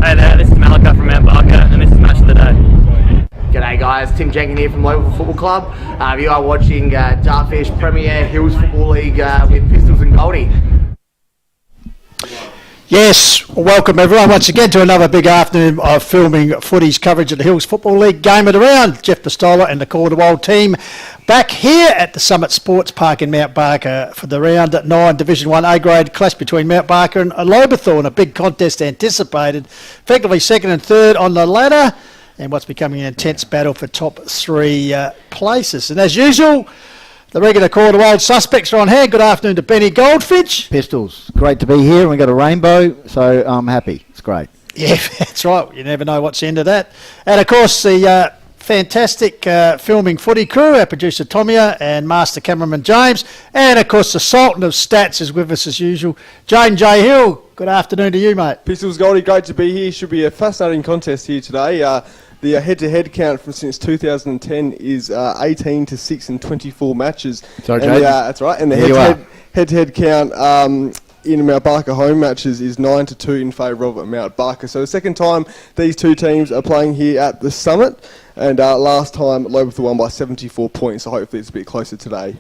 Hey there, this is Malika from Mount Barker, and this is Match of the Day. G'day guys, Tim Jenkins here from Lobethal Football Club. You are watching Dartfish Premier Hills Football League with Pistols and Goldie. Yes, welcome everyone once again to another big afternoon of filming footies coverage of the Hills Football League Game of the Round. Jeff Pistola and the Call the Wild team back here at the Summit Sports Park in Mount Barker for the round at 9 Division 1 A grade clash between Mount Barker and Lobethal, and a big contest anticipated, effectively second and third on the ladder, and what's becoming an intense battle for top three places. And as usual, the regular Call the Wild suspects are on hand. Good afternoon to Benny Goldfinch. Pistols, great to be here, and we got a rainbow, so I'm happy. It's great. Yeah, that's right. You never know what's the end of that. And of course, the fantastic filming footy crew, our producer Tomia and master cameraman James, and of course the Sultan of Stats is with us as usual, Jane J. Hill. Good afternoon to you, mate. Pistols, Goldie, great to be here. Should be a fascinating contest here today. The head-to-head count from since 2010 is 18 to 6 in 24 matches. Sorry, Jade. That's right. And the head-to-head count in Mount Barker home matches is 9 to 2 in favour of Mount Barker. So the second time these two teams are playing here at the Summit, and last time Lobethal won by 74 points. So hopefully it's a bit closer today.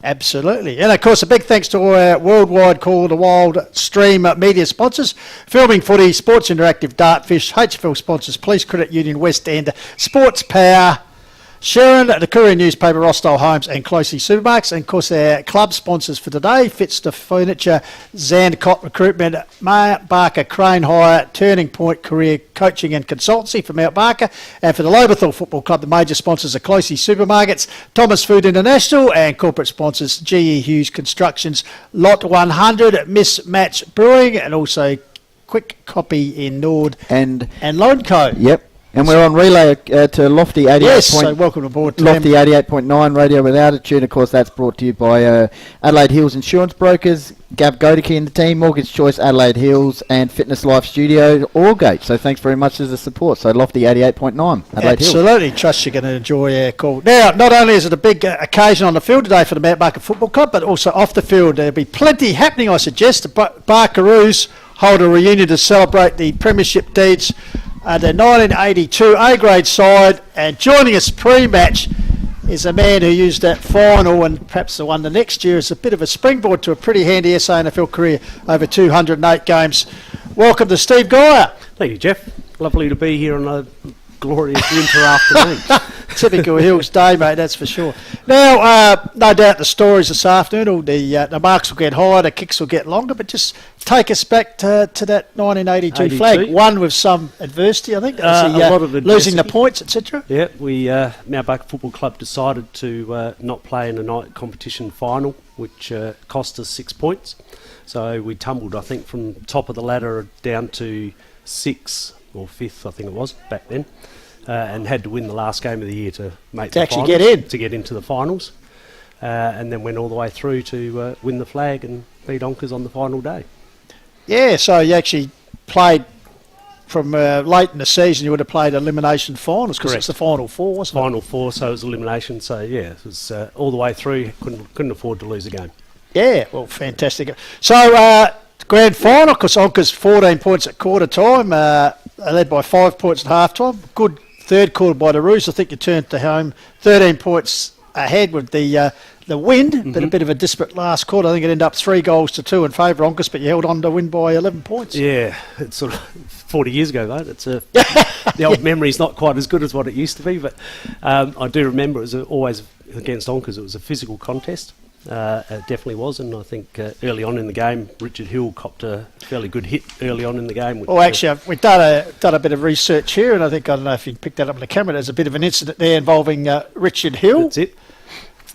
Absolutely. And of course, a big thanks to all our worldwide Call the Wild stream media sponsors: Filming Footy, Sports Interactive, Dartfish, HFL sponsors, Police Credit Union, West End, Sports Power, Sharon, the Courier Newspaper, Rossdale Homes and Closey Supermarkets. And of course our club sponsors for today: Fitster Furniture, Zandcott Recruitment, Mount Barker Crane Hire, Turning Point Career Coaching and Consultancy for Mount Barker. And for the Lobethal Football Club, the major sponsors are Closey Supermarkets, Thomas Food International, and corporate sponsors GE Hughes Constructions, Lot 100, Mismatch Brewing, and also Quick Copy in Nord and Loan Co. Yep. And we're on relay to Lofty 88. Yes, so welcome aboard to Lofty 88.9 Radio with Altitude. Of course, that's brought to you by Adelaide Hills Insurance Brokers, Gav Godeke and the team, Mortgage Choice Adelaide Hills, and Fitness Life Studio, Allgate. So thanks very much for the support. So Lofty 88.9 Adelaide Hills. Absolutely. Trust you're going to enjoy our call. Now, not only is it a big occasion on the field today for the Mount Barker Football Club, but also off the field. There'll be plenty happening, I suggest. The Barkaroos hold a reunion to celebrate the premiership deeds. The 1982 A-grade side, and joining us pre-match is a man who used that final and perhaps the one the next year as a bit of a springboard to a pretty handy SANFL career over 208 games. Welcome to Steve Geyer. Thank you, Jeff. Lovely to be here on a glorious winter afternoon. Typical Hills day, mate, that's for sure. Now, no doubt the stories this afternoon, all the marks will get higher, the kicks will get longer, but just take us back to that 1982 flag. One with some adversity, I think. A lot of adversity. Losing the points, etc. Yeah, we Mount Barker Football Club decided to not play in a night competition final, which cost us 6 points. So we tumbled, I think, from top of the ladder down to 6th or 5th, I think it was, back then. And had to win the last game of the year to make the finals, to get into the finals, and then went all the way through to win the flag and beat Onkers on the final day. Yeah, so you actually played from late in the season. You would have played elimination finals because it's the final four, wasn't it? Final four, so it was elimination. So yeah, it was all the way through. Couldn't afford to lose a game. Yeah, well, fantastic. So grand final, because Onkers 14 points at quarter time, led by 5 points at half time. Good third quarter by the Roos. I think you turned to home 13 points ahead with the wind, but a bit of a disparate last quarter. I think it ended up 3 goals to 2 in favour of Onkers, but you held on to win by 11 points. Yeah, it's sort of 40 years ago, mate. It's the old memory's not quite as good as what it used to be, but I do remember it was always against Onkers. It was a physical contest. It definitely was, and I think early on in the game, Richard Hill copped a fairly good hit early on in the game. Well, actually, we've done a bit of research here, and I don't know if you picked that up on the camera. There's a bit of an incident there involving Richard Hill. That's it.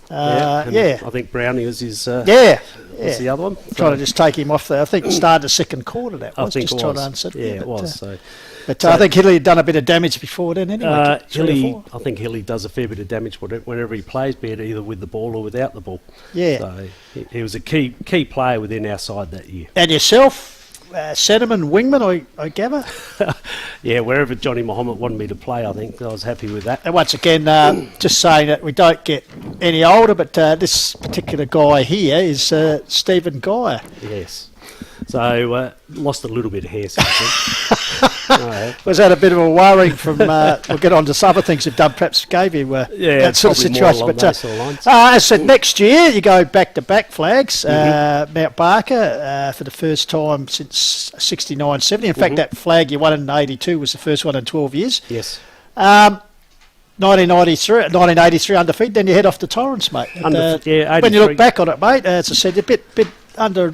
I think Brownie was his. Was the other one. Trying to just take him off there. I think it started the second quarter. That was. I think just it was. Trying to unsettle it was. But I think Hilly had done a bit of damage before then anyway. I think Hilly does a fair bit of damage whenever he plays, be it either with the ball or without the ball. Yeah. So he was a key player within our side that year. And yourself? Centreman, wingman, I gather? Yeah, wherever Johnny Muhammad wanted me to play, I think I was happy with that. And once again, just saying that we don't get any older, but this particular guy here is Stephen Geyer. Yes. So lost a little bit of hair since then. Was that a bit of a worrying from, we'll get on to some other things you've done, perhaps gave you that sort of situation. But as I said, next year you go back-to-back flags, Mount Barker for the first time since 69-70. In fact, that flag you won in 82 was the first one in 12 years. Yes. 1983 undefeated, then you head off to Torrens, mate. And, when you look back on it, mate, as I said, you're a bit under,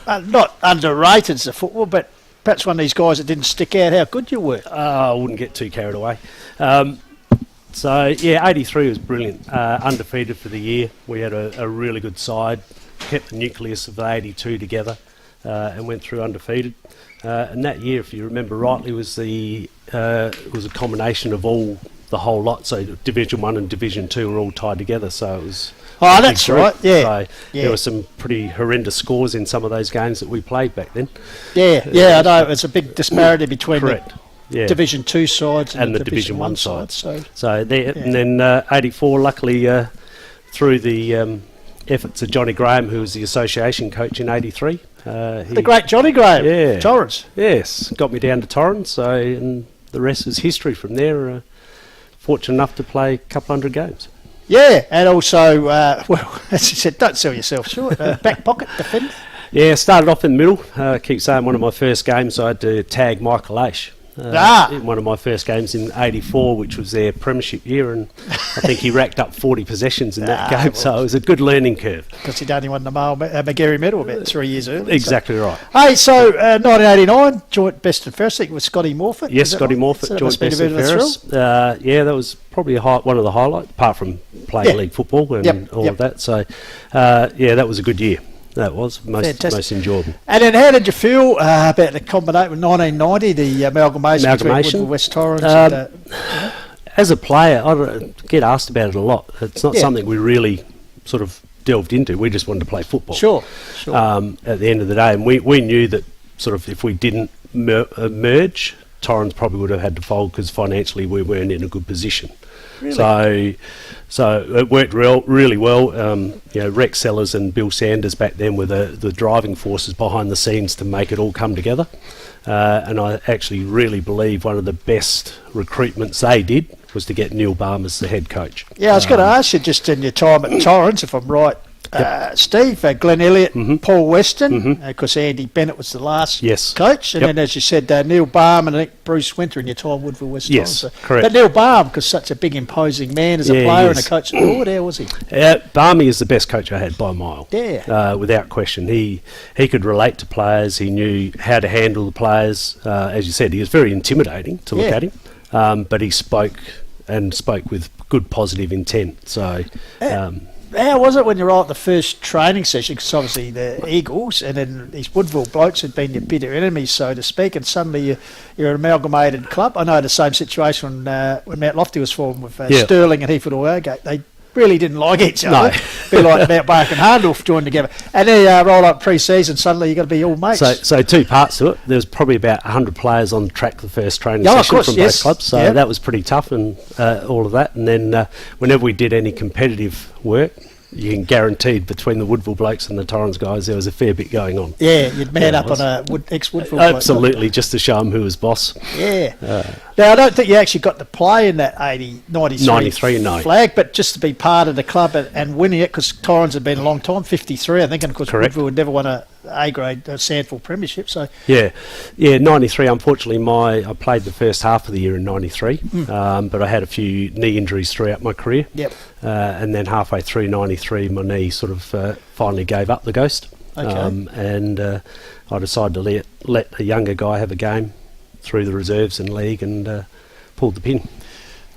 not underrated as a football, but perhaps one of these guys that didn't stick out. How good you were? I wouldn't get too carried away. 83 was brilliant. Undefeated for the year. We had a really good side, kept the nucleus of the 82 together, and went through undefeated. And that year, if you remember rightly, was a combination of the whole lot. So Division 1 and Division 2 were all tied together. So it was. Oh, that's right. Yeah. So there were some pretty horrendous scores in some of those games that we played back then. Yeah, I know. It's a big disparity between the Division 2 sides and the Division 1 sides. And then 84, luckily, through the efforts of Johnny Graham, who was the association coach in 83. The great Johnny Graham, Torrens. Yes, got me down to Torrens, and the rest was history from there. Fortunate enough to play a couple hundred games. Yeah, and also, as you said, don't sell yourself short. Back pocket defender. Yeah, started off in the middle. Keep saying one of my first games I had to tag Michael Aish. In one of my first games in 84, which was their premiership year, and I think he racked up 40 possessions in that game, so it was a good learning curve. Because he'd only won the McGarry medal about 3 years earlier. Exactly right. Hey, so 1989, joint best and fairest with Scotty Morfitt. Yes, Scotty Morfitt, joint best and fairest. That was probably one of the highlights, apart from playing league football and all of that. So, that was a good year. That was most enjoyable. And then how did you feel about the combination with 1990, the amalgamation between Woodville, West Torrens? As a player, I get asked about it a lot. It's not something we really sort of delved into. We just wanted to play football. Sure. At the end of the day, and we knew that sort of if we didn't merge, Torrens probably would have had to fold because financially we weren't in a good position. Really? So it worked really well. Rex Sellers and Bill Sanders back then were the driving forces behind the scenes to make it all come together. And I actually really believe one of the best recruitments they did was to get Neil Balm as the head coach. Yeah, I was going to ask you just in your time at Torrens, if I'm right, Steve, Glenn Elliott, Paul Weston, because Andy Bennett was the last coach, and then as you said, Neil Balm and I think Bruce Winter in your time, Woodville West. Yes, correct. But Neil Balm, because such a big imposing man as a player and a coach, how was he? Balmy is the best coach I had by a mile. Yeah, without question. He could relate to players. He knew how to handle the players. As you said, he was very intimidating to look at him, but he spoke with good positive intent. So. How was it when you were at the first training session? Because obviously the Eagles and then these Woodville blokes had been your bitter enemies, so to speak, and suddenly you're an amalgamated club. I know the same situation when Mount Lofty was formed with Stirling and Heathwood Oilgate. They really didn't like each other. No. Be like Mount Barker and Hahndorf joined together. And then you roll up pre-season, suddenly you've got to be all mates. So two parts to it. There was probably about 100 players on track the first training session from both clubs, so that was pretty tough and all of that. And then whenever we did any competitive work, you can guaranteed between the Woodville blokes and the Torrens guys there was a fair bit going on. Yeah, you'd man up on a ex-Woodville absolutely, just to show them who was boss. Yeah. Now, I don't think you actually got to play in that 93 flag, but just to be part of the club and winning it, because Torrens had been a long time, 53 I think, and of course Woodville had never won a A-grade Sandford premiership. So 93, unfortunately I played the first half of the year in 93, but I had a few knee injuries throughout my career. And then halfway through 93 my knee sort of finally gave up the ghost. And I decided to let a younger guy have a game through the reserves and league and pulled the pin.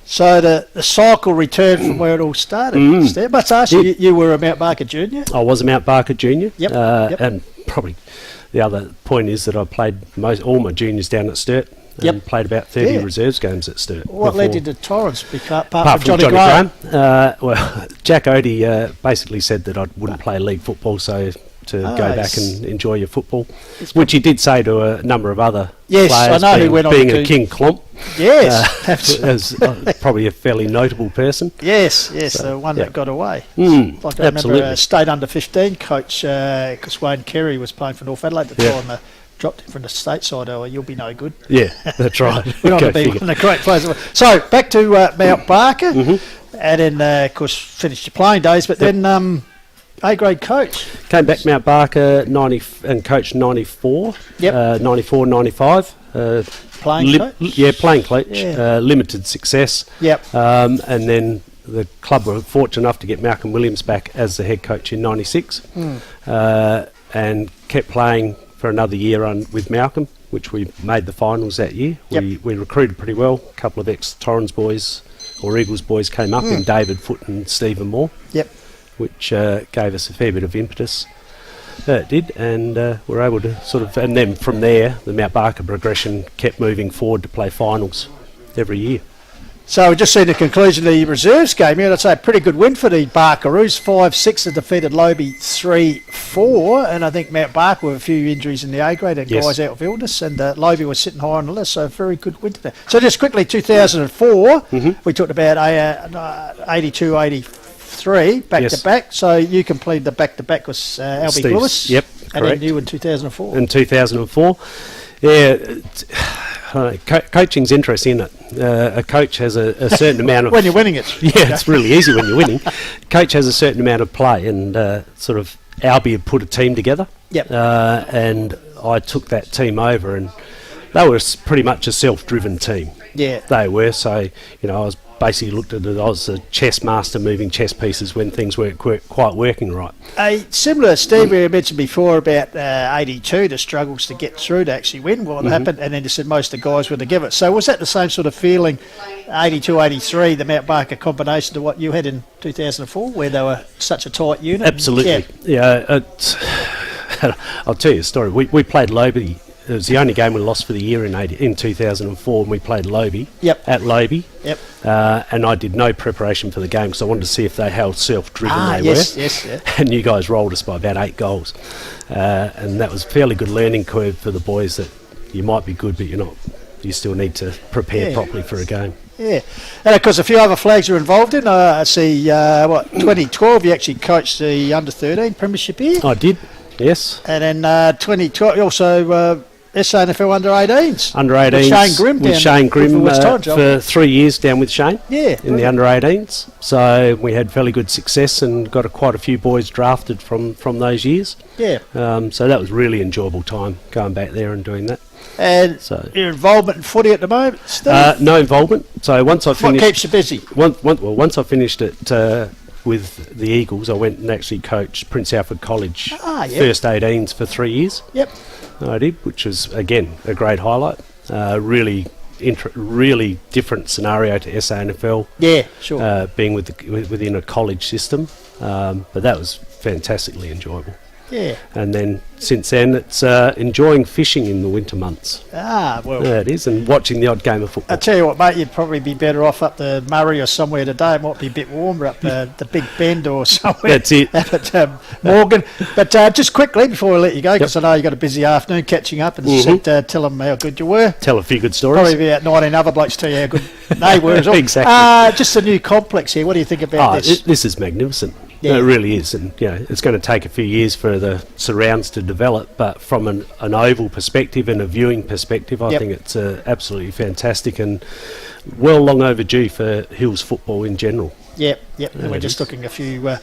So the cycle returned from where it all started. Steve, must ask you were a Mount Barker junior? I was a Mount Barker junior. And probably the other point is that I played all my juniors down at Sturt and played about 30 reserves games at Sturt. What led you to Torrens, apart from Johnny Graham? Well, Jack Odie basically said that I wouldn't play league football, so to go back and enjoy your football, which he did say to a number of other players, I know who went on being a King Klomp. Yes, as probably a fairly notable person. Yes, so, the one that got away. Like I remember a state under-15 coach, because Wayne Carey was playing for North Adelaide at the time, dropped him from the stateside, oh, you'll be no good. Yeah, that's right. We're not Go going to be figure. one of the great players. So, back to Mount Barker, and then, of course, finished your playing days, but then A-grade coach. Came back Mount Barker 90 and coached 94, 94, 95. Playing coach? Yeah, playing coach. Yeah. Limited success. Yep. And then the club were fortunate enough to get Malcolm Williams back as the head coach in 96, and kept playing for another year with Malcolm, which we made the finals that year. Yep. We recruited pretty well. A couple of ex-Torrens boys or Eagles boys came up, in David Foote and Stephen Moore. Yep. Which gave us a fair bit of impetus. It did, and we're able to and then from there, the Mount Barker progression kept moving forward to play finals every year. So we've just seen the conclusion of the reserves game here. I'd say a pretty good win for the Barkeroos. 5-6 have defeated Lobie 3-4, and I think Mount Barker with a few injuries in the A-grade and guys out of illness, and Lobie was sitting high on the list, so a very good win today. So just quickly, 2004, we talked about 82-83 back-to-back, so you completed the back-to-back with Albie Lewis. Yep, and correct. then you in 2004. In 2004, yeah. Coaching's interesting, isn't it? A coach has a certain amount of... When you're winning it. Yeah, it's really easy when you're winning. Coach has a certain amount of play, and Albie had put a team together. Yep. And I took that team over, and they were pretty much a self-driven team. Yeah. They were, so, I was basically looked at it, I was a chess master moving chess pieces when things weren't quite working right. Similar, Steve, we mentioned before about 82, the struggles to get through to actually win what happened, and then you said most of the guys were to give it. So was that the same sort of feeling, 82, 83, the Mount Barker combination to what you had in 2004, where they were such a tight unit? Absolutely. Yeah, I'll tell you a story. We played Lobie. It was the only game we lost for the year in 2004, and we played Lobie at Lobie. Yep. And I did no preparation for the game because I wanted to see if how self-driven they were. Yes. And you guys rolled us by about 8 goals. And that was a fairly good learning curve for the boys, that you might be good, but you're not. You still need to prepare properly for a game. Yeah. And of course a few other flags you're involved in. I see, 2012 you actually coached the under-13 premiership here. I did, yes. And then 2012 also... SANFL under-18s. Under-18s. With Shane Grimm for 3 years down with Shane. Yeah. In the under-18s. So we had fairly good success and got quite a few boys drafted from those years. Yeah. So that was really enjoyable time going back there and doing that. And your involvement in footy at the moment, Steve? No involvement. So once I finished... What keeps you busy? Once I finished it with the Eagles, I went and actually coached Prince Alfred College first 18s for 3 years. Yep. I did, which was again a great highlight. Really different scenario to SANFL. Yeah, sure. Being within a college system, but that was fantastically enjoyable. Yeah. And then since then, it's enjoying fishing in the winter months. Well. Yeah, it is, and watching the odd game of football. I tell you what, mate, you'd probably be better off up the Murray or somewhere today. It might be a bit warmer up the Big Bend or somewhere. That's it. At Morgan. But just quickly, before I let you go, because I know you've got a busy afternoon catching up, and said, tell them how good you were. Tell a few good stories. Probably about 19 other blokes tell you how good they were as well. Exactly. Just a new complex here. What do you think about this? This is magnificent. Yeah. It really is, and it's going to take a few years for the surrounds to develop, but from an oval perspective and a viewing perspective, I think it's absolutely fantastic and long overdue for Hills football in general. Yep. And we're just looking a few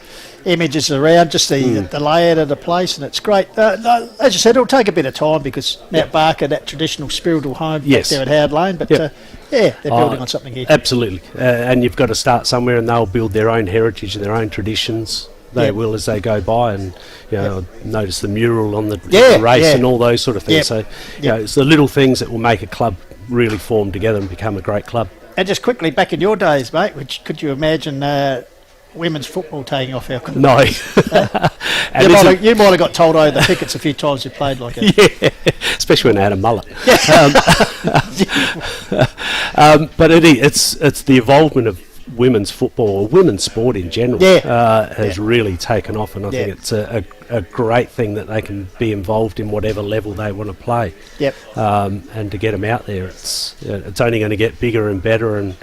images around, just the layout of the place, and it's great. As you said, it'll take a bit of time because Mount Barker, that traditional spiritual home back there at Howard Lane, but they're building on something here. Absolutely, and you've got to start somewhere, and they'll build their own heritage and their own traditions. They will as they go by, and notice the mural on the race and all those sort of things. So it's the little things that will make a club really form together and become a great club. And just quickly, back in your days, mate, could you imagine women's football taking off our club? No. You might have got told over the pickets a few times you played like it. Yeah, especially when I had a mullet. But it's the involvement of women's football, or women's sport in general, has really taken off, and I think it's a great thing that they can be involved in whatever level they want to play. And to get them out there, it's only going to get bigger and better, and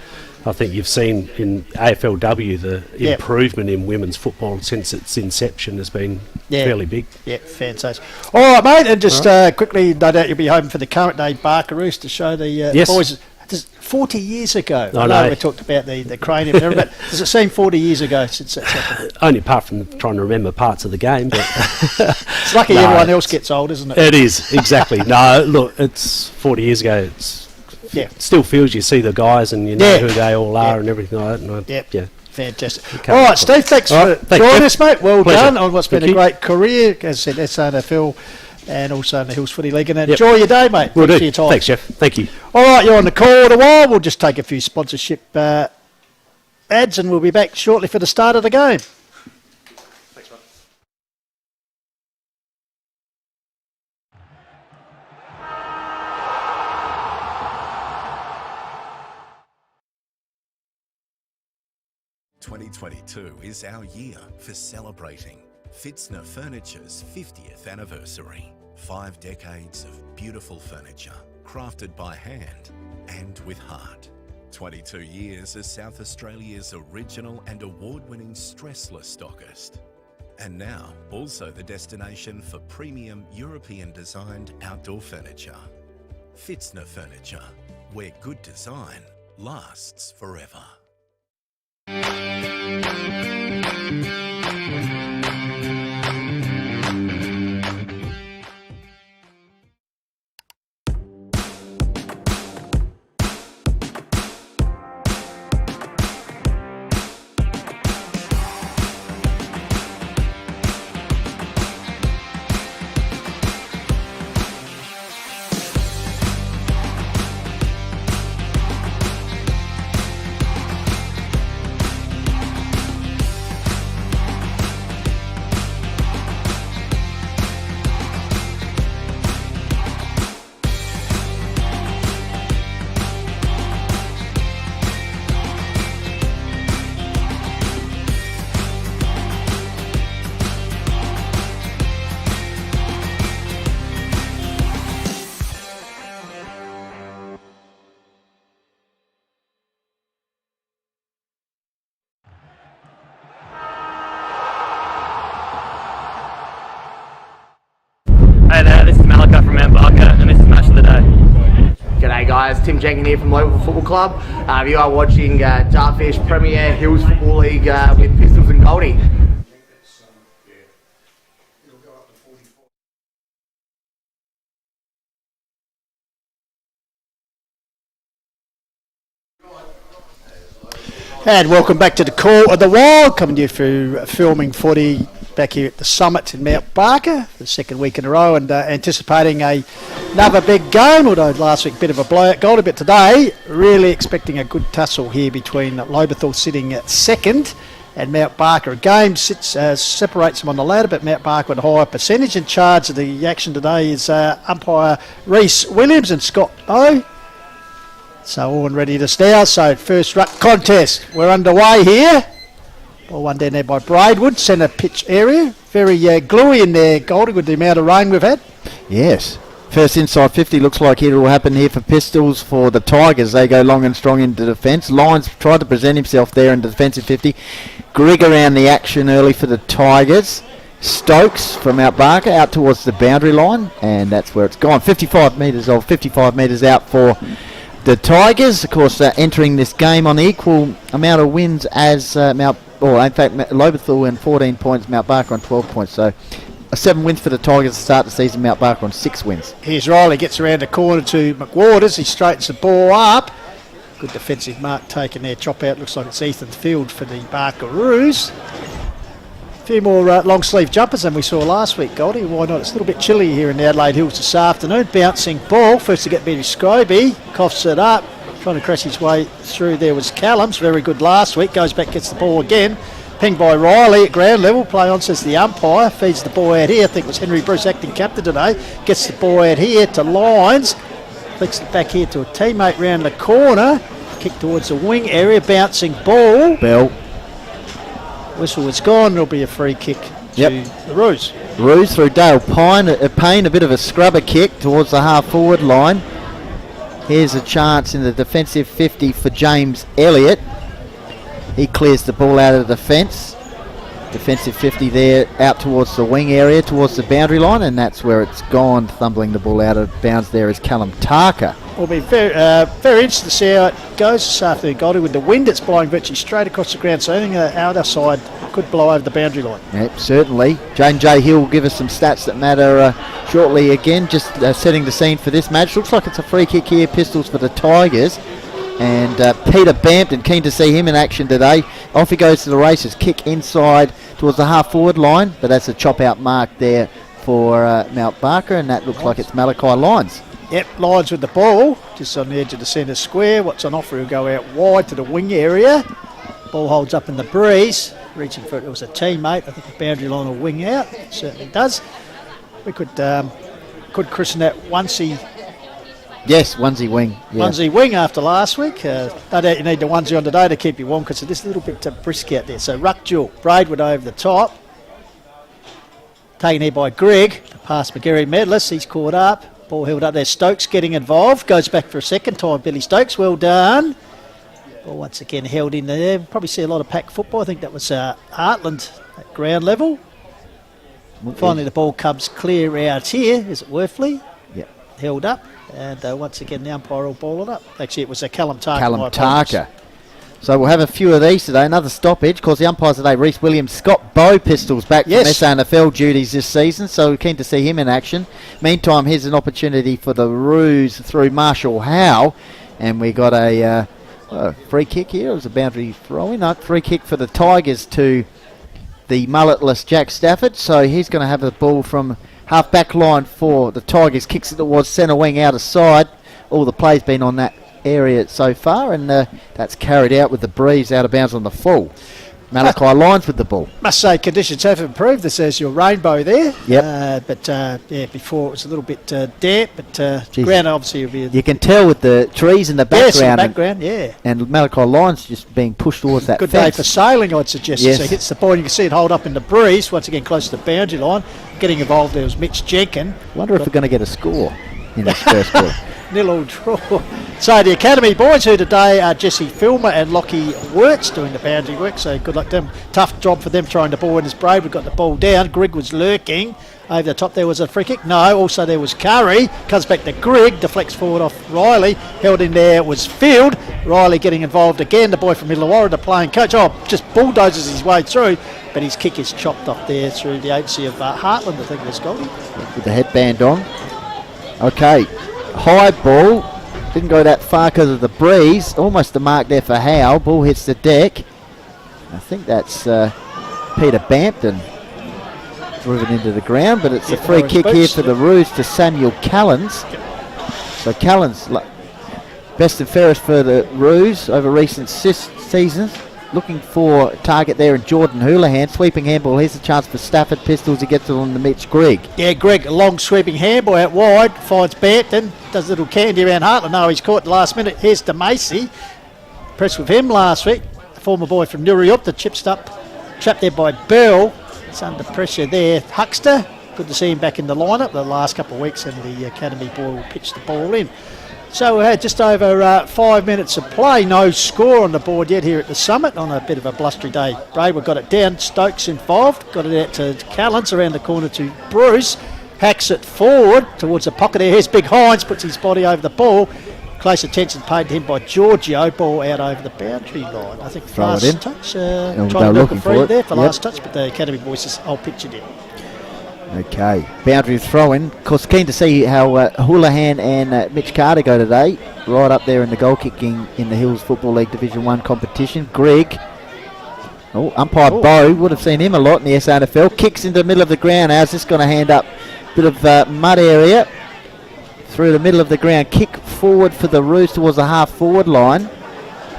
I think you've seen in AFLW the improvement in women's football since its inception has been fairly big. Yeah, fantastic. All right, mate, and just quickly, no doubt you'll be hoping for the current day Barkaroos to show the boys. 40 years ago. I know we talked about the cranium and everything, but does it seem 40 years ago since that's happened? Only apart from trying to remember parts of the game. But it's lucky everyone else gets old, isn't it? It is, exactly. No, look, it's 40 years ago. It still feels you see the guys and you know who they all are and everything like that. Fantastic. All right, Steve, thanks for joining us, mate. Well done on what's been a great career. As I said, SANFL and also in the Hills Footy League. And enjoy your day, mate. Will do. For your time. Thanks, Jeff. Thank you. All right, you're on the call a while. We'll just take a few sponsorship ads and we'll be back shortly for the start of the game. Thanks, mate. "2022 is our year for celebrating Fitzner Furniture's 50th anniversary. 5 decades of beautiful furniture, crafted by hand and with heart. 22 years as South Australia's original and award-winning stressless stockist. And now, also the destination for premium European-designed outdoor furniture. Fitzner Furniture, where good design lasts forever." Hey there, this is Malika from Mount Barker, and this is Match of the Day. G'day guys, Tim Jenkins here from Lobethal Football Club. You are watching Dartfish Premier Hills Football League with Pistols and Goldie. And welcome back to the Call of the Wild, coming to you through filming footy back here at the Summit in Mount Barker for the second week in a row, and anticipating another big game, although last week a bit of a blowout goal, but today really expecting a good tussle here between Lobethal sitting at second and Mount Barker. A game separates them on the ladder, but Mount Barker with a higher percentage. In charge of the action today is umpire Reece Williams and Scott Bowe. So all ready to start. So first ruck contest, we're underway here. Ball one down there by Braidwood, centre pitch area. Very gluey in there, Goldie, with the amount of rain we've had. Yes. First inside 50 looks like it will happen here for Pistols. For the Tigers, they go long and strong into defence. Lyons tried to present himself there in defensive 50. Grigg around the action early for the Tigers. Stokes from Mount Barker out towards the boundary line, and that's where it's gone. 55 metres out for the Tigers. Of course, entering this game on the equal amount of wins as Lobethal and 14 points, Mount Barker on 12 points. So 7 wins for the Tigers to start the season, Mount Barker on 6 wins. Here's Riley, gets around the corner to McWaters. He straightens the ball up. Good defensive mark taken there. Chop out, looks like it's Ethan Field for the Barkaroos. A few more long sleeve jumpers than we saw last week, Goldie. Why not? It's a little bit chilly here in the Adelaide Hills this afternoon. Bouncing ball, first to get Benny Scroby. Coughs it up. Trying to crash his way through there was Callums. Very good last week. Goes back, gets the ball again. Pinged by Riley at ground level. Play on, says the umpire. Feeds the ball out here. I think it was Henry Bruce, acting captain today. Gets the ball out here to Lyons. Flicks it back here to a teammate round the corner. Kick towards the wing area. Bouncing ball. Bell. Whistle is gone. There'll be a free kick to the Roos. Roos through Dale Payne, a bit of a scrubber kick towards the half-forward line. Here's a chance in the defensive 50 for James Elliott. He clears the ball out of the defence. Defensive 50 there, out towards the wing area, towards the boundary line, and that's where it's gone. Thumbling the ball out of bounds there is Callum Tarker. Will be very interesting to see how it goes this afternoon, Goldie. With the wind, it's blowing virtually straight across the ground, so anything out our side could blow over the boundary line. Yep, certainly. Jane J. Hill will give us some stats that matter shortly. Again, just setting the scene for this match. Looks like it's a free kick here, Pistols for the Tigers. And Peter Bampton, keen to see him in action today. Off he goes to the races. Kick inside towards the half-forward line, but that's a chop-out mark there for Mount Barker, and that looks like it's Malachi Lyons. Yep, Lyons with the ball, just on the edge of the centre square. What's on offer will go out wide to the wing area. Ball holds up in the breeze, reaching for it. It was a teammate. I think the boundary line will wing out. It certainly does. We could christen that onesie. Yes, onesie wing. Yeah. Onesie wing after last week. No doubt you need the onesie on today to keep you warm because it's a little bit brisk out there. So ruck duel, Braidwood over the top. Taken here by Greg, the past McGarry medalist. He's caught up. Ball held up there. Stokes getting involved. Goes back for a second time. Billy Stokes, well done. Ball once again held in there. Probably see a lot of pack football. I think that was Heartland at ground level. Finally the ball comes clear out here. Is it Worthley? Yep. Held up. And once again, the umpire will ball it up. Actually, it was a Callum Tarker. Callum Tarker. So we'll have a few of these today. Another stoppage. Of course, the umpires today, Reece Williams, Scott Bow Pistols back from SANFL duties this season. So we're keen to see him in action. Meantime, here's an opportunity for the Roos through Marshall Howe. And we got a free kick here. It was a boundary throw-in. Free kick for the Tigers to the mulletless Jack Stafford. So he's going to have the ball from half-back line for the Tigers. Kicks it towards centre wing out of side. All the play's been on that area so far, and that's carried out with the breeze out of bounds on the full. Malachi Lyons with the ball. Must say conditions have improved. This is your rainbow there. Yep. Before it was a little bit damp, but ground obviously will be... You can tell with the trees in the background. And Malachi Lyons just being pushed towards that good fence. day for sailing, I'd suggest. Yes. So he hits the ball, and you can see it hold up in the breeze, once again close to the boundary line. Getting involved there was Mitch Jenkin. Wonder if we're going to get a score in this first quarter. 0-0 draw. So the Academy boys, who today are Jesse Filmer and Lockie Wirtz doing the boundary work, so good luck to them. Tough job for them throwing the ball in as Brave. We got the ball down. Greg was lurking. Over the top there was a free kick. No, also there was Curry. Comes back to Greg. Deflects forward off Riley. Held in there was Field. Riley getting involved again. The boy from Illawarra, the playing coach. Just bulldozes his way through. But his kick is chopped off there through the agency of Heartland, I think it was Goldie. With the headband on. Okay. High ball, didn't go that far because of the breeze. Almost the mark there for Howe. Ball hits the deck. I think that's Peter Bampton driven into the ground, but it's a free kick here for the Roos to Samuel Callens. So Callens, best and fairest for the Roos over recent seasons. Looking for target there in Jordan Houlihan. Sweeping handball. Here's a chance for Stafford Pistols. He gets it on the Mitch Grigg. Yeah, Greg, a long sweeping handball out wide. Finds Bampton. Does a little candy around Heartland. No, he's caught the last minute. Here's to Macy. Impressed with him last week. The former boy from Nuriup. The chips up. Trapped there by Bell. It's under pressure there. Huckster. Good to see him back in the lineup the last couple of weeks, and the Academy boy will pitch the ball in. So we had just over 5 minutes of play. No score on the board yet here at the Summit on a bit of a blustery day. Braidwood got it down. Stokes involved. Got it out to Callens around the corner to Bruce. Hacks it forward towards the pocket there. Here's Big Hines. Puts his body over the ball. Close attention paid to him by Giorgio. Ball out over the boundary line. I think last touch. Trying to look free there for last touch, but the Academy boys just pictured it. Okay, boundary throw-in. Of course, keen to see how Houlihan and Mitch Carter go today. Right up there in the goal kicking in the Hills Football League Division 1 competition. Greg, umpire Bow, would have seen him a lot in the SANFL. Kicks into the middle of the ground. How's this going to hand up? Bit of mud area through the middle of the ground. Kick forward for the Roos towards the half-forward line.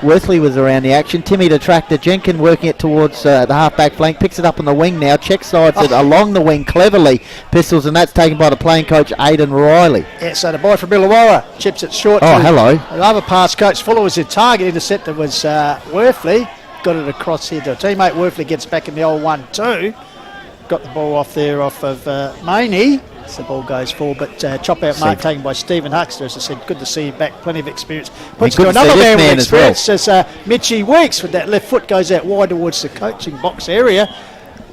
Worthley was around the action. Timmy the tractor. Jenkin working it towards the half-back flank. Picks it up on the wing now. Check sides it along the wing cleverly. Pistols, and that's taken by the playing coach, Aidan Riley. Yeah, so the boy from Illawarra chips it short. Hello. The other pass coach Fuller was in target. Interceptor was Worthley. Got it across here to a teammate. Worthley gets back in the old 1-2. Got the ball off there off of Maney. as the ball goes forward. But chop out mark taken by Stephen Huxter. As I said, good to see him back. Plenty of experience. Puts to another man with experience as Mitchie Weeks with that left foot goes out wide towards the coaching box area.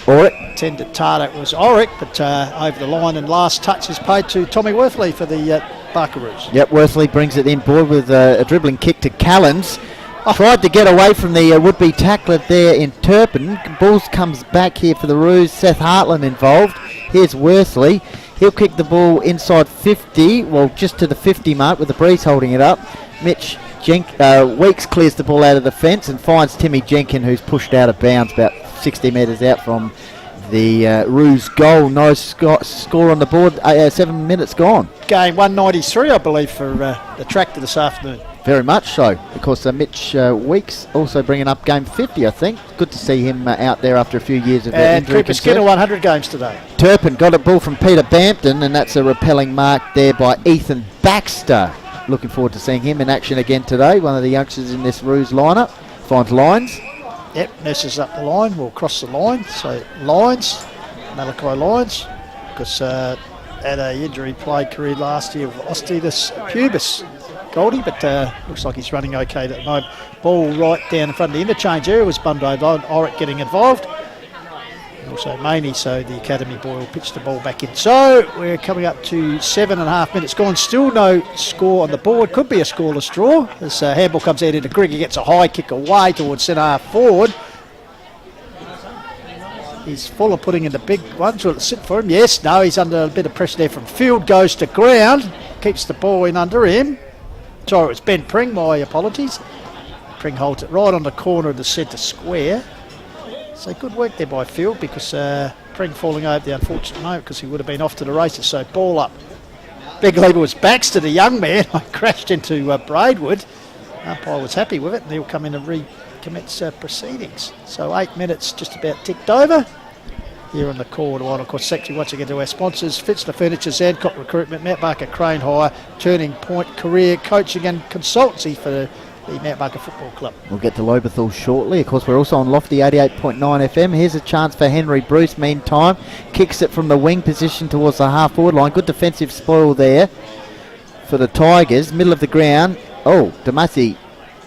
Oric. Tended Tata was Oric, but over the line, and last touch is paid to Tommy Worthley for the Barkaroos. Yep, Worthley brings it in board with a dribbling kick to Callens. Tried to get away from the would-be tackler there in Turpin. Balls comes back here for the Roos. Seth Hartland involved. Here's Worthley. He'll kick the ball inside 50, well, just to the 50 mark with the breeze holding it up. Weeks clears the ball out of the fence and finds Timmy Jenkin, who's pushed out of bounds about 60 metres out from the Roos goal. No score on the board. 7 minutes gone. Game 193, I believe, for the tractor this afternoon. Very much so. Of course, Mitch Weeks also bringing up game 50, I think. Good to see him out there after a few years of injury. And Cooper Skinner 100 games today. Turpin got a ball from Peter Bampton, and that's a repelling mark there by Ethan Baxter. Looking forward to seeing him in action again today. One of the youngsters in this Roos lineup. Finds Lyons. Yep, messes up the line. We'll cross the line. So Lyons, Malachi Lyons, because had a injury played career last year with osteitis pubis. Goldie, but looks like he's running okay at the moment. Ball right down in front of the interchange area was bundled over. Oric getting involved. And also Maney, so the academy boy will pitch the ball back in. So we're coming up to 7.5 minutes gone. Still no score on the board. Could be a scoreless draw. As handball comes out into Grigg, he gets a high kick away towards centre half forward. He's full of putting in the big ones. Will it sit for him? Yes. No, he's under a bit of pressure there from field. Goes to ground. Keeps the ball in under him. Sorry, it was Ben Pring, my apologies. Pring holds it right on the corner of the centre square. So good work there by Field, because Pring falling over the unfortunate moment because he would have been off to the races. So ball up. Big lever was Baxter, the young man. I crashed into Braidwood. Umpire was happy with it, and he'll come in and recommence proceedings. So 8 minutes just about ticked over. Here on the corner one, of course, thank you once again to our sponsors, Fitzner Furniture, Zancock Recruitment, Mount Barker Crane Hire, Turning Point Career Coaching and Consultancy for the Mount Barker Football Club. We'll get to Lobethal shortly. Of course, we're also on Lofty 88.9 FM. Here's a chance for Henry Bruce, meantime. Kicks it from the wing position towards the half-forward line. Good defensive spoil there for the Tigers. Middle of the ground. Oh, Damasi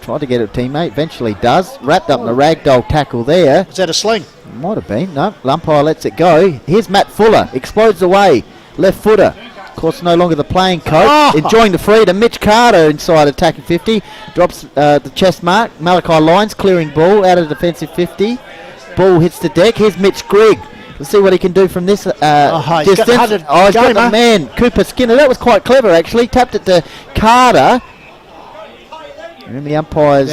tried to get a teammate, eventually does. Wrapped up in a ragdoll tackle there. Was that a sling? Might have been. No, umpire lets it go. Here's Matt Fuller. Explodes away. Left footer. Of course, no longer the playing coach. Enjoying the freedom. Mitch Carter inside attacking 50. Drops the chest mark. Malachi Lyons clearing ball out of the defensive 50. Ball hits the deck. Here's Mitch Grigg. Let's see what he can do from this distance. He's got the man. Cooper Skinner. That was quite clever, actually. Tapped it to Carter. And the umpires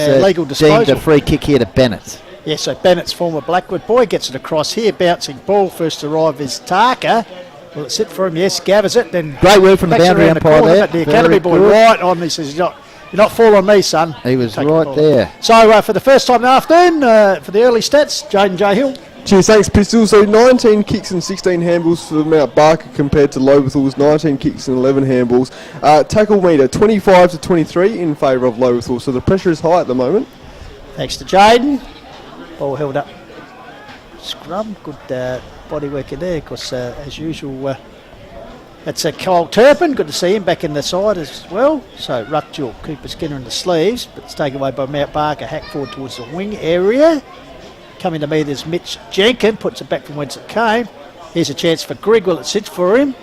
deemed a free kick here to Bennett. Yeah, so Bennett's former Blackwood boy gets it across here. Bouncing ball. First to arrive is Tarka. Will it sit for him? Yes, gathers it. Then great work from the boundary umpire there. But the academy boy right on me says, you're not falling on me, son. He was right there. So for the first time in the afternoon, for the early stats, Jaden J. Hill. Cheers, thanks, Pistol. So 19 kicks and 16 handballs for Mount Barker compared to Lobethal's 19 kicks and 11 handballs. Tackle meter 25 to 23 in favour of Lobethal. So the pressure is high at the moment. Thanks to Jaden. Ball held up. Scrum. Good body work in there. Of course, as usual, that's Kyle Turpin. Good to see him back in the side as well. So Rutjul, Cooper Skinner in the sleeves, but it's taken away by Mount Barker. Hack forward towards the wing area. Coming to me, there's Mitch Jenkin. Puts it back from whence it came. Here's a chance for Grigg. Will it sits for him?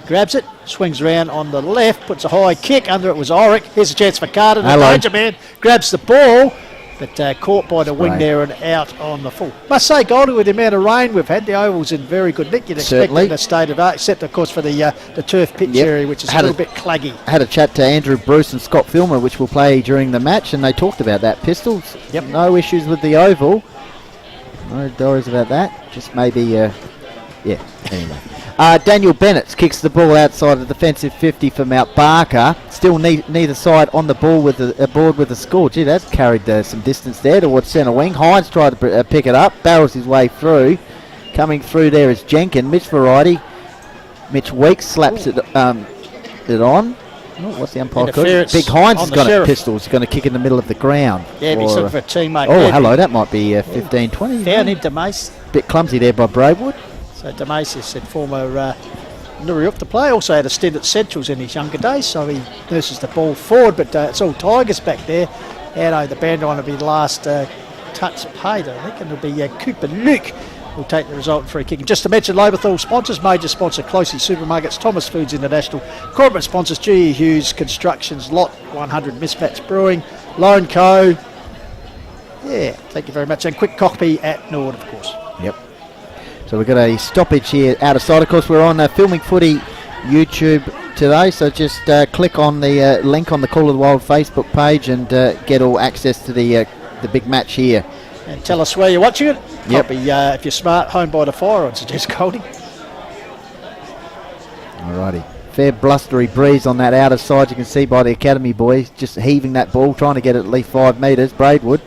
Grabs it. Swings around on the left. Puts a high kick. Under it was Oric. Here's a chance for Carter. The danger man grabs the ball. But caught by the wing there and out on the full. Must say, Goldie, with the amount of rain we've had, the oval's in very good nick. You'd expect in a state of art, except of course for the turf pitch area, which is a little bit claggy. Had a chat to Andrew Bruce and Scott Filmer, which will play during the match, and they talked about that. Pistols, no issues with the oval. No worries about that. Just maybe, anyway. Daniel Bennett kicks the ball outside of the defensive 50 for Mount Barker. Still neither side on the ball with the board with the score. Gee, that's carried some distance there towards centre wing. Hines tried to pick it up, barrels his way through. Coming through there is Jenkin. Mitch Variety. Mitch Weeks slaps it on. Oh, what's the umpire called? Big Hines has got a pistol. He's going to kick in the middle of the ground. Yeah, he's looking for a teammate. Oh, hello. That might be 15-20. Found him, DeMace. Bit clumsy there by Braidwood. So DeMace said former Nuriuk to play. Also had a stint at Centrals in his younger days, so he nurses the ball forward. But it's all Tigers back there. And the band on will be the last touch paid, I think, and it'll be Cooper Luke will take the result in free kicking. Just to mention, Lobethal sponsors, major sponsor Closey Supermarkets, Thomas Foods International, corporate sponsors GE Hughes Constructions, Lot 100 Mismatch Brewing, Lone Co. Yeah, thank you very much. And quick copy at Nord, of course. Yep. So we've got a stoppage here out of sight. Of course, we're on Filming Footy YouTube today, so just click on the link on the Call of the Wild Facebook page and get all access to the big match here. And tell us where you're watching it. Yep. Probably, if you're smart, home by the fire, I'd suggest Goldie. Alrighty. Fair blustery breeze on that outer side. You can see by the Academy boys just heaving that ball, trying to get it at least 5 metres. Braidwood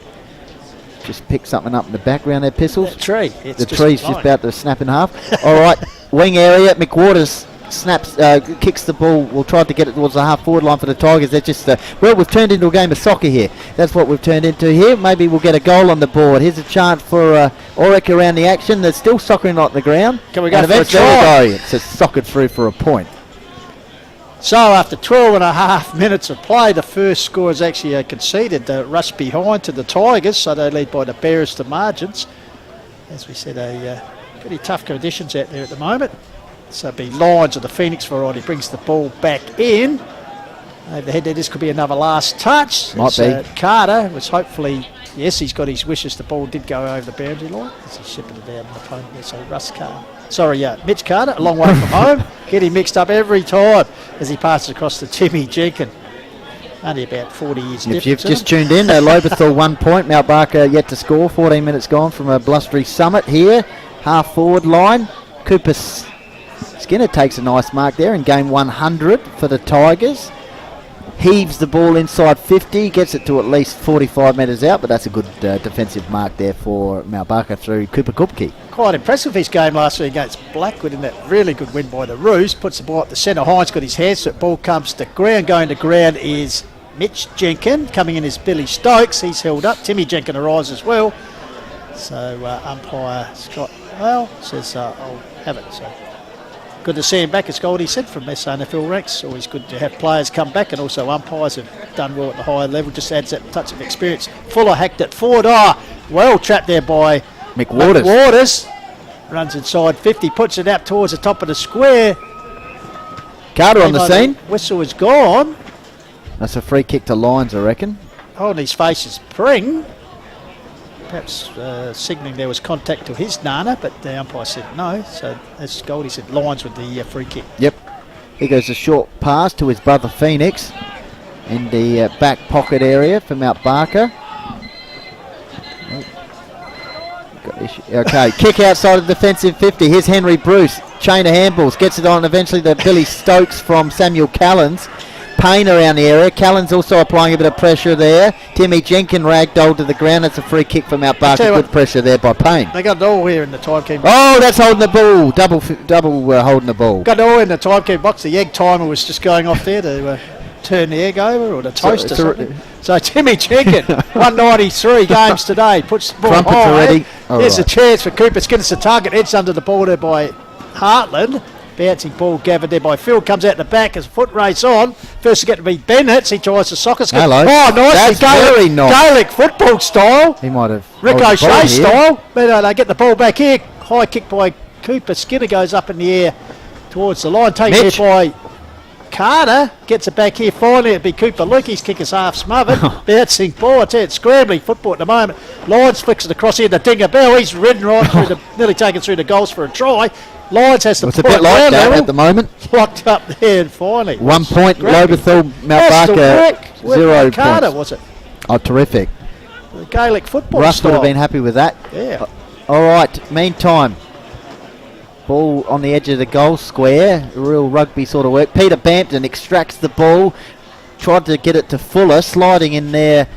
just picked something up in the background there, Pistols. That tree. The tree's just about to snap in half. Alright, wing area. McWaters snaps, kicks the ball. We'll try to get it towards the half-forward line for the Tigers. They're just, well, we've turned into a game of soccer here. That's what we've turned into here. Maybe we'll get a goal on the board. Here's a chance for Oric around the action. They're still soccering on the ground. Can we go and for a try? It's soccered through for a point. So after 12 and a half minutes of play, the first score is actually conceded. Rush behind to the Tigers, so they lead by the barest of margins. As we said, pretty tough conditions out there at the moment. So it'll be Lions of the Phoenix variety, brings the ball back in. Over the head there, this could be another last touch. Might be. Carter was hopefully, yes, he's got his wishes. The ball did go over the boundary line as he's shipping it down the opponent there. So Russ Carter. Mitch Carter, a long way from home. Getting mixed up every time as he passes across to Timmy Jenkin. Only about 40 years difference. If you've just tuned in, Lobethal 1 point. Mount Barker yet to score. 14 minutes gone from a blustery summit here. Half forward line. Cooper Skinner takes a nice mark there in game 100 for the Tigers. Heaves the ball inside 50, gets it to at least 45 metres out, but that's a good defensive mark there for Mount Barker through Cooper Kupke. Quite impressive his game last week against Blackwood in that really good win by the Roos. Puts the ball up the centre. Hines got his hands, so the ball comes to ground. Going to ground is Mitch Jenkin. Coming in is Billy Stokes. He's held up. Timmy Jenkin arrives as well. So umpire Scott Well says I'll have it. So good to see him back, as Goldie said, from SNFL ranks. Always good to have players come back, and also umpires have done well at the higher level. Just adds that touch of experience. Fuller hacked it forward. Well trapped there by McWaters. Runs inside 50, puts it out towards the top of the square. Carter on the scene. Whistle is gone. That's a free kick to Lions, I reckon. On his face is Pring. Perhaps signalling there was contact to his Nana, but the umpire said no. So as Goldie said, Lions with the free kick. Yep. Here goes a short pass to his brother Phoenix in the back pocket area for Mount Barker. Okay, kick outside of the defensive 50. Here's Henry Bruce. Chain of handballs. Gets it on eventually to Billy Stokes from Samuel Callens. Payne around the area. Callens also applying a bit of pressure there. Timmy Jenkin ragdolled to the ground. It's a free kick for Mount Barker. Good pressure there by Payne. They got it all here in the timekeeping. Oh, that's holding the ball. Double holding the ball. Got it all in the timekeeping box. The egg timer was just going off there to turn the egg over, or the toast or something. So Timmy Jenkin, 193 games today. Puts the ball high. There's a chance for Cooper Skinner to target. It's under the ball there by Hartland. Bouncing ball gathered there by Phil. Comes out the back as a foot race on. First to get to be Bennett. He tries the soccer skip. Hello. Oh, nice. That's very nice. Gaelic football style. He might have. Ricochet style. But they get the ball back here. High kick by Cooper Skinner goes up in the air towards the line. Taken here by Carter. Gets it back here finally. It'll be Cooper Luke. His kick is half smothered. Bouncing ball. I tell you, it's scrambling football at the moment. Lyons flicks it across here to Dinger Bell. He's ridden right through the, nearly taken through the goals for a try. Lyons has to It's a bit like that at the moment. Locked up there and finally. 1 point, Lobethal, Mount Barker, 0 Carter, points. was it? Oh, terrific. The Gaelic football Russ style. would have been happy with that. Yeah. All right, meantime. Ball on the edge of the goal square. Real rugby sort of work. Peter Bampton extracts the ball. Tried to get it to Fuller. Sliding in there.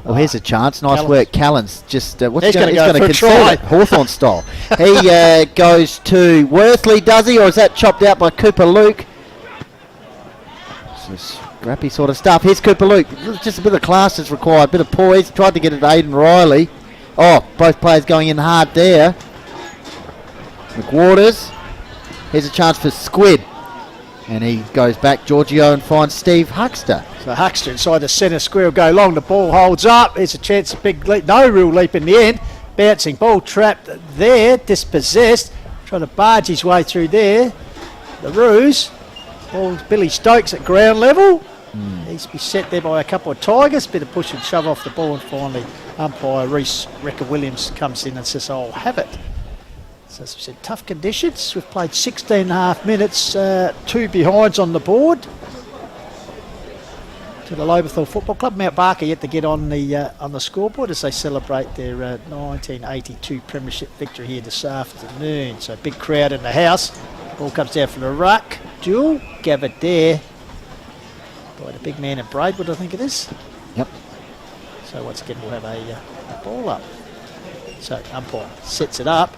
Oh, here's a chance. Nice work. Callens just what's he's going to concede it? Hawthorn style. He goes to Worthley, does he? Or is that chopped out by Cooper Luke? This is scrappy sort of stuff. Here's Cooper Luke. Just a bit of class is required. A bit of poise. Tried to get it to Aidan Riley. Oh, both players going in hard there. McWaters Here's a chance for Squid. And he goes back, Giorgio, and finds Steve Huckster. So Huckster inside the centre square will go long. The ball holds up. There's a chance, a big leap. No real leap in the end. Bouncing ball trapped there. Dispossessed. Trying to barge his way through there. The ruse. Ball's Billy Stokes at ground level. He's to be set there by a couple of Tigers. Bit of push and shove off the ball, and finally umpire Reece Recker-Williams comes in and says, I'll have it. So as we said, tough conditions. We've played 16 and a half minutes, 2 behinds on the board. To the Lobethal Football Club. Mount Barker yet to get on the scoreboard as they celebrate their 1982 premiership victory here this afternoon. So big crowd in the house. Ball comes down from the ruck. Duel gathered there by the big man in Braidwood, I think it is. Yep. So once again we'll have a ball up. So umpire sets it up.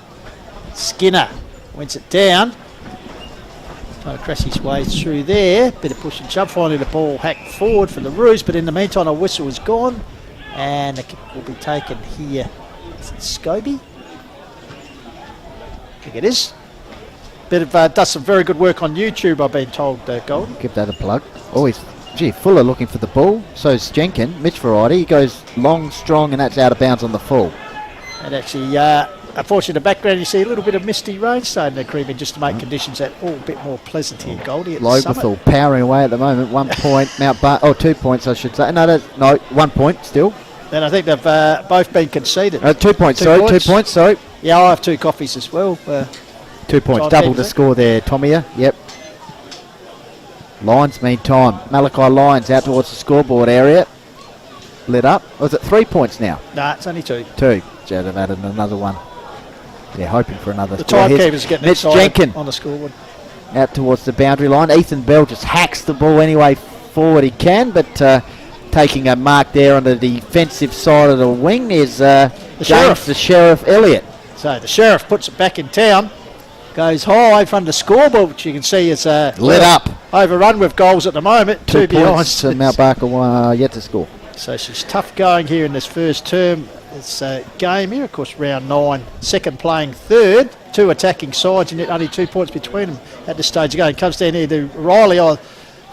Skinner wins it down. Trying to crash his way through there. Bit of push and shove. Finally the ball hacked forward for the Roos, but in the meantime a whistle is gone. And the kick will be taken here. Is it Scobie? I think it is. Bit of does some very good work on YouTube, I've been told, Golden. Give that a plug. Always, Fuller looking for the ball. So's Jenkin, Mitch variety. He goes long, strong, and that's out of bounds on the full. And actually, unfortunately, in the background you see a little bit of misty rain starting to creep in just to make conditions that all a bit more pleasant here, Goldie. Lobethal powering away at the moment. 1 point, 2 points, I should say. No, 1 point still. And I think they've both been conceded. 2 points, 2 points, sorry. Yeah, I'll have 2 coffees as well. 2 points, double the score there, Tomia. Yep. Lyons, meantime. Malachi Lyons out towards the scoreboard area. Lit up. Or is it 3 points now? Nah, it's only 2. 2. Should have added another one. They're hoping for another. The timekeeper's getting Mitch excited Jenkin on the scoreboard. Out towards the boundary line. Ethan Bell just hacks the ball any way forward he can, but taking a mark there on the defensive side of the wing is James the Sheriff Elliott. So the Sheriff puts it back in town. Goes high from the scoreboard, which you can see is lit up. Overrun with goals at the moment. 2 points to Mount Barker yet to score. So she's tough going here in this first term. It's a game here, of course, round 9. Second playing third. 2 attacking sides, and yet only 2 points between them at this stage of the game. Comes down here to Riley.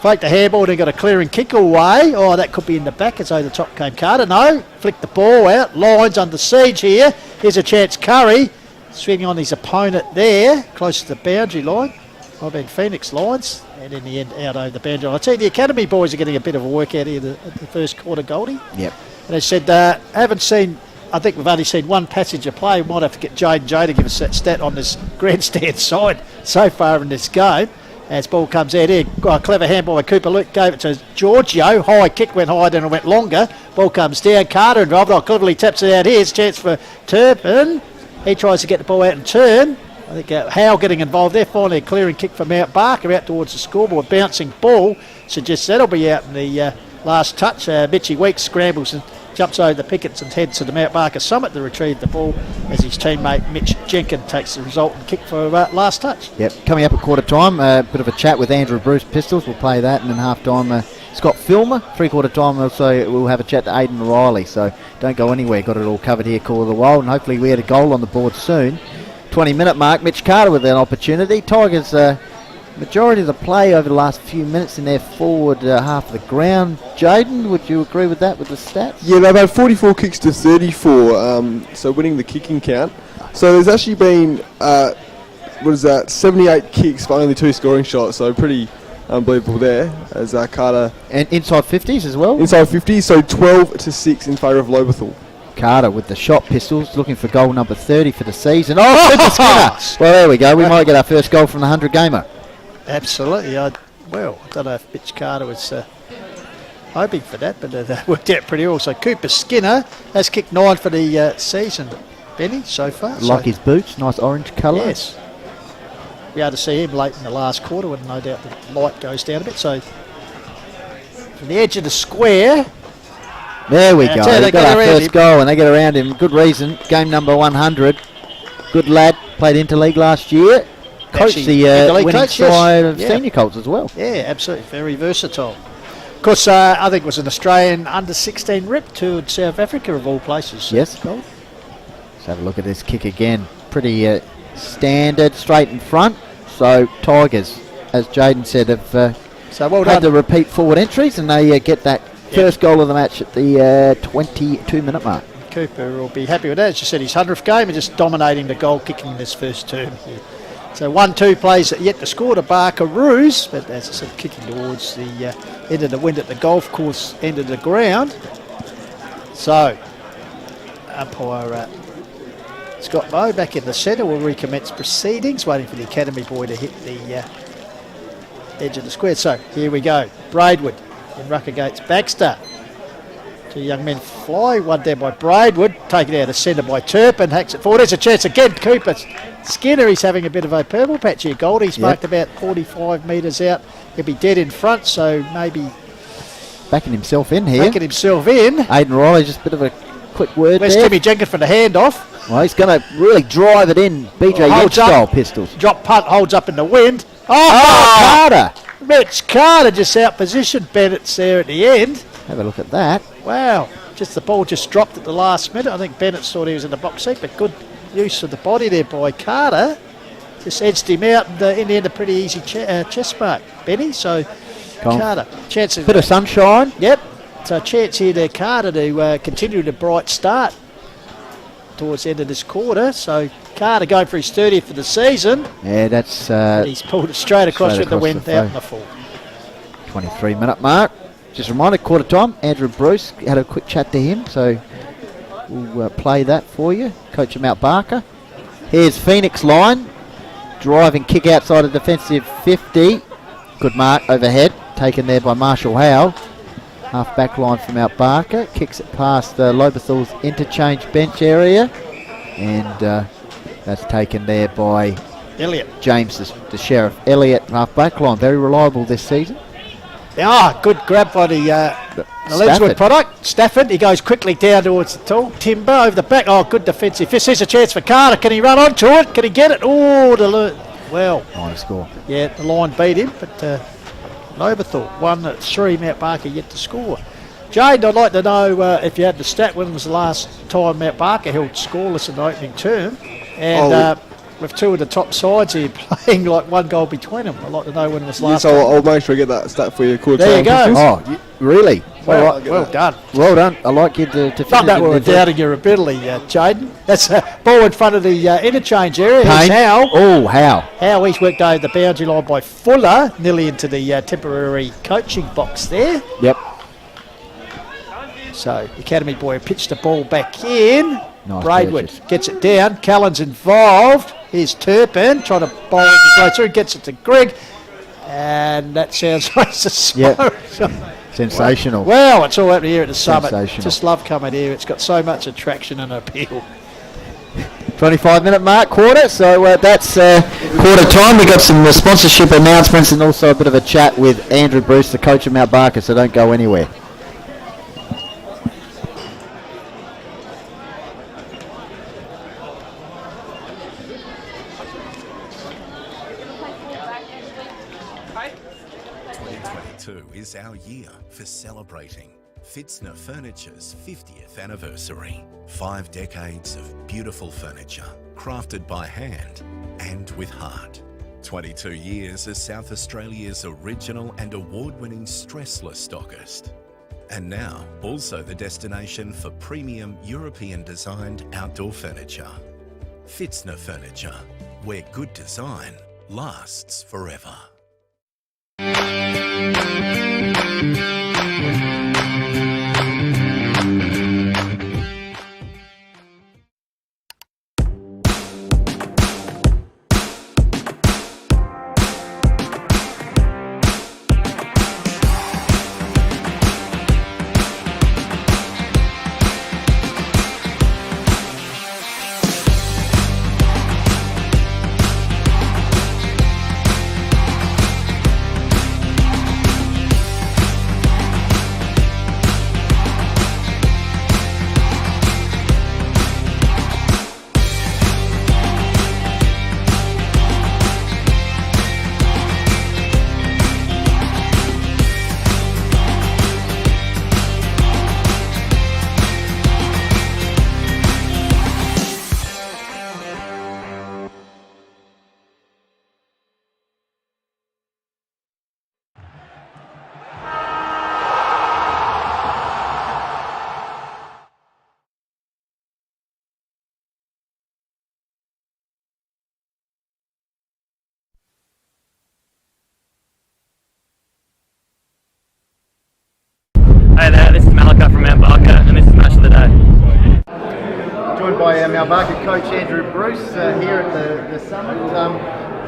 Faked the handball and got a clearing kick away. Oh, that could be in the back as over the top came Carter. No, flicked the ball out. Lyons under siege here. Here's a chance, Curry. Swinging on his opponent there, close to the boundary line. I've been Phoenix Lions, and in the end out over the boundary line. I tell you, the Academy boys are getting a bit of a workout here at the first quarter, Goldie. Yep. And they said, haven't seen, I think we've only seen one passage of play. We might have to get Jade and Jay to give us that stat on this grandstand side so far in this game. As ball comes out here, got a clever handball by Cooper Luke, gave it to Giorgio. High kick went high, then it went longer. Ball comes down, Carter involved. Cleverly taps it out here. It's a chance for Turpin. He tries to get the ball out and turn. I think Howe getting involved there. Finally a clearing kick from Mount Barker out towards the scoreboard. Bouncing ball suggests that'll be out in the last touch. Mitchie Weeks scrambles and jumps over the pickets and heads to the Mount Barker summit to retrieve the ball as his teammate Mitch Jenkin takes the resultant kick for last touch. Yep, coming up at quarter time, a bit of a chat with Andrew Bruce Pistols. We'll play that, and then half time Scott Filmer. 3/4 time also we'll have a chat to Aidan Riley, so don't go anywhere. Got it all covered here, Call of the Wild, and hopefully we had a goal on the board soon. 20-minute mark, Mitch Carter with an opportunity. Tigers majority of the play over the last few minutes in their forward half of the ground. Jaden, would you agree with that, with the stats? Yeah, they've had 44 kicks to 34, so winning the kicking count. So there's actually been, 78 kicks for only 2 scoring shots, so pretty unbelievable there, as Carter... And inside 50s as well? Inside 50s, so 12-6 in favour of Lobethal. Carter with the shot, Pistols, looking for goal number 30 for the season. Oh, Cooper Skinner! Well, there we go. We might get our first goal from the 100-gamer. Absolutely. I don't know if Mitch Carter was hoping for that, but that worked out pretty well. So Cooper Skinner has kicked 9 for the season, Benny, so far. Like his boots, nice orange colour. Yes. Be able to see him late in the last quarter when no doubt the light goes down a bit. So from the edge of the square. There we go. They got our first goal and they get around him. Good reason. Game number 100. Good lad. Played interleague last year. Coached the winning side of senior Colts as well. Yeah, absolutely. Very versatile. Of course, I think it was an Australian under-16 rep to South Africa of all places. Yes. Let's have a look at this kick again. Pretty standard, straight in front. So Tigers, as Jaden said, have So well had done. to repeat forward entries, and they get that first goal of the match at the 22-minute mark. Cooper will be happy with that. As you said, his 100th game and just dominating the goal kicking in this first term. Yeah. So 1-2 plays yet to score to Barkaroos, but as I said, kicking towards the end of the wind at the golf course end of the ground. So umpire Scott Moe back in the centre will recommence proceedings, waiting for the Academy boy to hit the edge of the square. So here we go. Braidwood in ruck against Baxter. Two young men fly, one down by Braidwood, taken out of centre by Turpin, hacks it forward. There's a chance again. Cooper Skinner, he's having a bit of a purple patch here. Goldie's marked about 45 metres out. He'll be dead in front, so maybe Backing himself in here. backing himself in. Aidan Riley, just a bit of a quick word Where's there. Timmy Jenkins for the handoff? Well, he's going to really drive it in. BJ Holds Yates up. style pistols. Drop punt, holds up in the wind. Carter. Mitch Carter just out positioned Bennett's there at the end. Have a look at that. Wow, just the ball just dropped at the last minute. I think Bennett thought he was in the box seat, but good use of the body there by Carter. Just edged him out, and in the end a pretty easy chest mark, Benny. So Carter, chance of Bit of sunshine. Yep. So a chance here to Carter to continue the bright start towards the end of this quarter. So Carter going for his 30th for the season. Yeah, that's And he's pulled it straight across straight with the across wind the out in flow. the full. 23-minute mark. Just a reminder, quarter time. Andrew Bruce had a quick chat to him, so we'll play that for you. Coach him out, Barker. Here's Phoenix line. Driving kick outside of defensive 50. Good mark overhead. Taken there by Marshall Howe. Half back line from out Barker. Kicks it past Lobethal's interchange bench area. And that's taken there by Elliott. James, the Sheriff. Elliott, half back line. Very reliable this season. Good grab by the Ledgewood Stafford. product. Stafford, he goes quickly down towards the tall. Timber over the back. Oh, good defensive. This is a chance for Carter. Can he run onto it? Can he get it? Oh, well, Line of score. yeah, the line beat him, but Lobethal 1-3. Mount Barker yet to score. Jade, I'd like to know if you had the stat, when was the last time Mount Barker held scoreless in the opening term? And with two of the top sides here playing like one goal between them. I'd like to know when it was last Yes, time. I'll make sure I get that stat for you. There you go. Oh, really? Well, All right. well done. Well done. I like you to finish Not that it we're with the- doubting your ability, Jaden. That's a ball in front of the interchange area. Here's Payne. Howe. Oh, Howe. Howe, he's worked over the boundary line by Fuller, nearly into the temporary coaching box there. Yep. So, the Academy boy pitched the ball back in. Nice Braidwood purchase. gets it down. Callan's involved. Here's Turpin trying to bowl it to go through. Gets it to Greg. And that sounds like it's a smoke. Sensational. Wow, it's all happening here at the summit. Sensational. Just love coming here. It's got so much attraction and appeal. 25-minute mark, quarter. So that's quarter time. We got some sponsorship announcements and also a bit of a chat with Andrew Bruce, the coach of Mount Barker. So don't go anywhere. Is our year for celebrating Fitzner Furniture's 50th anniversary. 5 decades of beautiful furniture, crafted by hand and with heart. 22 years as South Australia's original and award-winning stressless stockist. And now, also the destination for premium European-designed outdoor furniture. Fitzner Furniture, where good design lasts forever. Hey there, this is Malachi from Mount Barker, and this is Match of the Day. Joined by Mount Barker coach Andrew Bruce here at the summit.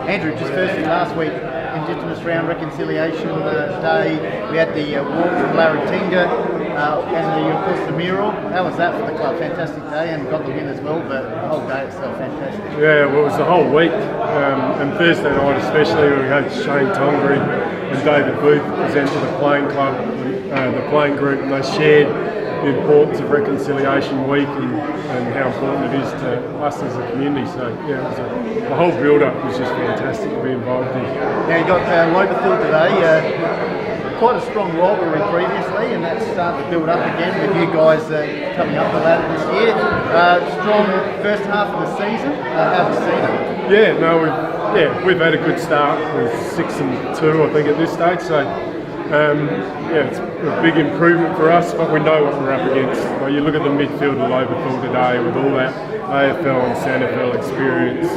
Andrew, just firstly, last week, Indigenous Round Reconciliation Day, we had the walk from Larratinga and of course the mural. How was that for the club? Fantastic day, and got the win as well, but the whole day itself fantastic. Yeah, well, it was the whole week, and Thursday night especially, we had Shane Tonbury and David Booth present to the playing club, the playing group, and they shared the importance of Reconciliation Week and how important it is to us as a community. So yeah, the whole build-up was just fantastic to be involved in. Now you got Lobethal today. Quite a strong rivalry previously, and that's starting to build up again with you guys coming up the ladder this year. Strong first half of the season. How have you seen it? Yeah, no, we've had a good start. We're 6-2, I think, at this stage. So. Yeah, it's a big improvement for us, but we know what we're up against. Well, you look at the midfield of Lobethal today with all that AFL and SANFL experience,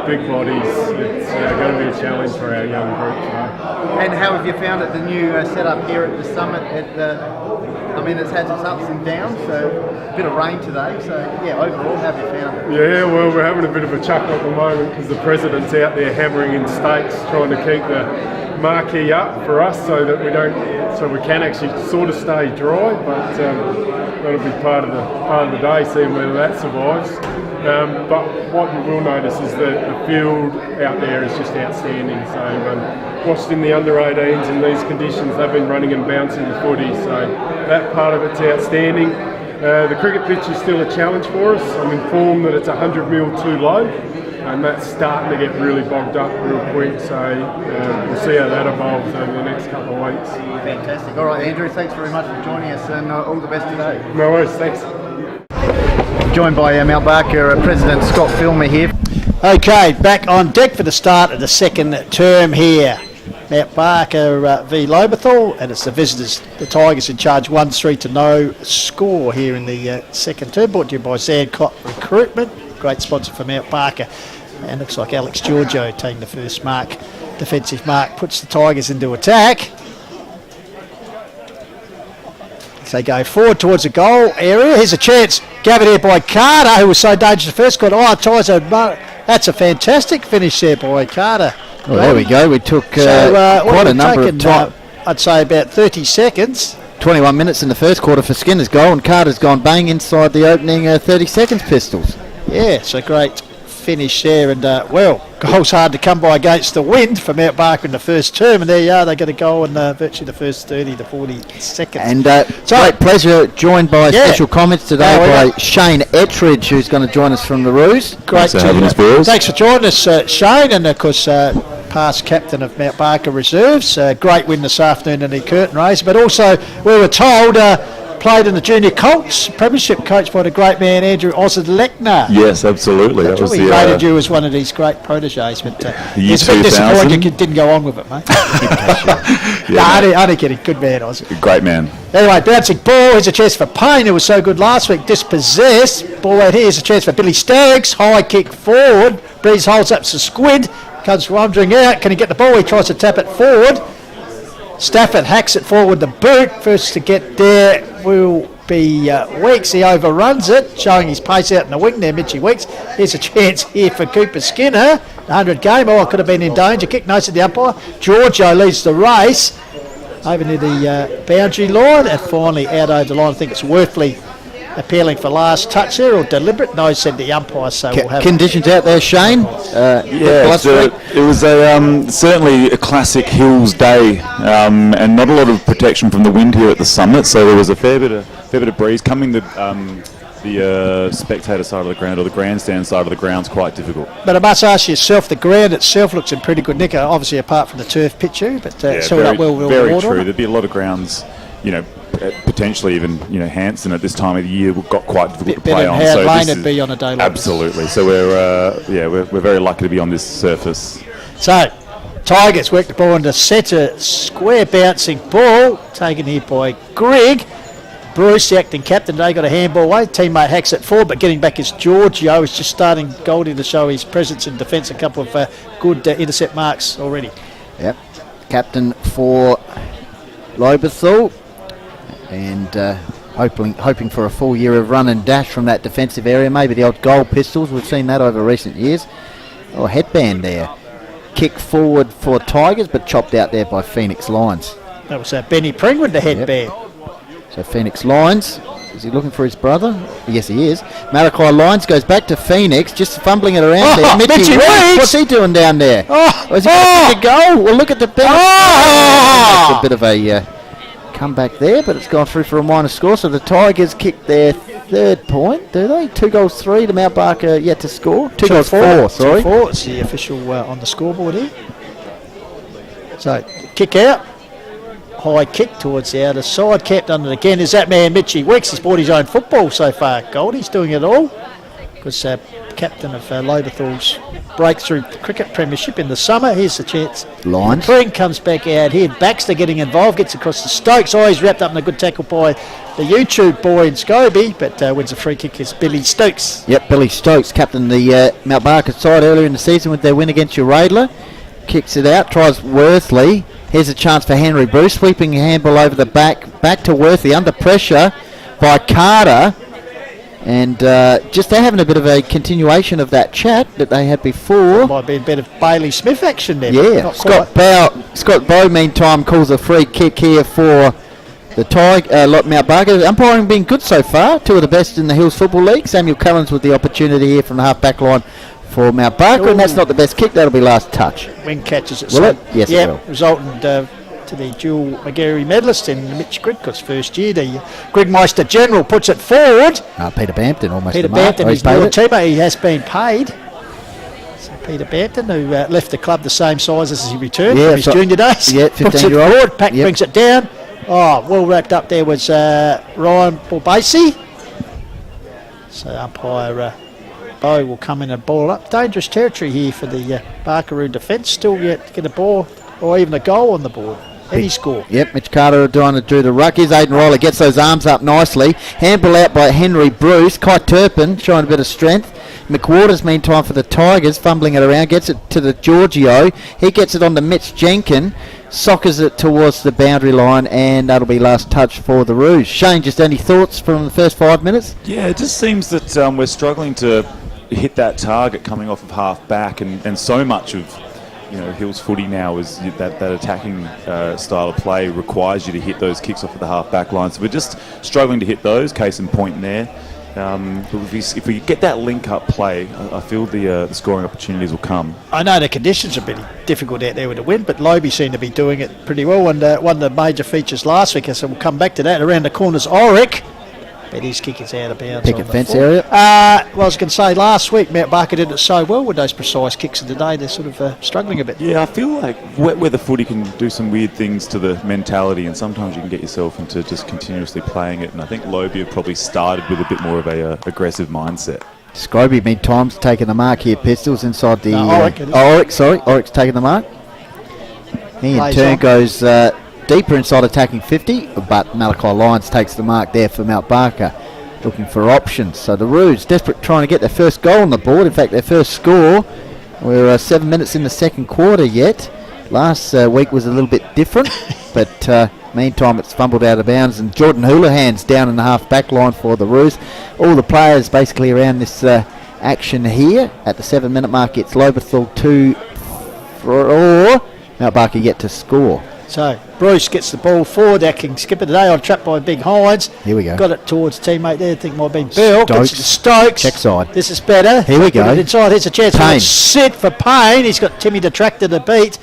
big bodies. It's going to be a challenge for our young group today. And how have you found it, the new setup here at the summit? I mean, it's had its ups and downs, so a bit of rain today. So, yeah, overall, how have you found it? Yeah, well, we're having a bit of a chuckle at the moment because the president's out there hammering in stakes, trying to keep the marquee up for us so that we can actually sort of stay dry, but that'll be part of the day, seeing whether that survives. But what you will notice is that the field out there is just outstanding. So watched in the under-18s in these conditions, they've been running and bouncing the footy, so that part of it's outstanding. The cricket pitch is still a challenge for us. I'm informed that it's 100 mil too low, and that's starting to get really bogged up real quick, so we'll see how that evolves over the next couple of weeks. Fantastic. All right, Andrew, thanks very much for joining us, and all the best today. No worries, thanks. Joined by Mount Barker President Scott Filmer here. Okay, back on deck for the start of the second term here. Mount Barker v Lobethal, and it's the visitors, the Tigers, in charge 1-3-0 score here in the second term, brought to you by Zandcott Recruitment, great sponsor for Mount Barker. And looks like Alex Giorgio taking the first mark, defensive mark, puts the Tigers into attack. As they go forward towards the goal area, here's a chance, gathered here by Carter, who was so dangerous the first quarter. That's a fantastic finish there by Carter. Well, there we go. We took quite a number of time. I'd say about 30 seconds. 21 minutes in the first quarter for Skinner's goal, and Carter's gone bang inside the opening 30 seconds pistols. Yeah, it's a great finish there, and goals hard to come by against the wind for Mount Barker in the first term, and there you are, they got a goal in virtually the first 30 to 40 seconds. And great pleasure, joined by special comments today by Shane Ettridge, who's going to join us from the Roos. Great to have us. Thanks for joining us, Shane, and of course past captain of Mount Barker Reserves. Great win this afternoon in the curtain race, but also we were told played in the junior Colts premiership, coached by the great man Andrew Ozod-Lechner. Yes, absolutely. That was he rated you as one of these great proteges, but it's a bit disappointing you didn't go on with it, mate. Only kidding. Good man, Oz. Great man. Anyway, bouncing ball. Here's a chance for Payne, who was so good last week. Dispossessed. Ball out here. Here's a chance for Billy Staggs. High kick forward. Breeze holds up to Squid. Comes wandering out. Can he get the ball? He tries to tap it forward. Stafford hacks it forward the boot. First to get there will be Weeks. He overruns it, showing his pace out in the wing there, Mitchie Weeks. Here's a chance here for Cooper Skinner. 100 game. Oh, could have been in danger. Kick notes at the umpire. Giorgio leads the race over near the boundary line, and finally out over the line. I think it's Worthley appealing for last touch there, or deliberate. No, said the umpire, so we'll have conditions out there, Shane. It was certainly a classic Hills day, and not a lot of protection from the wind here at the summit. So there was a fair bit of breeze coming. The spectator side of the ground, or the grandstand side of the ground's quite difficult. But I must ask yourself, the ground itself looks in pretty good nick, obviously apart from the turf pitch here, but so that will very water true. There'd be a lot of grounds, potentially even Hanson at this time of the year got quite difficult to play on. So Lane would be on a day like absolutely. This. So we're very lucky to be on this surface. So Tigers work the ball into centre square, bouncing ball taken here by Greg. Bruce, the acting captain, they got a handball away. Teammate hacks it forward, but getting back is Giorgio. He's just starting Goldie to show his presence in defence. A couple of good intercept marks already. Yep. Captain for Lobethal. and hoping for a full year of run and dash from that defensive area. Maybe the odd goal pistols. We've seen that over recent years. Oh, headband there. Kick forward for Tigers, but chopped out there by Phoenix Lions. That was Benny Pring with the headband. So Phoenix Lions, is he looking for his brother? Yes, he is. Malachi Lions goes back to Phoenix, just fumbling it around there. Mitchie Weeks, what's he doing down there? Was he going to go? Well, look at the penalty. That's a bit of a comeback there, but it's gone through for a minor score. So the Tigers kick their third point, do they? 2 goals 3 to Mount Barker yet to score. 2 goals 4, sorry. 4, it's the official on the scoreboard here. So, kick out. High kick towards the outer side, kept under it again. Is that man Mitchie Weeks? He's bought his own football so far. Goldie's doing it all. Because captain of Lobethal's breakthrough cricket premiership in the summer. Here's the chance. Lions. Spring comes back out here. Baxter getting involved, gets across the Stokes. Oh, he's wrapped up in a good tackle by the YouTube boy in Scobie, but wins a free kick is Billy Stokes. Yep, Billy Stokes, captain the Mount Barker side earlier in the season with their win against Uradler. Kicks it out, tries Worthley. Here's a chance for Henry Bruce, sweeping a handball over the back to Worthley, under pressure by Carter. And just they're having a bit of a continuation of that chat that they had before. Might be a bit of Bailey Smith action there. Yeah, Scott Bowe, meantime, calls a free kick here for the Mount Barker. Umpiring been good so far, 2 of the best in the Hills Football League. Samuel Cullens with the opportunity here from the half-back line for Mount Barker, and that's not the best kick. That'll be last touch. Wing catches it. Will it? Yes, it will. Resulting to the dual McGarry medalist in Mitch Gridcott's first year. The Grigmeister General puts it forward. Peter Bampton almost. Peter Bampton, his new teammate, he has been paid. So Peter Bampton, who left the club the same size as he returned from his junior days. Yeah, 15-year-old. Forward. Pack brings it down. Oh, well wrapped up there was Ryan Borbasi. So umpire Bowe will come in and ball up. Dangerous territory here for the Barkaroo defence. Still yet to get a ball or even a goal on the board. Any score. Yep, Mitch Carter trying to do the ruck. Here's Aidan Riley, gets those arms up nicely. Handball out by Henry Bruce. Kai Turpin showing a bit of strength. McWaters, meantime, for the Tigers, fumbling it around, gets it to the Giorgio. He gets it on to Mitch Jenkin, soccers it towards the boundary line, and that'll be last touch for the Rouge. Shane, just any thoughts from the first 5 minutes? Yeah, it just seems that we're struggling to hit that target coming off of half back, and so much of Hills footy now is that attacking style of play requires you to hit those kicks off of the half back line. So we're just struggling to hit those. Case in point there. But if we get that link-up play, I feel the scoring opportunities will come. I know the conditions are pretty difficult out there with the wind, but Lobie seemed to be doing it pretty well. And one of the major features last week, so we'll come back to that, around the corners, Auric. But his kick is out of bounds. Picket fence area. Well, I was going to say, last week Mount Barker did it so well with those precise kicks, and today they're sort of struggling a bit. Yeah, I feel like wet weather footy can do some weird things to the mentality, and sometimes you can get yourself into just continuously playing it. And I think Lobie have probably started with a bit more of a aggressive mindset. Scroby mid-time's taking the mark here. Pistols inside the... Auric's taking the mark. He in turn goes... deeper inside attacking 50, but Malachi Lyons takes the mark there for Mount Barker, looking for options. So the Rouge desperate trying to get their first goal on the board, in fact their first score. We're 7 minutes in the second quarter yet. Last week was a little bit different, but meantime it's fumbled out of bounds, and Jordan Houlihan's down in the half back line for the Rouge. All the players basically around this action here. At the 7 minute mark it's Lobethal 2 for Mount Barker yet to score. So Bruce gets the ball forward, acting skipper today on trap by Big Hines. Here we go. Got it towards teammate there, I think it might have been Bill. Gets it to Stokes. Check side. This is better. Here we go. Put it inside. Here's a chance Payne. for Sid for Payne. He's got Timmy Detractor to beat.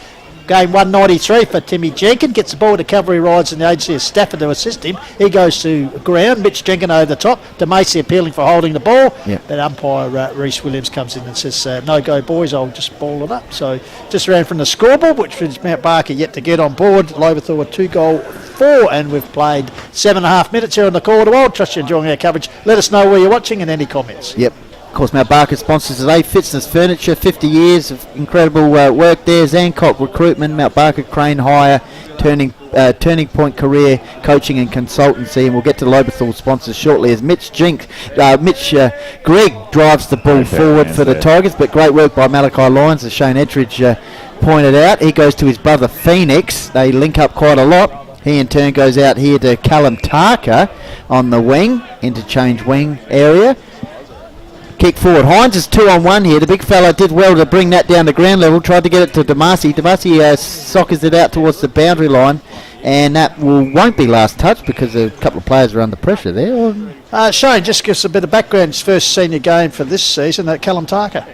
Game 193 for Timmy Jenkin. Gets the ball to cover. He rides in the agency of Stafford to assist him. He goes to ground. Mitch Jenkin over the top. DeMacy appealing for holding the ball. Yep. But umpire Reece Williams comes in and says, no go boys, I'll just ball it up. So just around from the scoreboard, which is Mount Barker yet to get on board. Lobethal a 2-goal 4, and we've played 7.5 minutes here on the Call to World. Trust you're enjoying our coverage. Let us know where you're watching and any comments. Yep. Of course, Mount Barker sponsors today. Fitness Furniture, 50 years of incredible work there. Zancock Recruitment, Mount Barker Crane Hire, Turning Point Career Coaching and Consultancy. And we'll get to Lobethal sponsors shortly as Greg drives the ball forward for the Tigers. But great work by Malachi Lyons, as Shane Ettridge pointed out. He goes to his brother Phoenix. They link up quite a lot. He in turn goes out here to Callum Tarker on the wing, interchange wing area. Kick forward. Hines is 2-on-1 here. The big fella did well to bring that down to ground level. Tried to get it to Damasi. Damasi sockers it out towards the boundary line. And that won't be last touch because a couple of players are under pressure there. Shane, just give us a bit of background. His first senior game for this season, Callum Tarker.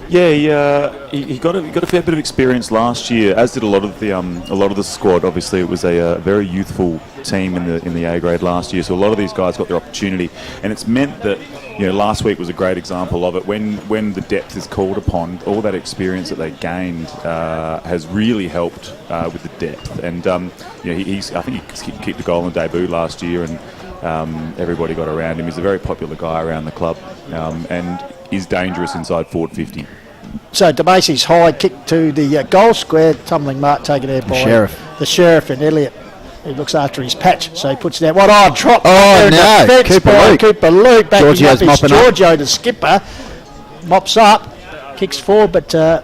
Yeah, he got a fair bit of experience last year, as did a lot of the squad. Obviously, it was a very youthful team in the A grade last year, so a lot of these guys got their opportunity, and it's meant that last week was a great example of it. When the depth is called upon, all that experience that they gained has really helped with the depth. And I think he kicked the goal in the debut last year, and everybody got around him. He's a very popular guy around the club, and is dangerous inside forward 50. So Damasi's high kick to the goal square, tumbling mark taken there by the Sheriff and Elliott. He looks after his patch, so he puts down one drop. Oh no, Cooper Luke backing Giorgio's up his Giorgio, the skipper, mops up, kicks forward, but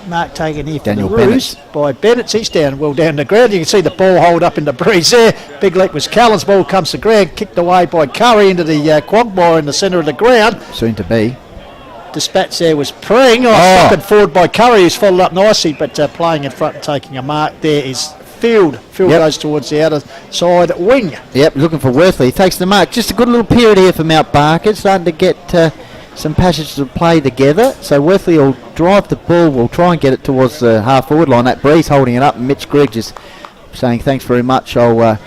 mark taken here for Daniel the Roos by Bennett. He's down the ground. You can see the ball hold up in the breeze there. Big leap was Callan's ball, comes to ground, kicked away by Curry into the quagmire in the centre of the ground. Soon to be. Dispatch there was Pring. Stuck forward by Curry, who's followed up nicely, but playing in front and taking a mark there is Field. Field goes towards the outer side wing. Yep, looking for Worthley. He takes the mark. Just a good little period here for Mount Barker. Starting to get some passages of play together. So Worthley will drive the ball. We'll try and get it towards the half-forward line. That Breeze holding it up. And Mitch Grigg just saying thanks very much. I'll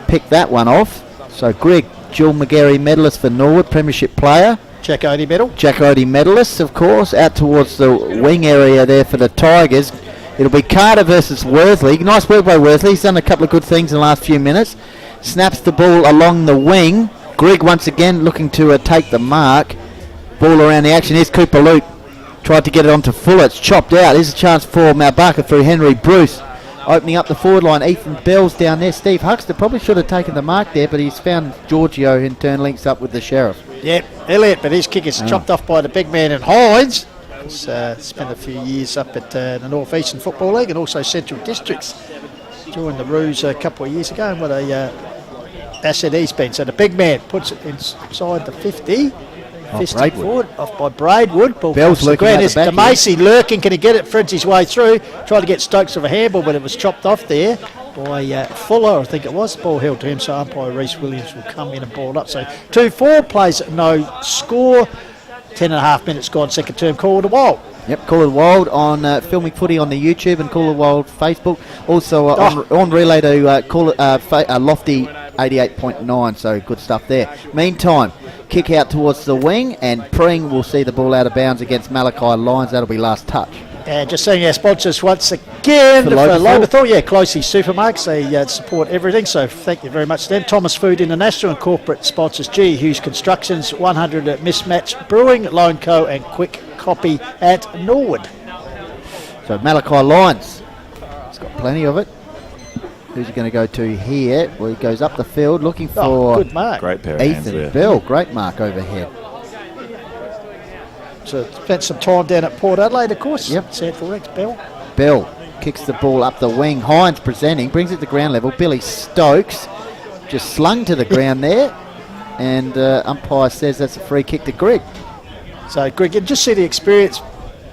pick that one off. So Grigg, Jill McGarry medalist for Norwood, premiership player. Jack Odie medal. Jack Odie medalist, of course, out towards the wing area there for the Tigers. It'll be Carter versus Worthley. Nice work by Worthley. He's done a couple of good things in the last few minutes. Snaps the ball along the wing. Grigg once again looking to take the mark. Ball around the action. Here's Cooper Luke. Tried to get it onto Fuller. It's chopped out. Here's a chance for Mount Barker through Henry Bruce. Opening up the forward line. Ethan Bell's down there. Steve Huxter probably should have taken the mark there, but he's found Giorgio in turn links up with the Sheriff. Yep, Elliott, but his kick is chopped off by the big man in Hines. He's spent a few years up at the North Eastern Football League and also Central Districts. Joined the Roos a couple of years ago, and what a asset he's been. So the big man puts it inside the 50. Fisted forward, off by Braidwood. Ball Bell's lurking at the back. Macy lurking, can he get it? Threads his way through. Tried to get Stokes of a handball, but it was chopped off there by Fuller, I think it was. Ball held to him, so umpire Reece Williams will come in and ball it up. So 2-4, plays at no score. 10.5 minutes gone, second term. Call of the Wild. Yep, Call of the Wild on Filming Footy on the YouTube and Call of the Wild Facebook. Also on relay to Lofty 88.9, so good stuff there. Meantime, kick out towards the wing, and Pring will see the ball out of bounds against Malachi Lyons. That'll be last touch. And just seeing our sponsors once again for Lobethal. Yeah, Closely Supermarkets. They support everything, so thank you very much to them. Thomas Food International and corporate sponsors G. Hughes Constructions, 100 at Mismatch Brewing, Lone Co. and Quick Copy at Norwood. So Malachi Lyons, he's got plenty of it. Who's he going to go to here? Well, he goes up the field looking for good mark. Great pair of hands Ethan there. Bell. Great mark overhead. So spent some time down at Port Adelaide, of course. Yep. Central Rex, Bell. Bell kicks the ball up the wing. Hines presenting, brings it to ground level. Billy Stokes just slung to the ground there. And umpire says that's a free kick to Grigg. So Grigg, you just see the experience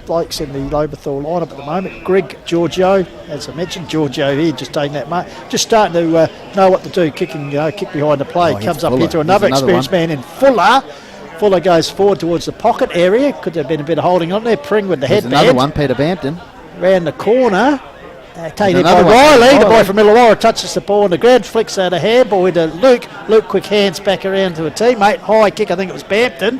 blokes in the Lobethal lineup at the moment. Grigg, Giorgio, as I mentioned, Giorgio here just taking that mark. Just starting to know what to do, kicking, kick behind the play. Comes up here to another experienced man in Fuller. Fuller goes forward towards the pocket area. Could have been a bit of holding on there. Pring with the headband. Another one, Peter Bampton. Round the corner. Taken by Riley. The boy from Illawarra touches the ball on the ground. Flicks out a handball into Luke. Luke quick hands back around to a teammate. High kick, I think it was Bampton.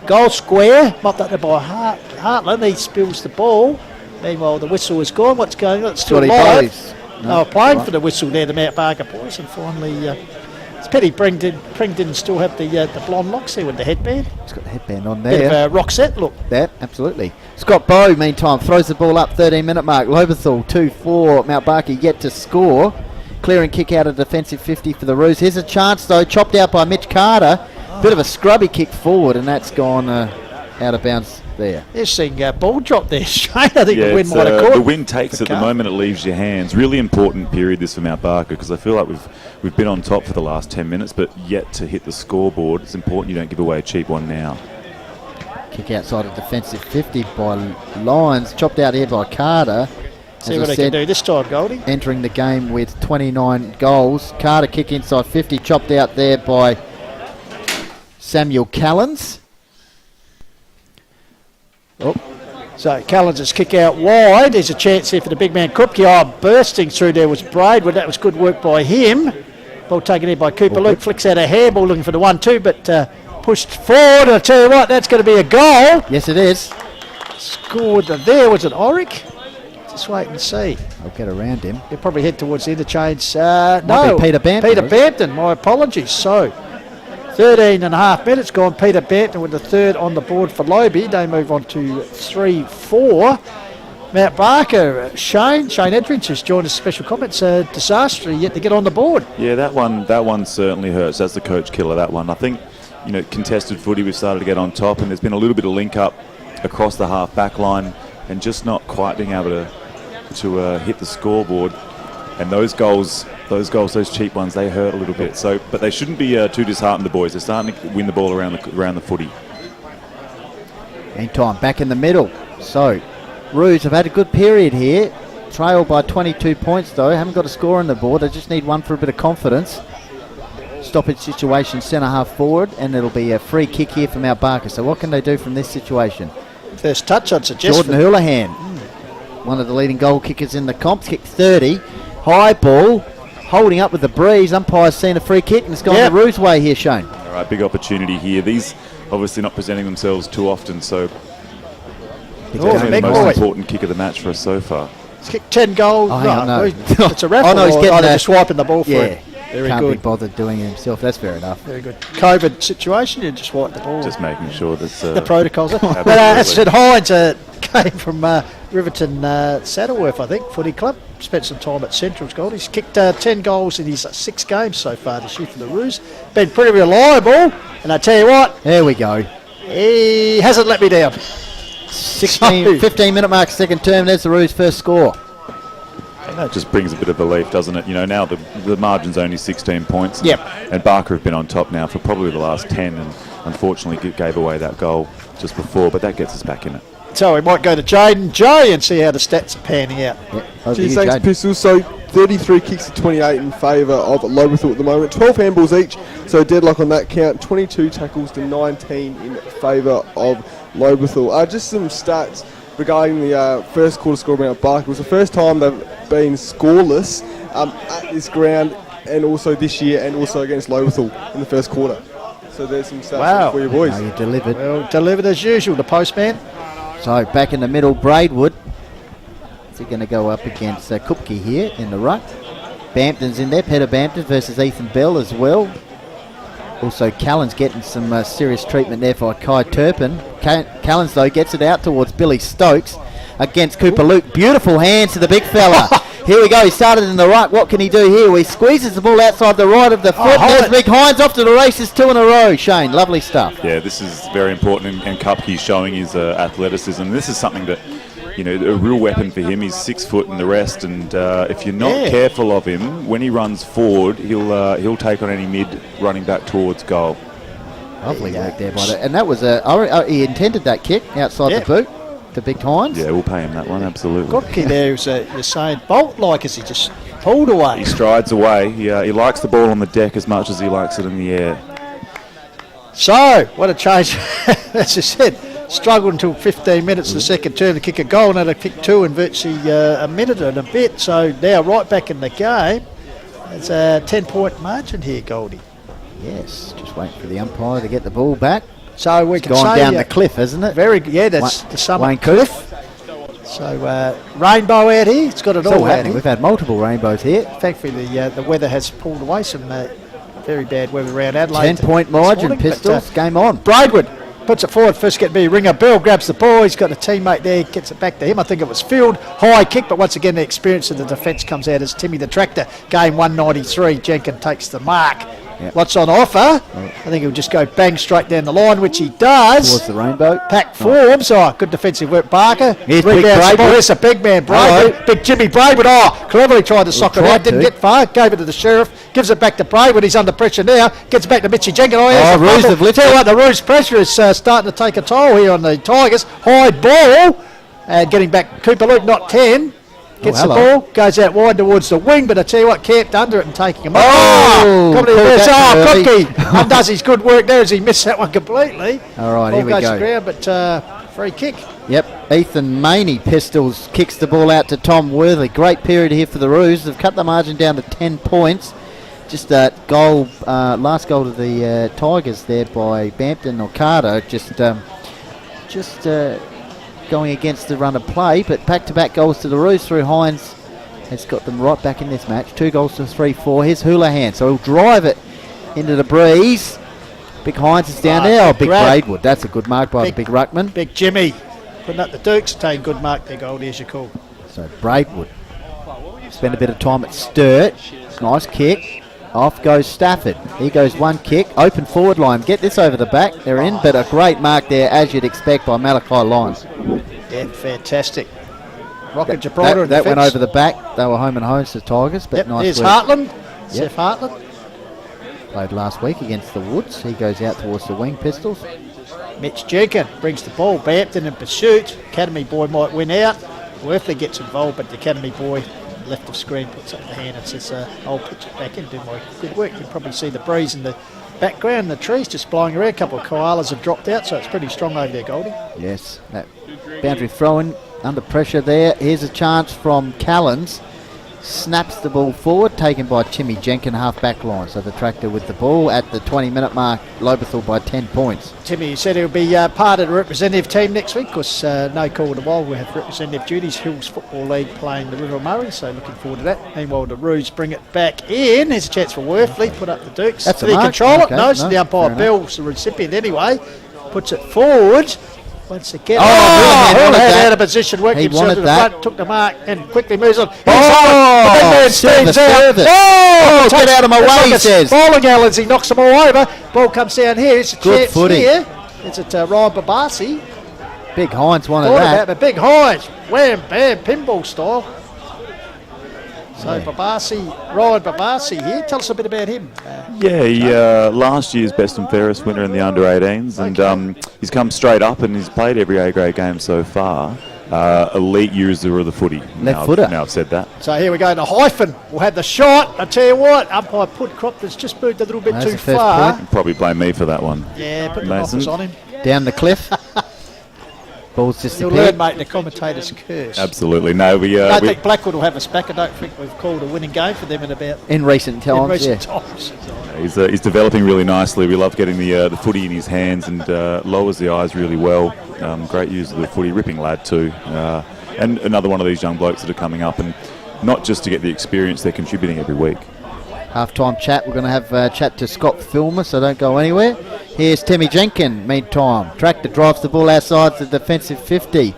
Goal square. Mopped up there by Hartland. He spills the ball. Meanwhile, the whistle is gone. What's going on? It's still live. No, playing for the whistle there, the Mount Barker boys. And finally... it's a pity Pring didn't still have the blonde locks there with the headband. He's got the headband on there. Bit of a Roxette look. That, absolutely. Scott Bowe, meantime, throws the ball up, 13-minute mark. Lobethal, 2-4. Mount Barker yet to score. Clearing kick out of defensive 50 for the Roos. Here's a chance, though, chopped out by Mitch Carter. Bit of a scrubby kick forward, and that's gone out of bounds there. Interesting ball drop there, Shane. I think Yeah, the wind might have caught. the wind takes it the moment it leaves your hands. Really important period this for Mount Barker, because I feel like we've been on top for the last 10 minutes, but yet to hit the scoreboard. It's important you don't give away a cheap one now. Kick outside a defensive 50 by Lyons. Chopped out here by Carter. See what they can do this time, Goldie. Entering the game with 29 goals. Carter kick inside 50. Chopped out there by Samuel Callens. Oh. So Callens' kick out wide. There's a chance here for the big man Kupke. Oh, bursting through there was Braidwood. That was good work by him. Ball taken in by Cooper Luke. Flicks out a hairball looking for the 1-2, but pushed forward. And I tell you what, that's going to be a goal. Yes, it is. Scored there. Was it Oric? Just wait and see. I'll get around him. He'll probably head towards the interchange. Might be Peter Bampton. Peter Bampton, my apologies. So, 13 and a half minutes gone. Peter Bampton with the third on the board for Lobie. They move on to 3-4. Mount Barker, Shane Edridge has joined us special comments. Disaster yet to get on the board. Yeah, that one certainly hurts. That's the coach killer, that one. I think, contested footy, we've started to get on top, and there's been a little bit of link up across the half back line and just not quite being able to hit the scoreboard. And those goals, those cheap ones, they hurt a little bit. So, but they shouldn't be too disheartened, the boys. They're starting to win the ball around the footy. Meantime, back in the middle. So, Roos have had a good period here. Trail by 22 points though. Haven't got a score on the board. They just need one for a bit of confidence. Stoppage situation, centre half forward, and it'll be a free kick here from Mount Barker. So what can they do from this situation? First touch, I'd suggest. Jordan Houlihan, one of the leading goal kickers in the comp, kicked 30. High ball, holding up with the breeze. Umpire's seen a free kick, and it's gone the Roos way here, Shane. All right, big opportunity here. These obviously not presenting themselves too often, so it's the most important kick of the match for us so far. He's kicked 10 goals. Oh, no. It's a raffle. Oh, no, he's getting just swiping the ball for yeah. him. Very Can't good. be bothered doing it himself. That's fair enough. Very good. COVID situation, you just wipe the ball. Just making sure that's the protocols. But as I said, Hines came from Riverton Saddleworth, I think, footy club. Spent some time at Central's Gold. He's kicked 10 goals in his 6 games so far this year for the Roos. Been pretty reliable. And I tell you what, there we go. He hasn't let me down. 15-minute mark, second term. There's the Roos' first score. That just brings a bit of belief, doesn't it? Now the margin's only 16 points. Yep. And Barker have been on top now for probably the last 10, and unfortunately gave away that goal just before, but that gets us back in it. So we might go to Jaden J and see how the stats are panning out. Yep. Geez, thanks, Pistol. So 33 kicks to 28 in favour of Lobethal at the moment. 12 handballs each, so deadlock on that count. 22 tackles to 19 in favour of Lobethal. Just some stats regarding the first quarter score of Mount Barker. It was the first time they've been scoreless at this ground, and also this year, and also against Lobethal in the first quarter. So there's some stats for you boys. You delivered. Well, delivered as usual, the postman. So back in the middle, Braidwood. Is he going to go up against Kupke here in the ruck? Bampton's in there. Peter Bampton versus Ethan Bell as well. Also, Callan's getting some serious treatment there for Kai Turpin. Callens, though, gets it out towards Billy Stokes against Cooper Luke. Beautiful hands to the big fella. Here we go. He started in the ruck. What can he do here? He squeezes the ball outside the right of the foot. There's Big Hines off to the races, 2 in a row. Shane, lovely stuff. Yeah, this is very important, and Kupke's showing his athleticism. This is something that, a real weapon for him. He's 6 foot and the rest, and if you're not careful of him, when he runs forward, he'll take on any mid running back towards goal. Lovely work there by that. And that was he intended that kick outside the boot to Big Hines. Yeah, we'll pay him that one, absolutely. Kupke there, you're saying bolt-like as he just pulled away. He strides away. He likes the ball on the deck as much as he likes it in the air. So, what a change. As I said, struggled until 15 minutes the second term to kick a goal, and had to kick 2 in virtually a minute and a bit. So now right back in the game. It's a 10-point margin here, Goldie. Yes, just waiting for the umpire to get the ball back. So we can gone say down the cliff, isn't it? Very good. Yeah, that's the summit Wayne cliff. So rainbow out here. It's got it all out here. We've had multiple rainbows here. Thankfully, the weather has pulled away some very bad weather around Adelaide. 10-point margin, Pistols. Game on. Braidwood puts it forward. First get me Ringer. Bell grabs the ball. He's got a teammate there. Gets it back to him. I think it was Field. High kick, but once again the experience of the defence comes out as Timmy the Tractor. Game 193. Jenkins takes the mark. Yep. What's on offer? I think he'll just go bang straight down the line, which he does. Towards the rainbow. Pack forms. Oh, good defensive work, Barker. Here's big Rebounds the ball. Braidwood. There's a big man, Braidwood. Big Jimmy Braidwood. Oh, cleverly tried to sock it out. Didn't get far. Gave it to the Sheriff. Gives it back to Braidwood. He's under pressure now. Gets back to Mitchie Jenkins. Roos have lifted. Tell you what, the Roos pressure is starting to take a toll here on the Tigers. High ball. And getting back Cooper Luke, not 10. Gets the ball, goes out wide towards the wing, but I tell you what, camped under it and taking him off. Cookie undoes his good work there as he missed that one completely. All right, ball here we goes go. to ground, but free kick. Yep, Ethan Maney Pistols kicks the ball out to Tom Worthy. Great period here for the Roos. They've cut the margin down to 10 points. Just that goal, last goal to the Tigers there by Bampton Ocado. Just going against the run of play, but back-to-back goals to the Roos through Hines has got them right back in this match. 2 goals to 3-4. Here's Houlihan, so he'll drive it into the breeze. Big Hines is down there. Oh, big Braidwood. That's a good mark by the big ruckman. Big Jimmy putting up the Dukes, taking good mark there, Goldie, as you call. So Braidwood spend a bit of time at Sturt. Nice kick. Off goes Stafford. He goes one kick. Open forward line. Get this over the back. They're in, but a great mark there, as you'd expect, by Malachi Lyons. Yeah, fantastic. Rocket Gibraltar. That went over the back. They were home and homes to Tigers, but nice there's work. Hartland. Seth Hartland. Played last week against the Woods. He goes out towards the wing Pistols. Mitch Jenkins brings the ball. Bampton in pursuit. Academy boy might win out. Worthley gets involved, but the Academy boy left of screen puts up the hand and says, I'll pitch it back in, do my good work. You can probably see the breeze in the background, the trees just blowing around. A couple of koalas have dropped out, so it's pretty strong over there, Goldie. Yes, that boundary throw-in under pressure there. Here's a chance from Callens. Snaps the ball forward, taken by Timmy Jenkins, half-back line. So the tractor with the ball at the 20-minute mark, Lobethal by 10 points. Timmy said he'll be part of the representative team next week because no call to Wild. We have representative duties. Hills Football League playing the River Murray, so looking forward to that. Meanwhile, the Roos bring it back in. There's a chance for Worthley, put up the Dukes. That's Did he mark. control Okay, it? No, so the umpire Bill's the recipient anyway. Puts it forward. Once again, Houlihan out of position, worked himself to the front, took the mark, and quickly moves on. Get out of my way, he says. Bowling alley, he knocks them all over. Ball comes down here. It's a chance footy. here. It's at Ryan Babasi. Big Hines wanted that. But Big Hines, wham, bam, pinball style. So Ryan Babasi here. Tell us a bit about him. Last year's best and fairest winner in the under-18s, and he's come straight up and he's played every A-grade game so far. Elite user of the footy. Left footer. Now I've said that. So here we go. The hyphen will have the shot. I tell you what, umpire put Cropton's just moved a little bit too far. Probably blame me for that one. Yeah, put the Mason. offers on him. Down the cliff. Ball's disappeared. You'll learn, mate, the commentator's curse. Absolutely. No, I don't think Blackwood will have us back. I don't think we've called a winning game for them in recent times. times. He's developing really nicely. We love getting the footy in his hands and lowers the eyes really well. Great use of the footy, ripping lad too. And another one of these young blokes that are coming up, and not just to get the experience, they're contributing every week. Half-time chat. We're going to have chat to Scott Filmer, so don't go anywhere. Here's Timmy Jenkins, meantime. Tractor drives the ball outside the defensive 50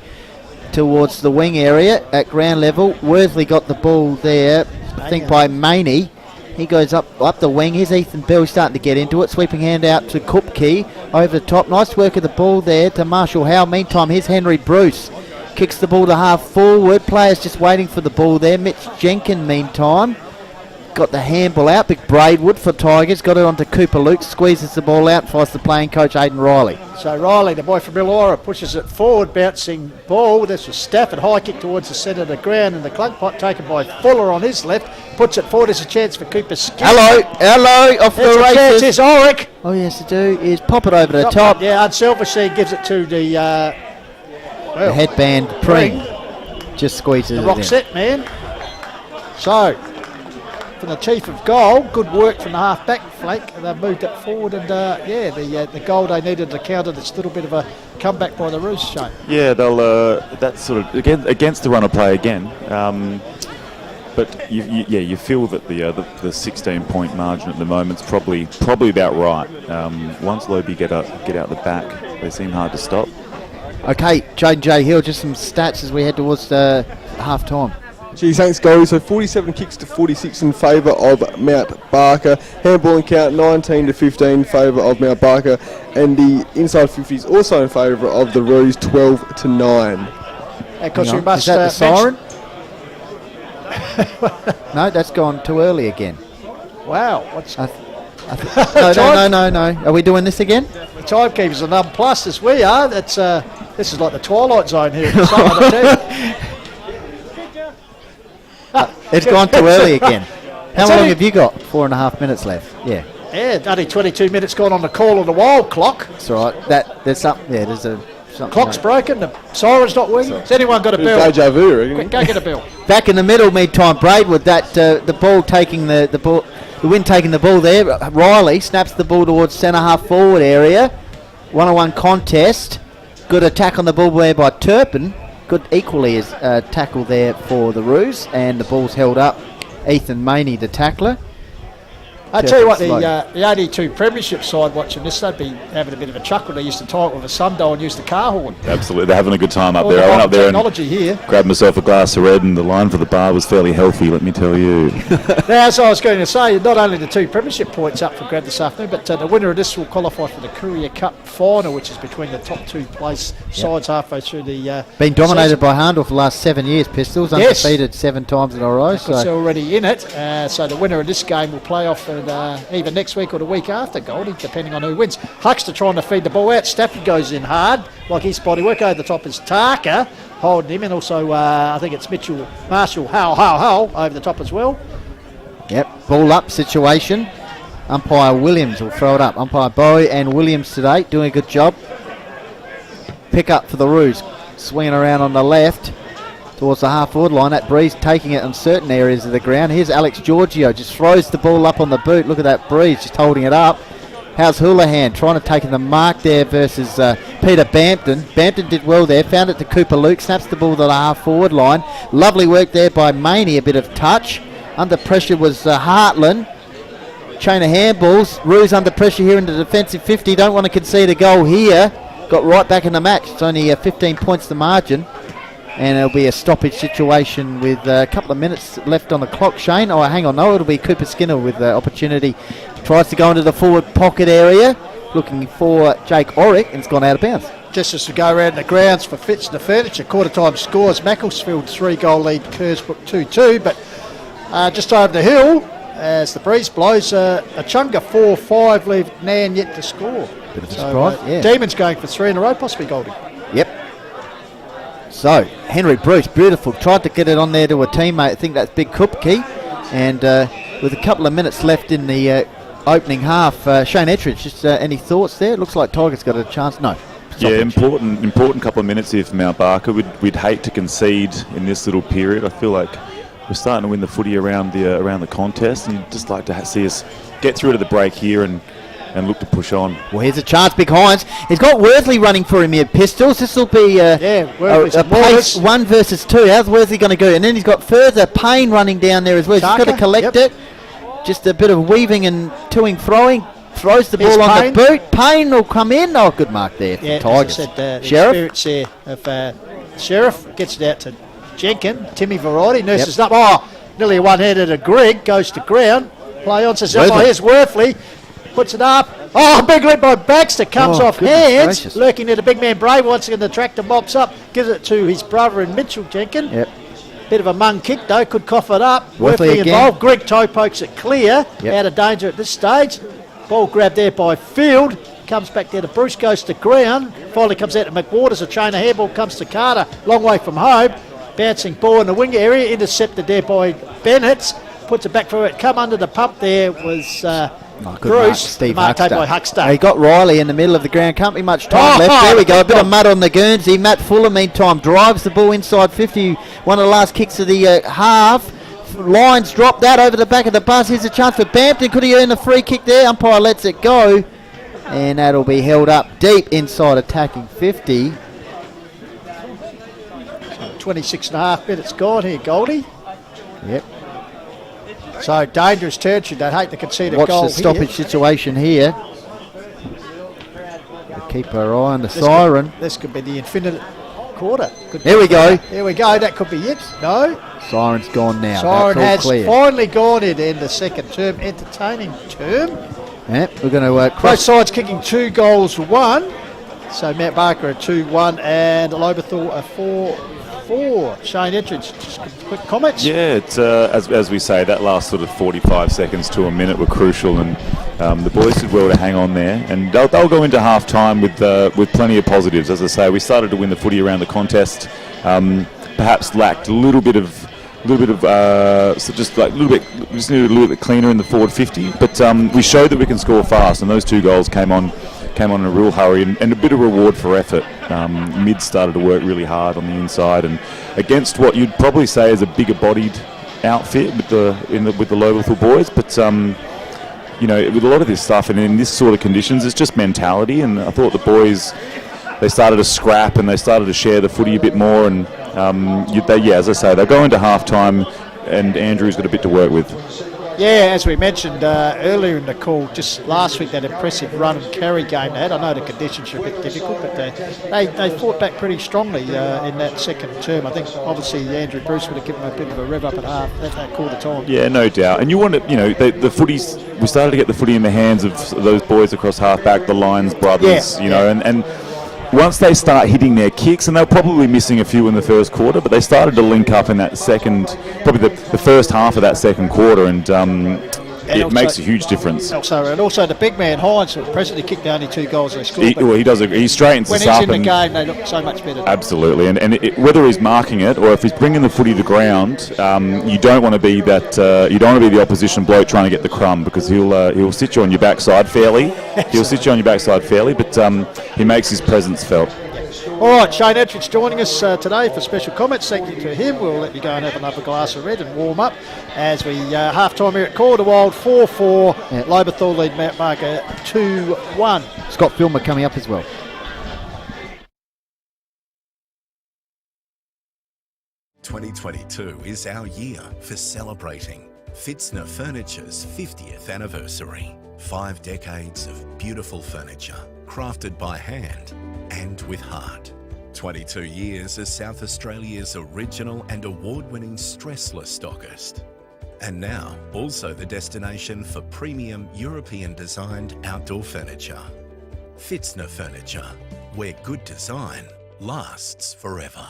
towards the wing area at ground level. Worthley got the ball there, I think by Maney. He goes up the wing. Here's Ethan Bell starting to get into it. Sweeping hand out to Kupke over the top. Nice work of the ball there to Marshall Howe. Meantime, here's Henry Bruce. Kicks the ball to half forward. Players just waiting for the ball there. Mitch Jenkins, meantime, got the handball out. Big Braidwood for Tigers. Got it onto Cooper Luke. Squeezes the ball out. Finds the playing coach Aidan Riley. So Riley, the boy from Illawarra, pushes it forward. Bouncing ball. This was Stafford. High kick towards the centre of the ground. And the club pot taken by Fuller on his left. Puts it forward. There's a chance for Cooper Skinner. Hello. Off the races. There's Ulrich. Oh, yes, to do is pop it over the top. Yeah, unselfishly gives it to the headband Pring. Just squeezes the it rock in. set, man. So, from the chief of goal, good work from the half-back flank. They've moved it forward, and the goal they needed to counter this little bit of a comeback by the Roos, Shane. Yeah, they'll that's sort of against the run of play again. But you feel that the 16-point margin at the moment is probably about right. Once Lobie get out the back, they seem hard to stop. Okay, J Hill, just some stats as we head towards half time. Gee, thanks, Goldie. So 47 kicks to 46 in favour of Mount Barker. Handballing count 19 to 15 in favour of Mount Barker. And the inside 50s also in favour of the Roos, 12 to 9. Because we must Is that the siren? No, that's gone too early again. Wow, what's No. Are we doing this again? the timekeepers are none plus as we are. That's this is like the Twilight Zone here. At the summit, I tell you. It's gone too early again. How long have you got? 4.5 minutes left. Yeah. Yeah, only 22 minutes gone on the call of the wild clock. That's all right. There's something there. There's something. Clock's broken. The siren's not working. Has anyone got a bill? Deja vu, reckon. Quick, go get a bill. Back in the middle, meantime, Braidwood. The ball taking the ball. The wind taking the ball there. Riley snaps the ball towards centre half forward area. 1-on-1 contest. Good attack on the ball there by Turpin. Good equally as tackle there for the Roos. And the ball's held up. Ethan Maney, the tackler. I tell you what, the only two premiership side watching this, they'd be having a bit of a chuckle. They used to tie it with a sundial and use the car horn. Absolutely, they're having a good time up All there. the I went up there technology here. grabbed myself a glass of red, and the line for the bar was fairly healthy, let me tell you. Now, as I was going to say, not only the two premiership points up for grab this afternoon, but the winner of this will qualify for the Courier Cup final, which is between the top two place sides halfway through the Been dominated season. by Handel for the last 7 years, Pistols. Yes. Undefeated 7 times in a row. Because they're So already in it. So the winner of this game will play off either next week or the week after, Goldie, depending on who wins. Huckster trying to feed the ball out. Stafford goes in hard, like his body work. Over the top is Tarka holding him, and also I think it's Marshall Howe over the top as well. Yep, ball up situation. Umpire Williams will throw it up. Umpire Bowie and Williams today doing a good job. Pick up for the Roos. Swinging around on the left towards the half-forward line. That Breeze taking it in certain areas of the ground. Here's Alex Giorgio. Just throws the ball up on the boot. Look at that Breeze just holding it up. How's Houlihan trying to take the mark there versus Peter Bampton. Bampton did well there. Found it to Cooper Luke. Snaps the ball to the half-forward line. Lovely work there by Maney. A bit of touch. Under pressure was Hartland. Chain of handballs. Roos under pressure here in the defensive 50. Don't want to concede a goal here. Got right back in the match. It's only 15 points the margin. And it'll be a stoppage situation with a couple of minutes left on the clock, Shane. Oh, hang on. No, it'll be Cooper Skinner with the opportunity. Tries to go into the forward pocket area. Looking for Jake Orick, and it's gone out of bounds. Just as we go around the grounds for Fitz and the Furniture, quarter time scores. Macclesfield 3-goal lead, Kersbrook 2-2. But just over the hill, as the breeze blows, a Chunga 4-5 leave Nan yet to score. Bit of a surprise, yeah. Demons going for 3 in a row, possibly Goldie. Yep. So, Henry Bruce, beautiful. Tried to get it on there to a teammate. I think that's Big Kupke. And with a couple of minutes left in the opening half, Shane Ettridge, just any thoughts there? It looks like Tigers got a chance. No. Yeah, important couple of minutes here for Mount Barker. We'd hate to concede in this little period. I feel like we're starting to win the footy around the contest, and you'd just like to see us get through to the break here and look to push on. Well, here's a chance, Big Hines. He's got Worthley running for him here, Pistols. This will be a pace 1 versus 2. How's Worthley going to go? And then he's got further Payne running down there as well. He's got to collect it. Just a bit of weaving and toing, throwing. Throws the ball on the boot. Payne will come in. Oh, good mark there for the Tigers. As I said, Sheriff. The experience there of Sheriff gets it out to Jenkin. Timmy Variety nurses up. Oh, nearly a one-handed to Greg. Goes to ground. Play on. Says, here's Worthley. Puts it up. Oh, big lead by Baxter. Comes off hands. Gracious. Lurking at a big man Brave. Once again, the tractor mops up. Gives it to his brother in Mitchell Jenkin. Yep. Bit of a mung kick though. Could cough it up. Worthley involved. Greg toe pokes it clear. Out of danger at this stage. Ball grabbed there by Field. Comes back there to Bruce. Goes to ground. Finally comes out to McWaters. A chain of hairball comes to Carter. Long way from home. Bouncing ball in the wing area. Intercepted there by Bennett. Puts it back for it. Come under the pump there was... Bruce, Steve Huckster. He got Riley in the middle of the ground. Can't be much time left. There we go. A bit of mud on the Guernsey. Matt Fuller, meantime, drives the ball inside 50. One of the last kicks of the half. Lines dropped that over the back of the bus. Here's a chance for Bampton. Could he earn a free kick there? Umpire lets it go. And that'll be held up deep inside attacking 50. 26 and a half minutes gone here, Goldie. Yep. So dangerous territory. They'd hate to concede a Watch goal the stoppage situation here. We'll keep our eye on the siren. This could be the infinite quarter. Here we go. Here we go. That could be it. No. Siren's gone now. Siren has That's all clear. finally gone in the second term. Entertaining term. Yeah, we're going to Both cross. sides kicking 2 goals for 1. So Mount Barker a 2-1 and Lobethal a 4-4. Shane Edridge, just quick comments. Yeah, it's as we say, that last sort of 45 seconds to a minute were crucial, and the boys did well to hang on there, and they'll go into half time with plenty of positives. As I say, we started to win the footy around the contest. Perhaps lacked a little bit of so just like we just needed a little bit cleaner in the forward 50, but we showed that we can score fast, and those 2 goals came on in a real hurry, and a bit of reward for effort. Mid started to work really hard on the inside, and against what you'd probably say is a bigger bodied outfit with the Lobethal boys, but with a lot of this stuff and in this sort of conditions, it's just mentality. And I thought the boys, they started to scrap and they started to share the footy a bit more, and as I say, they'll go into half time, and Andrew's got a bit to work with. Yeah, as we mentioned earlier in the call, just last week, that impressive run and carry game they had. I know the conditions are a bit difficult, but they fought back pretty strongly in that second term. I think obviously Andrew Bruce would have given them a bit of a rev up at half that quarter time. Yeah, no doubt. And you want to, the footies, we started to get the footy in the hands of those boys across half back, the Lyons brothers, and once they start hitting their kicks, and they're probably missing a few in the first quarter, but they started to link up in that probably the first half of that second quarter, and it makes a huge difference. Also the big man Hines, presently kicked the only 2 goals they scored. He straightens when us up. When he's in the game, they look so much better. Absolutely, and whether he's marking it or if he's bringing the footy to ground, you don't want to be that. You don't want to be the opposition bloke trying to get the crumb, because he'll sit you on your backside fairly. He'll sit you on your backside fairly, but he makes his presence felt. All right, Shane Edridge joining us today for special comments. Thank you to him. We'll let you go and have another glass of red and warm up as we half-time here at Calderwold, 4-4. Yeah. Lobethal lead Mount Barker 2-1. Scott Filmer coming up as well. "2022 is our year for celebrating Fitzner Furniture's 50th anniversary. 5 decades of beautiful furniture, crafted by hand and with heart. 22 years as South Australia's original and award-winning stressless stockist. And now, also the destination for premium European-designed outdoor furniture. Fitzner Furniture, where good design lasts forever."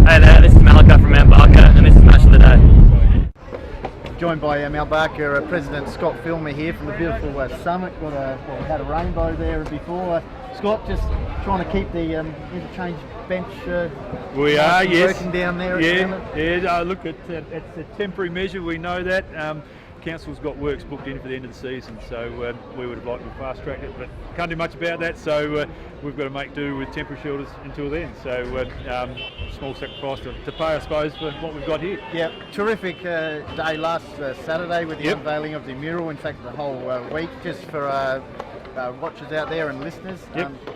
Hey there, this is Malika from Mount Barker, and this is Match of the Day. Joined by Mount Barker President Scott Filmer here from the beautiful summit. We had a rainbow there before. Scott, just trying to keep the interchange bench we are, yes, working down there. Look, it's a temporary measure, we know that. Council's got works booked in for the end of the season, so we would have liked to fast track it, but can't do much about that, so we've got to make do with temporary shelters until then. So small sacrifice to pay, I suppose, for what we've got here. Yeah, terrific day last Saturday with the unveiling of the mural. In fact, the whole week, just for watchers out there and listeners.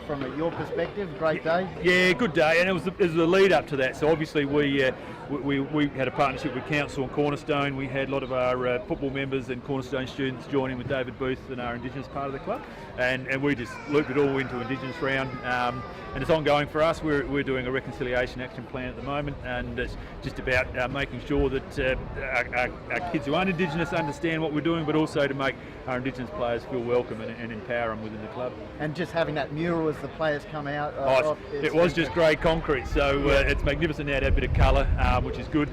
From your perspective, great day. Yeah, good day, and it was the lead up to that. So obviously we had a partnership with Council and Cornerstone. We had a lot of our football members and Cornerstone students joining with David Booth and our Indigenous part of the club, and we just looped it all into Indigenous round. And it's ongoing for us. We're doing a reconciliation action plan at the moment, and it's just about making sure that our kids who aren't Indigenous understand what we're doing, but also to make our Indigenous players feel welcome and empower them within the club. And just having that mural as the players come out. It was just grey concrete, so it's magnificent now to have a bit of colour, which is good.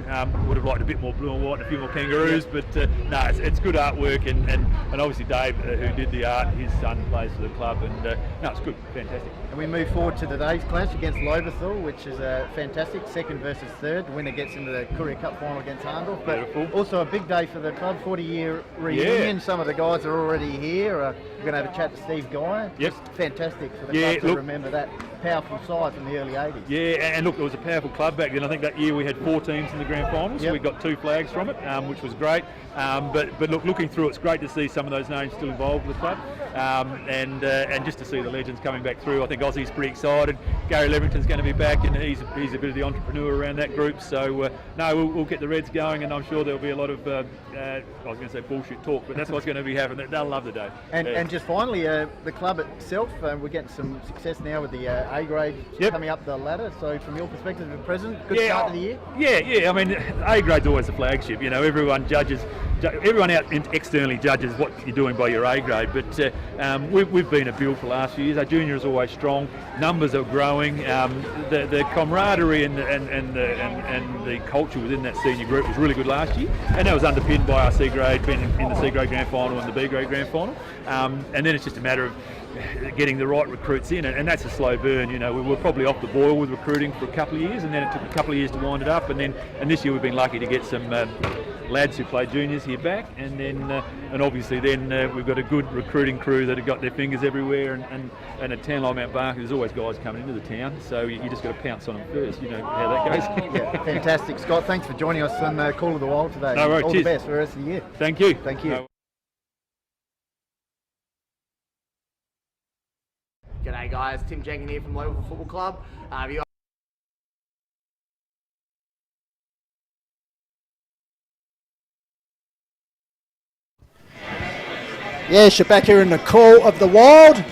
Would have liked a bit more blue and white and a few more kangaroos, but no, it's good artwork, and obviously Dave, who did the art, his son plays for the club, and no, it's good, fantastic. And we move forward to today's clash against Lobethal, which is fantastic, second versus third. The winner gets into the Courier Cup final against Arndorf, but Beautiful. Also a big day for the club, 40-year reunion. Some of the guys are already here. We're going to have a chat to Steve Guy. Yep. Just fantastic for the club to remember that powerful side from the early 80s. Yeah, and look, it was a powerful club back then. I think that year we had 4 teams in the grand final, so we got 2 flags from it, which was great. But look, looking through, it's great to see some of those names still involved with the club, and just to see the legends coming back through. I think Aussie's pretty excited. Gary Leverington's going to be back, and he's a bit of the entrepreneur around that group. So no, we'll get the Reds going, and I'm sure there'll be a lot of I was going to say bullshit talk, but that's what's going to be happening. They'll love the day. And just finally, the club itself, we're getting some success now with the A grade coming up the ladder. So from your perspective as president, good start to the year. Yeah. I mean, A grade's always the flagship. You know, everyone out externally judges what you're doing by your A grade, but we've been a build for the last few years. Our junior is always strong. Numbers are growing. The camaraderie and the culture within that senior group was really good last year, and that was underpinned by our C grade being in the C grade grand final and the B grade grand final. And then it's just a matter of getting the right recruits in, and that's a slow burn. You know, we were probably off the boil with recruiting for a couple of years, and then it took a couple of years to wind it up, and this year we've been lucky to get some lads who play juniors here back, and then obviously we've got a good recruiting crew that have got their fingers everywhere, and a town like Mount Barker, there's always guys coming into the town, so you just got to pounce on them first. You know how that goes. Yeah, fantastic, Scott. Thanks for joining us on Call of the Wild today. No worries. All the best for the rest of the year. Thank you. Thank you. G'day guys, Tim Jenkins here from Lobethal Football Club. Yes, you're back here in the Call of the Wild,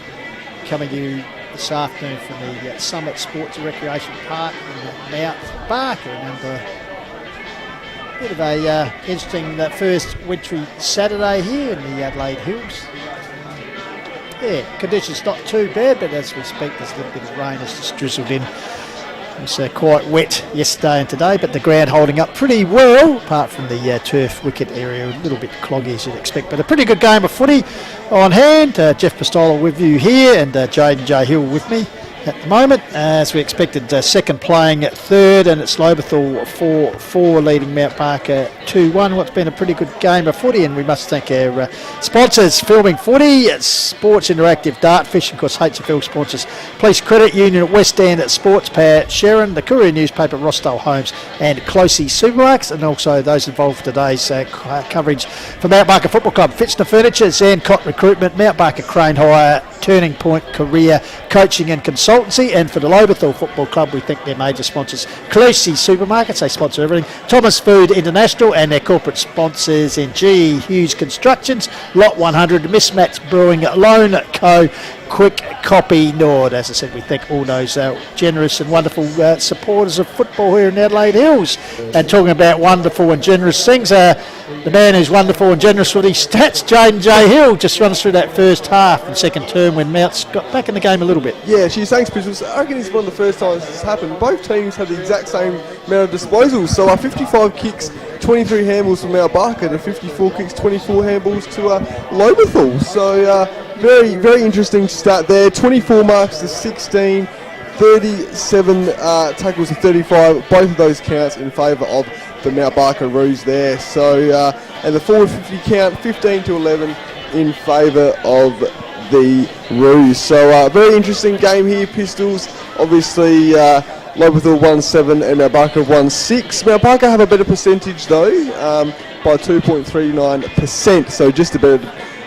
coming to you this afternoon from the Summit Sports and Recreation Park in Mount Barker. And a bit of a interesting first wintry Saturday here in the Adelaide Hills. Yeah, conditions not too bad, but as we speak, there's a little bit of rain has just drizzled in. It was quite wet yesterday and today, but the ground holding up pretty well, apart from the turf wicket area, a little bit cloggy as you'd expect. But a pretty good game of footy on hand. Jeff Pistola with you here, and Jaden J. Hill with me at the moment. As we expected, second playing at third, and it's Lobethal 4-4 leading Mount Barker 2-1. What's been a pretty good game of footy, and we must thank our sponsors, Filming Footy, Sports Interactive, Dartfish, and of course HFL sponsors, Police Credit Union at West End, Sports Power, Sharon, the Courier newspaper, Rossdale Homes, and Closey Supermarkets, and also those involved with today's coverage for Mount Barker Football Club, Fitzner Furniture, Zancott Recruitment, Mount Barker Crane Hire, Turning Point Career Coaching and Consultancy, and for the Lobethal Football Club, we thank their major sponsors, Closey Supermarkets, they sponsor everything, Thomas Food International, and their corporate sponsors in G. Hughes Constructions, Lot 100, Mismatch Brewing, Loan Co., Quick Copy Nord. As I said, we thank all those generous and wonderful supporters of football here in Adelaide Hills. And talking about wonderful and generous things, the man who's wonderful and generous with his stats, Jaden J. Hill, just runs through that first half and second term when Mounts got back in the game a little bit. Yeah, thanks, Pistols. I reckon it's one of the first times this has happened. Both teams had the exact same amount of disposals, so 55 kicks, 23 handballs from Mount Barker to 54 kicks, 24 handballs to Lobethal. So very, very interesting stat there. 24 marks to 16, 37 tackles to 35. Both of those counts in favour of the Mount Barker Roos there. So and the forward 50 count, 15 to 11 in favour of the Roos. So very interesting game here, Pistols. Obviously Lobethal 1-7 and Mount Barker 1-6. Mount Barker have a better percentage though, by 2.39%, so just about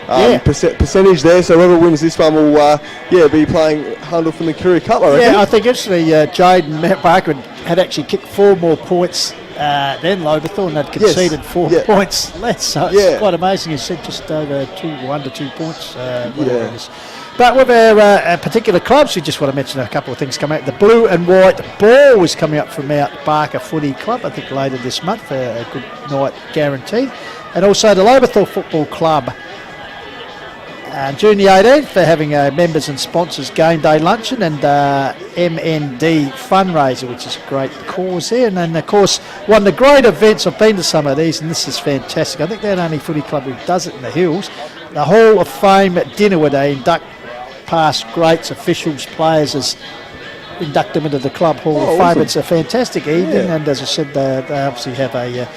percentage there. So whoever wins this one will be playing Hundle from the Courier Cup, I reckon. Yeah, I think actually Jade and Matt Barker had actually kicked 4 more points than Lobethal, and they'd conceded 4 points less. So it's quite amazing. You said just over 1 to 2 points. Whatever it is. But with our particular clubs, we just want to mention a couple of things coming out. The blue and white ball is coming up from Mount Barker Footy Club, I think later this month, for a good night guaranteed. And also the Lobethal Football Club, June the 18th, for having a members and sponsors game day luncheon and MND fundraiser, which is a great cause there. And then, of course, one of the great events, I've been to some of these, and this is fantastic. I think they're the only footy club who does it in the hills. The Hall of Fame dinner where they induct past greats, officials, players, as induct them into the Club Hall of Fame. Awesome. It's a fantastic evening, and as I said, they obviously have a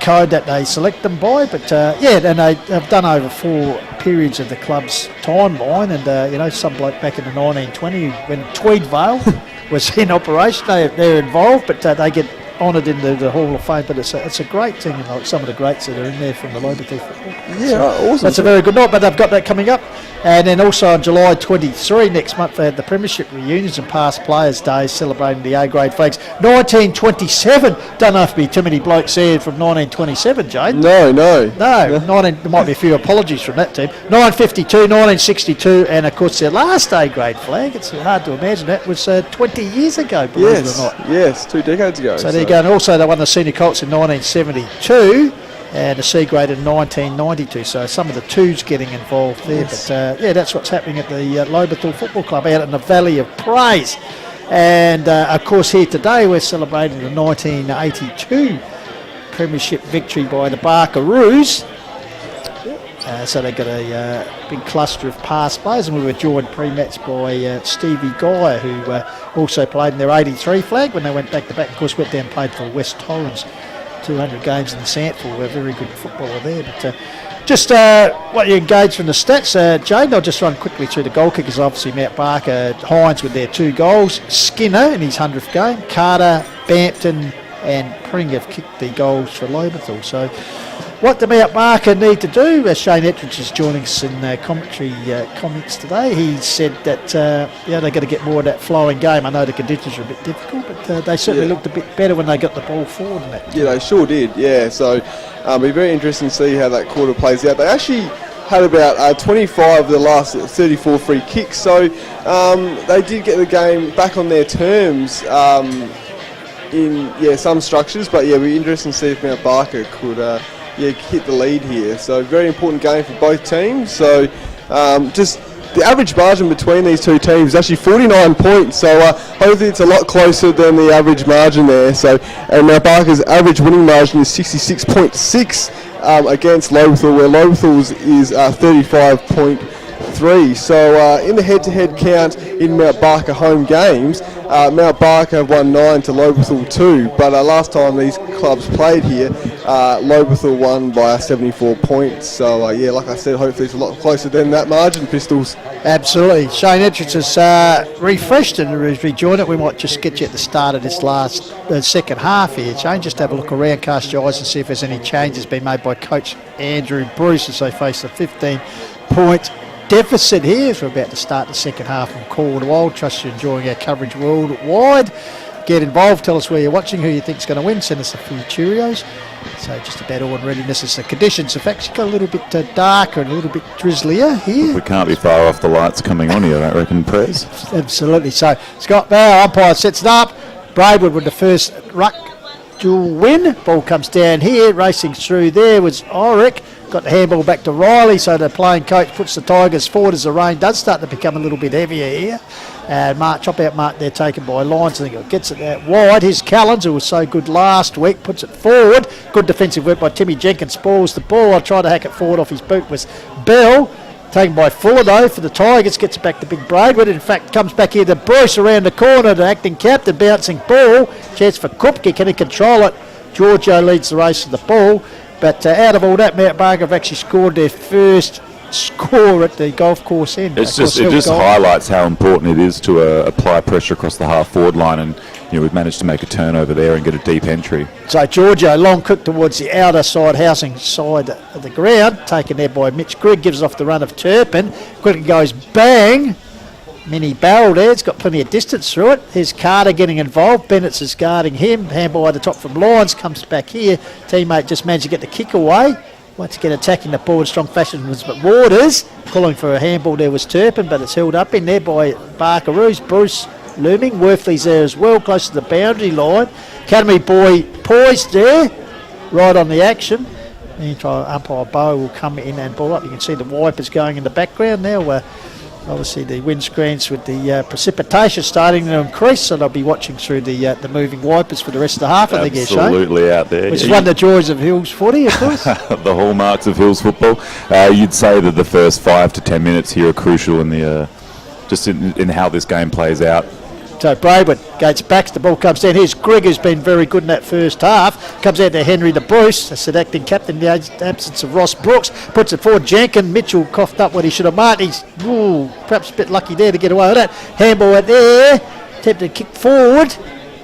code that they select them by, but and they've done over 4 periods of the club's timeline, and some bloke back in the 1920 when Tweedvale was in operation, they're involved, but they get honoured into the Hall of Fame. But it's a great thing, and like some of the greats that are in there from the Lobethal Football Club. Awesome. That's a very good night, but they've got that coming up. And then also on July 23 next month, they had the Premiership reunions and past players' days celebrating the A-grade flags. 1927, don't know if there'll be too many blokes there from 1927, Jade. No. 19, there might be a few apologies from that team. 1952, 1962, and of course their last A-grade flag, it's hard to imagine that, was 20 years ago, believe it or not. Yes, 2 decades ago. So there you go. And also they won the Senior Colts in 1972. And a C grade in 1992, so some of the twos getting involved there. Yes. But that's what's happening at the Lobethal Football Club out in the Valley of Praise. And of course here today we're celebrating the 1982 Premiership victory by the Barkaroos. So they got a big cluster of past players, and we were joined pre-match by Stevie Guy, who also played in their 83 flag when they went back to back. Of course, went down and played for West Torrens. 200 games in the Sandford. We're a very good footballer there. But just what you engage from the stats, Jade, I'll just run quickly through the goal kickers. Obviously, Mount Barker, Hines with their 2 goals. Skinner in his 100th game. Carter, Bampton and Pring have kicked the goals for Lobethal. So what do Mount Barker need to do? Shane Ettridge is joining us in commentary comments today. He said that they've got to get more of that flowing game. I know the conditions are a bit difficult, but they certainly looked a bit better when they got the ball forward in that. Yeah, they sure did. Yeah, so it'll be very interesting to see how that quarter plays out. They actually had about 25 of the last 34 free kicks, so they did get the game back on their terms in some structures, but it'll be interesting to see if Mount Barker could hit the lead here. So very important game for both teams. So just the average margin between these two teams is actually 49 points. So hopefully it's a lot closer than the average margin there. So and Mount Barker's average winning margin is 66.6 against Lobethal, where Lobethal's is 35.3. So in the head-to-head count in Mount Barker home games, Mount Barker have won 9 to Lobethal 2, but last time these clubs played here, Lobethal won by 74 points. So like I said, hopefully it's a lot closer than that margin, Pistols. Absolutely. Shane Edwards has refreshed and has rejoined it. We might just get you at the start of this last second half here, Shane. Just have a look around, cast your eyes and see if there's any changes been made by coach Andrew Bruce as they face a 15-point deficit here as we're about to start the second half from Call the Wild. Trust you're enjoying our coverage worldwide. Get involved, tell us where you're watching, who you think's going to win, send us a few Cheerios. So just about all in readiness as the conditions have actually got a little bit darker and a little bit drizzlier here. We can't be far off the lights coming on here, I reckon, Prez. Absolutely. So Scott Bauer, umpire, sets it up. Braidwood with the first ruck dual win. Ball comes down here, racing through there was Oric. Got the handball back to Riley, so the playing coach puts the Tigers forward as the rain does start to become a little bit heavier here. Chop out mark there taken by Lyons. I think it gets it out wide. Here's Callens, who was so good last week, puts it forward. Good defensive work by Timmy Jenkins. Spoils the ball. I tried to hack it forward off his boot was Bell. Taken by Fuller though for the Tigers, gets it back to Big Braidwood. In fact, comes back here to Bruce around the corner, the acting captain, bouncing ball. Chance for Kupke, can he control it? Giorgio leads the race to the ball. But out of all that, Mount Barker have actually scored their first score at the golf course end. It just highlights how important it is to apply pressure across the half-forward line, and we've managed to make a turnover there and get a deep entry. So Giorgio, long kick towards the outer side, housing side of the ground, taken there by Mitch Grigg, gives off the run of Turpin. Quickly goes bang. Mini barrel there, it's got plenty of distance through it. Here's Carter getting involved. Bennett's is guarding him. Handball at the top from Lyons, comes back here. Teammate just managed to get the kick away. Once again attacking the ball in strong fashion was Waters. Calling for a handball there was Turpin, but it's held up in there by Barkeroos. Bruce looming. Worthley's there as well, close to the boundary line. Academy boy poised there, right on the action. And umpire Bow will come in and ball up. You can see the wipers going in the background now. Obviously the windscreens with the precipitation starting to increase, so they'll be watching through the moving wipers for the rest of the half, I think, Absolutely out there. Which is one of the joys of Hills footy, of course. The hallmarks of Hills football. You'd say that the first 5 to 10 minutes here are crucial in the just in how this game plays out. So Braidwood gates back, the ball comes down. Here's Grigg, who's been very good in that first half. Comes out to Henry the Bruce, the selecting captain in the absence of Ross Brooks. Puts it forward, Jenkin. Mitchell coughed up what he should have marked. He's perhaps a bit lucky there to get away with that. Handball out there, attempted to kick forward.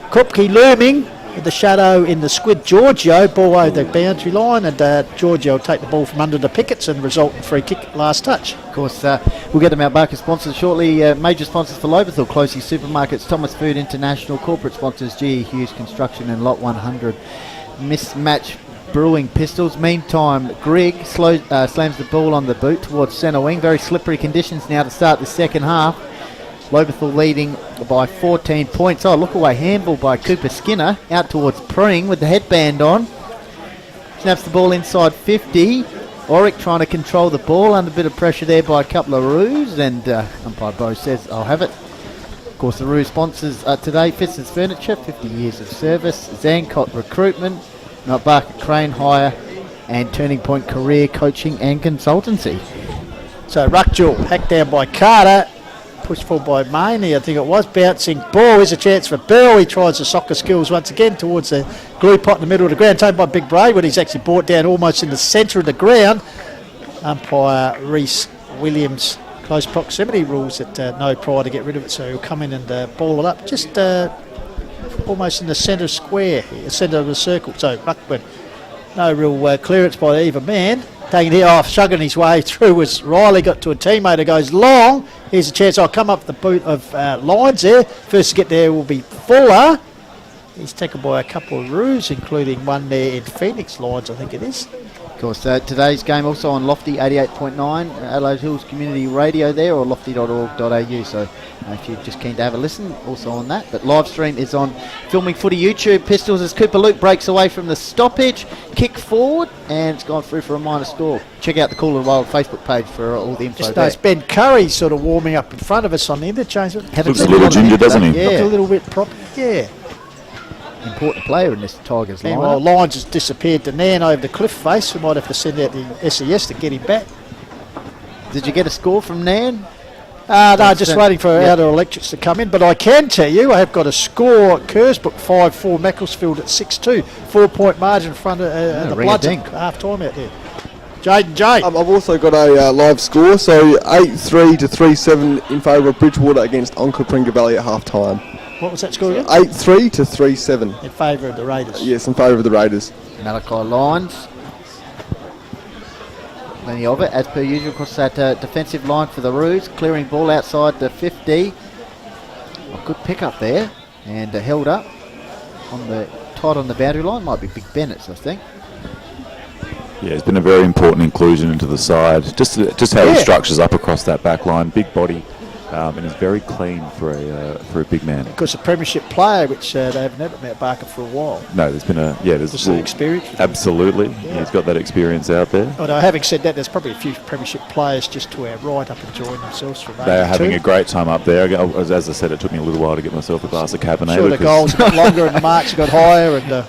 Krupke looming with the shadow in the squid. Giorgio, ball over the boundary line, and Giorgio will take the ball from under the pickets and result in free kick last touch. Of course, we'll get them out Barker sponsors shortly. Major sponsors for Lobethal, Closey Supermarkets, Thomas Food International, corporate sponsors GE Hughes Construction and Lot 100 Mismatch Brewing Pistols. Meantime, Grigg slams the ball on the boot towards centre wing. Very slippery conditions now to start the second half. Lobethal leading by 14 points. Oh, look away, handball by Cooper Skinner out towards Pring with the headband on. Snaps the ball inside 50. Oric trying to control the ball under a bit of pressure there by a couple of Roos, and umpire Bo says, I'll have it. Of course, the Roo sponsors today, Fitz's Furniture, 50 years of service, Zancott Recruitment, Not Barker Crane Hire, and Turning Point Career Coaching and Consultancy. So Ruckjewel hacked down by Carter. Pushed forward by Maney, I think it was. Bouncing ball. Here's a chance for Bell. He tries the soccer skills once again towards the glue pot in the middle of the ground. Taken by Big Braidwood. He's actually brought down almost in the centre of the ground. Umpire Reese Williams, close proximity rules at no prior to get rid of it, so he'll come in and ball it up just almost in the centre square, centre of the circle. So Ruckman, no real clearance by either man. Taking it off, shugging his way through as Riley got to a teammate who goes long. Here's a chance. I'll come up the boot of Lyons there. First to get there will be Fuller. He's taken by a couple of Roos, including one there in Phoenix Lyons, I think it is. Of course, today's game also on Lofty 88.9, Adelaide Hills Community Radio there, or lofty.org.au. So if you're just keen to have a listen, also on that. But live stream is on Filming Footy YouTube. Pistols as Cooper Luke breaks away from the stoppage, kick forward, and it's gone through for a minor score. Check out the Cool and Wild Facebook page for all the info. Just there. notice Ben Curry sort of warming up in front of us on the interchange. Looks a little ginger, doesn't he? Yeah. Looks a little bit proper. Yeah. Important player in this Tigers line. Meanwhile, Lyons has disappeared to Nan over the cliff face. We might have to send out the SES to get him back. Did you get a score from Nan? No, just waiting for Outer Electrics to come in. But I can tell you, I have got a score. Kersbrook 5-4, Macclesfield at 6-2. 4-point margin in front of the Bloods at half time out there. Jaden J. I've also got a live score, so 8-3 to 3-7 in favour of Bridgewater against Onka Valley at half time. What was that score again? 8-3 to 3-7. In favour of the Raiders. Yes, in favour of the Raiders. Malachi Lyons. Plenty of it, as per usual, across that defensive line for the Roos. Clearing ball outside the 50. A good pick up there. And held up on the tight on the boundary line. Might be Big Bennett's, I think. Yeah, it's been a very important inclusion into the side. Just how he structures up across that back line. Big body. And he's very clean for a big man. Because a premiership player, which they haven't had at Mount Barker for a while. No, there's been there's some experience. Absolutely, he's got that experience out there. Although having said that, there's probably a few premiership players just to our right up enjoying themselves from. They are having a great time up there. As I said, it took me a little while to get myself a glass of Cabernet. Sure, the goals got longer and the marks got higher, and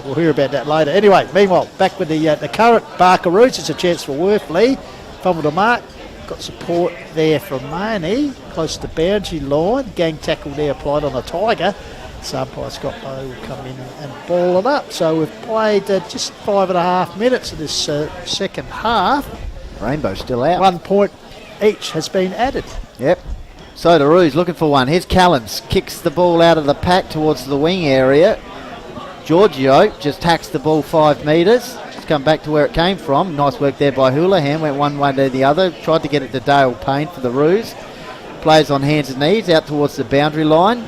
we'll hear about that later. Anyway, meanwhile, back with the current Barker Roots, it's a chance for Worthley. Fumble to mark. Got support there from Maney, close to the boundary line. Gang tackle there applied on the Tiger. So umpire Scott Lowe will come in and ball it up. So we've played just 5.5 minutes of this second half. Rainbow still out. 1 point each has been added. Yep. So the Roos looking for one. Here's Callens. Kicks the ball out of the pack towards the wing area. Giorgio just hacks the ball 5 metres. It's come back to where it came from. Nice work there by Houlihan. Went one way to the other. Tried to get it to Dale Payne for the Roos. Plays on hands and knees out towards the boundary line.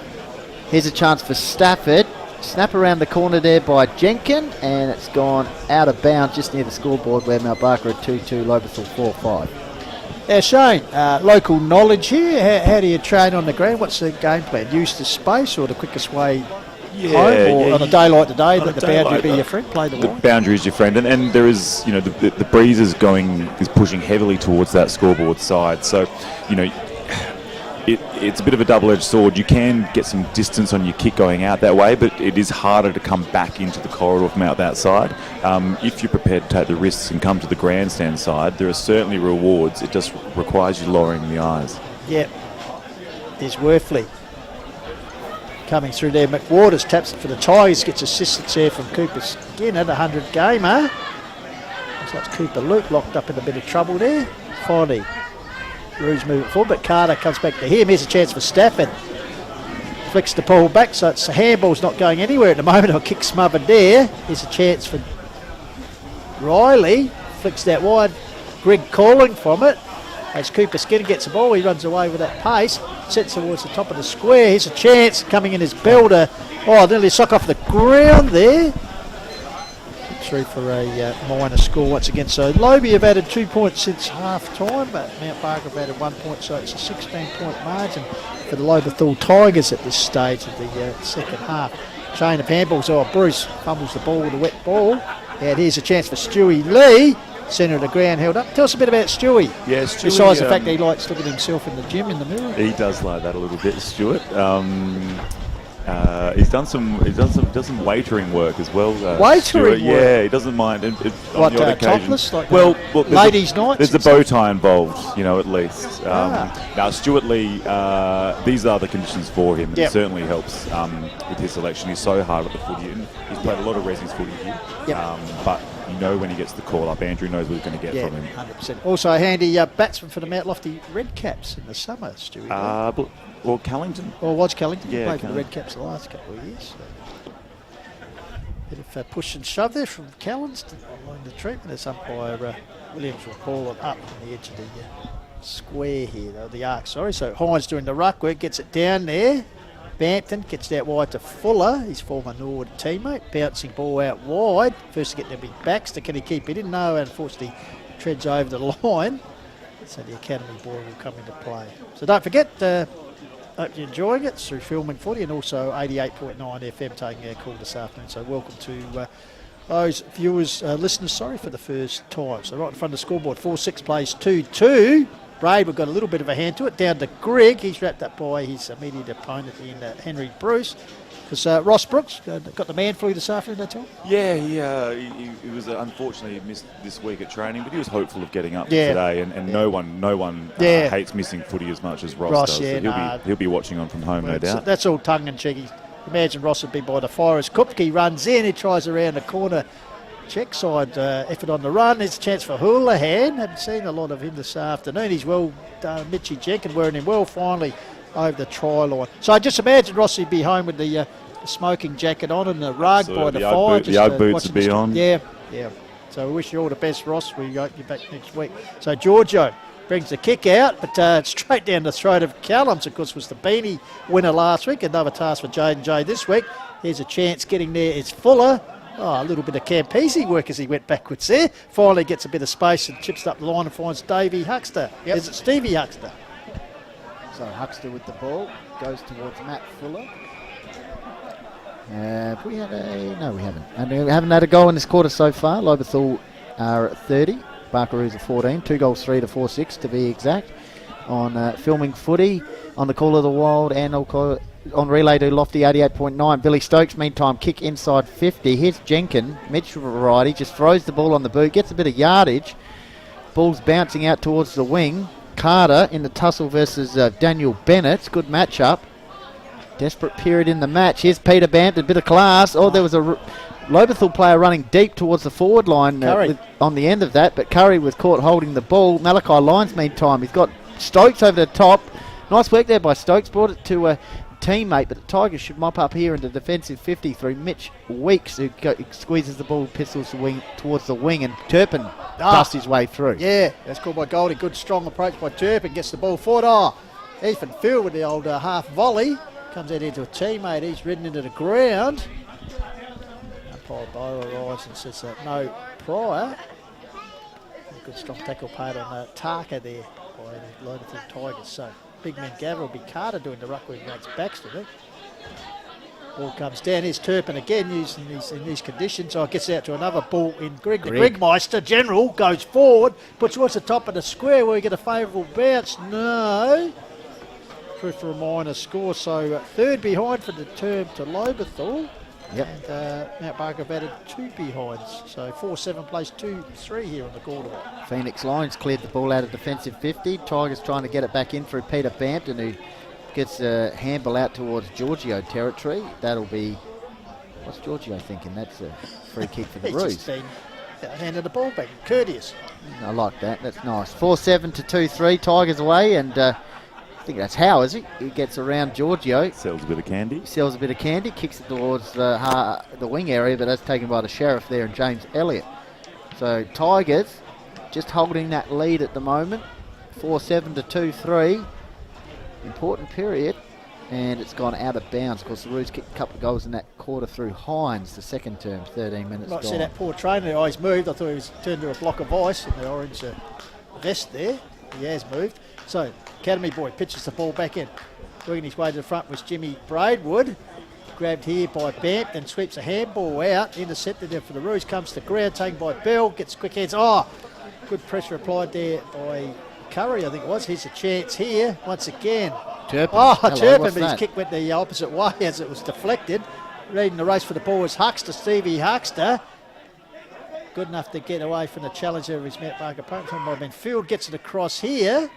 Here's a chance for Stafford. Snap around the corner there by Jenkin, and it's gone out of bounds just near the scoreboard where Mount Barker at 2-2, Lobethal 4-5. Now, Shane, local knowledge here. How do you train on the ground? What's the game plan? Use the space or the quickest way home? Or on a day like today, let the boundary be your friend? Play the line? The boundary is your friend, and there is, the breeze is pushing heavily towards that scoreboard side. So, it's a bit of a double-edged sword. You can get some distance on your kick going out that way, but it is harder to come back into the corridor from out that side. If you're prepared to take the risks and come to the grandstand side, there are certainly rewards. It just requires you lowering the eyes. Yep. There's Worthley coming through there. McWaters taps it for the Tigers, gets assistance there from Cooper Skinner, the 100-gamer. Looks like Cooper Luke locked up in a bit of trouble there. Finally, Roos moving forward, but Carter comes back to him. Here's a chance for Stafford. Flicks the ball back, so it's the handball's not going anywhere at the moment. I'll kick smothered there. Here's a chance for Riley. Flicks that wide. Greg calling from it. As Cooper Skinner gets the ball, he runs away with that pace. Sets towards the top of the square. Here's a chance. Coming in as Belder. Oh, nearly sock off the ground there. Through for a minor score once again. So Lobie have added 2 points since half time, but Mount Barker have added 1 point, so it's a 16-point margin for the Lobethal Tigers at this stage of the second half. Chain of handballs. Oh, Bruce fumbles the ball with a wet ball. And here's a chance for Stewie Lee. Centre of the ground held up. Tell us a bit about Stewie. Yeah, Stewie, besides the fact that he likes looking at himself in the gym in the mirror. He does like that a little bit, Stuart. He's done some waitering work as well. Waitering Stuart. work? Yeah, he doesn't mind. What, topless? Like ladies' nights? There's a bow tie involved, at least. Now, Stuart Lee, these are the conditions for him. And It certainly helps with his selection. He's so hard at the footy. And he's played a lot of Resi's footy here. But when he gets the call up, Andrew knows what he's going to get from him. 100%. Also a handy batsman for the Mount Lofty Red Caps in the summer, Stewie. Or Callington. Or was Callington. Yeah, played for the Red Caps the last couple of years. So. Bit of push and shove there from Callens along the treatment as umpire Williams will call it up on the edge of the square here, the arc, sorry. So Hines doing the ruck work, gets it down there. Bampton gets that wide to Fuller, his former Nord teammate. Bouncing ball out wide. First to get the big Baxter. Can he keep it in? No, unfortunately treads over the line. So the Academy boy will come into play. So don't forget, hope you're enjoying it through Filming Footy and also 88.9 FM taking our call this afternoon. So welcome to those viewers, listeners, sorry, for the first time. So right in front of the scoreboard, 4-6 plays 2-2. Braid, we've got a little bit of a hand to it. Down to Greg. He's wrapped up by his immediate opponent in Henry Bruce. Because Ross Brooks got the man flu this afternoon, that's all? Yeah, he was unfortunately missed this week at training, but he was hopeful of getting up today. And no one hates missing footy as much as Ross does. So he'll be watching on from home, no doubt. That's all tongue in cheek. Imagine Ross would be by the fire as Kupke runs in. He tries around the corner. Check side effort on the run. There's a chance for Houlihan. Haven't seen a lot of him this afternoon. He's well done. Mitchie Jenkins wearing him well finally over the try line. So I just imagine Ross would be home with the smoking jacket on and the rug by the fire. The Ugg boots would be on. Yeah. So we wish you all the best, Ross. We got you back next week. So Giorgio brings the kick out, but straight down the throat of Callums, of course, was the Beanie winner last week. Another task for J&J this week. Here's a chance getting there. It's Fuller. Oh, a little bit of Campese work as he went backwards there. Finally gets a bit of space and chips up the line and finds Davey Huxter. Is it Stevie Huxter? So Huxter with the ball goes towards Matt Fuller. Have we had no, we haven't. And we haven't had a goal in this quarter so far. Lobethal are at 30. Barkaroos are 14. 2 goals, 3 to 4-6 to be exact. On Filming Footy, on the Call of the Wild, and on relay to Lofty 88.9. Billy Stokes, meantime, kick inside 50. Here's Jenkin, Mitch variety, just throws the ball on the boot, gets a bit of yardage. Ball's bouncing out towards the wing. Carter in the tussle versus Daniel Bennett. Good matchup. Desperate period in the match. Here's Peter Bampton, a bit of class. Oh, there was a Lobethal player running deep towards the forward line on the end of that, but Curry was caught holding the ball. Malachi Lyons, meantime, he's got Stokes over the top. Nice work there by Stokes. Brought it to a teammate, but the Tigers should mop up here in the defensive 50 through Mitch Weeks, who squeezes the ball, pistols the wing towards the wing, and Turpin dusts his way through. Yeah, that's called by Goldie. Good strong approach by Turpin. Gets the ball forward. Ethan Field with the old half volley. Comes out into a teammate. He's ridden into the ground. Umpire Bow arrives and says no prior. Good strong tackle paid on Tarka there by the Lobethal Tigers. So big man Gavin will be Carter doing the ruck work against Baxter there. Ball comes down. Here's Turpin again using in these conditions. So it gets out to another ball in Greg. The Grigmeister General goes forward, puts towards the top of the square where we get a favourable bounce. No. Proof for a minor score. So third behind for the term to Lobethal. Yep. And Mount Barker have added 2 behinds. So 4-7 plays 2-3 here on the quarter. Phoenix Lions cleared the ball out of defensive 50. Tigers trying to get it back in through Peter Bampton, who gets a handball out towards Giorgio territory. That'll be... What's Giorgio thinking? That's a free kick for the Roos. He's just been handed the ball back. Courteous. I like that. That's nice. 4-7 to 2-3. Tigers away, and I think that's Howe, is he? He gets around Giorgio. Sells a bit of candy. Kicks it towards the wing area, but that's taken by the Sheriff there and James Elliott. So Tigers just holding that lead at the moment. 4-7 to 2-3. Important period. And it's gone out of bounds. Of course, the Roos kicked a couple of goals in that quarter through Hines, the second term, 13 minutes Like gone. see that poor trainer, he's moved. I thought he was turned to a block of ice in the orange vest there. He has moved. So, Academy boy pitches the ball back in. Working his way to the front was Jimmy Braidwood. Grabbed here by Bampton, sweeps a handball out. Intercepted there for the Roos. Comes to ground, taken by Bell. Gets quick hands. Oh, good pressure applied there by Curry, I think it was. Here's a chance here once again. Turpin. Turpin, but his kick went the opposite way as it was deflected. Leading the race for the ball was Huckster, Stevie Huckster. Good enough to get away from the challenger of his Mount Barker opponent. By Ben Field gets it across here.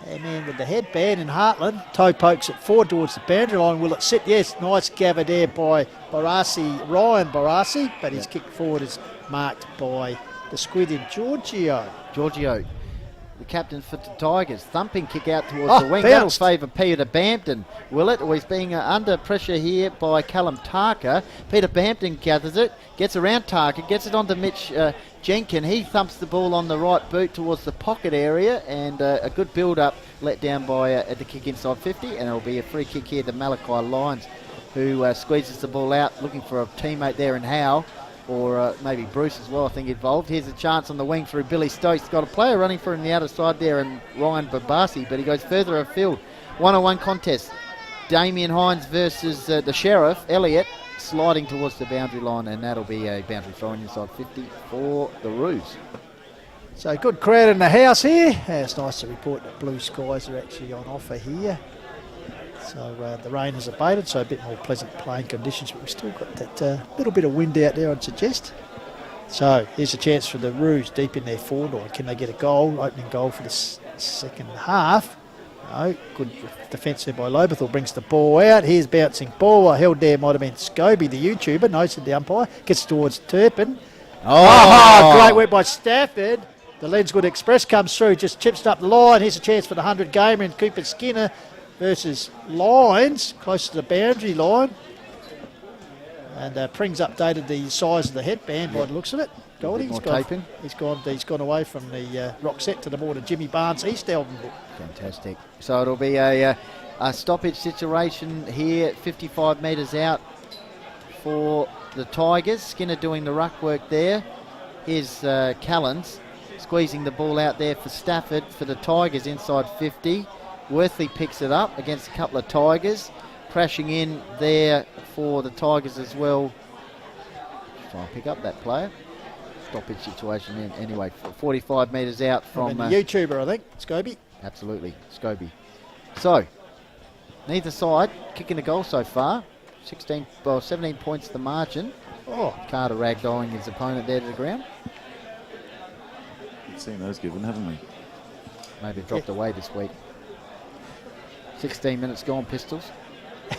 And then with the headband in Heartland, toe pokes it forward towards the boundary line. Will it sit? Yes, nice gather there by Ryan Barassi, but his kick forward is marked by the squid in Giorgio. The captain for the Tigers. Thumping kick out towards the wing. That'll favour Peter Bampton. Will it? Or he's being under pressure here by Callum Tarka. Peter Bampton gathers it, gets around Tarka, gets it onto Mitch Jenkin. He thumps the ball on the right boot towards the pocket area, and a good build-up let down by the kick inside 50, and it'll be a free kick here to Malachi Lyons, who squeezes the ball out, looking for a teammate there in Howe. Or maybe Bruce as well, I think, involved. Here's a chance on the wing through Billy Stokes. Got a player running for him on the outer side there, and Ryan Babasi, but he goes further afield. 1-on-1 contest. Damien Hines versus the Sheriff. Elliott sliding towards the boundary line, and that'll be a boundary throw inside 50 for the Roos. So good crowd in the house here. It's nice to report that blue skies are actually on offer here. So the rain has abated, so a bit more pleasant playing conditions, but we've still got that little bit of wind out there, I'd suggest. So here's a chance for the Roos deep in their forward line. Can they get a goal, opening goal for the second half? No, good defence there by Lobethal, brings the ball out. Here's bouncing ball, held there might have been Scobie, the YouTuber, noted the umpire, gets towards Turpin. Great work by Stafford. The Lenswood Express comes through, just chips up the line. Here's a chance for the 100 gamer and Cooper Skinner versus Lyons, close to the boundary line. And Pring's updated the size of the headband by the looks of it. Goldie, he's gone away from the rock set to the more to Jimmy Barnes East Elton. Fantastic. So it'll be a stoppage situation here, 55 metres out for the Tigers. Skinner doing the ruck work there. Here's Callens squeezing the ball out there for Stafford for the Tigers inside 50. Worthley picks it up against a couple of Tigers. Crashing in there for the Tigers as well. Try and pick up that player. Stoppage situation anyway. 45 metres out from... the YouTuber, I think. Scobie. Absolutely, Scobie. So, neither side kicking a goal so far. 17 points the margin. Carter ragdolling his opponent there to the ground. We've seen those given, haven't we? Maybe dropped away this week. 16 minutes gone, Pistols.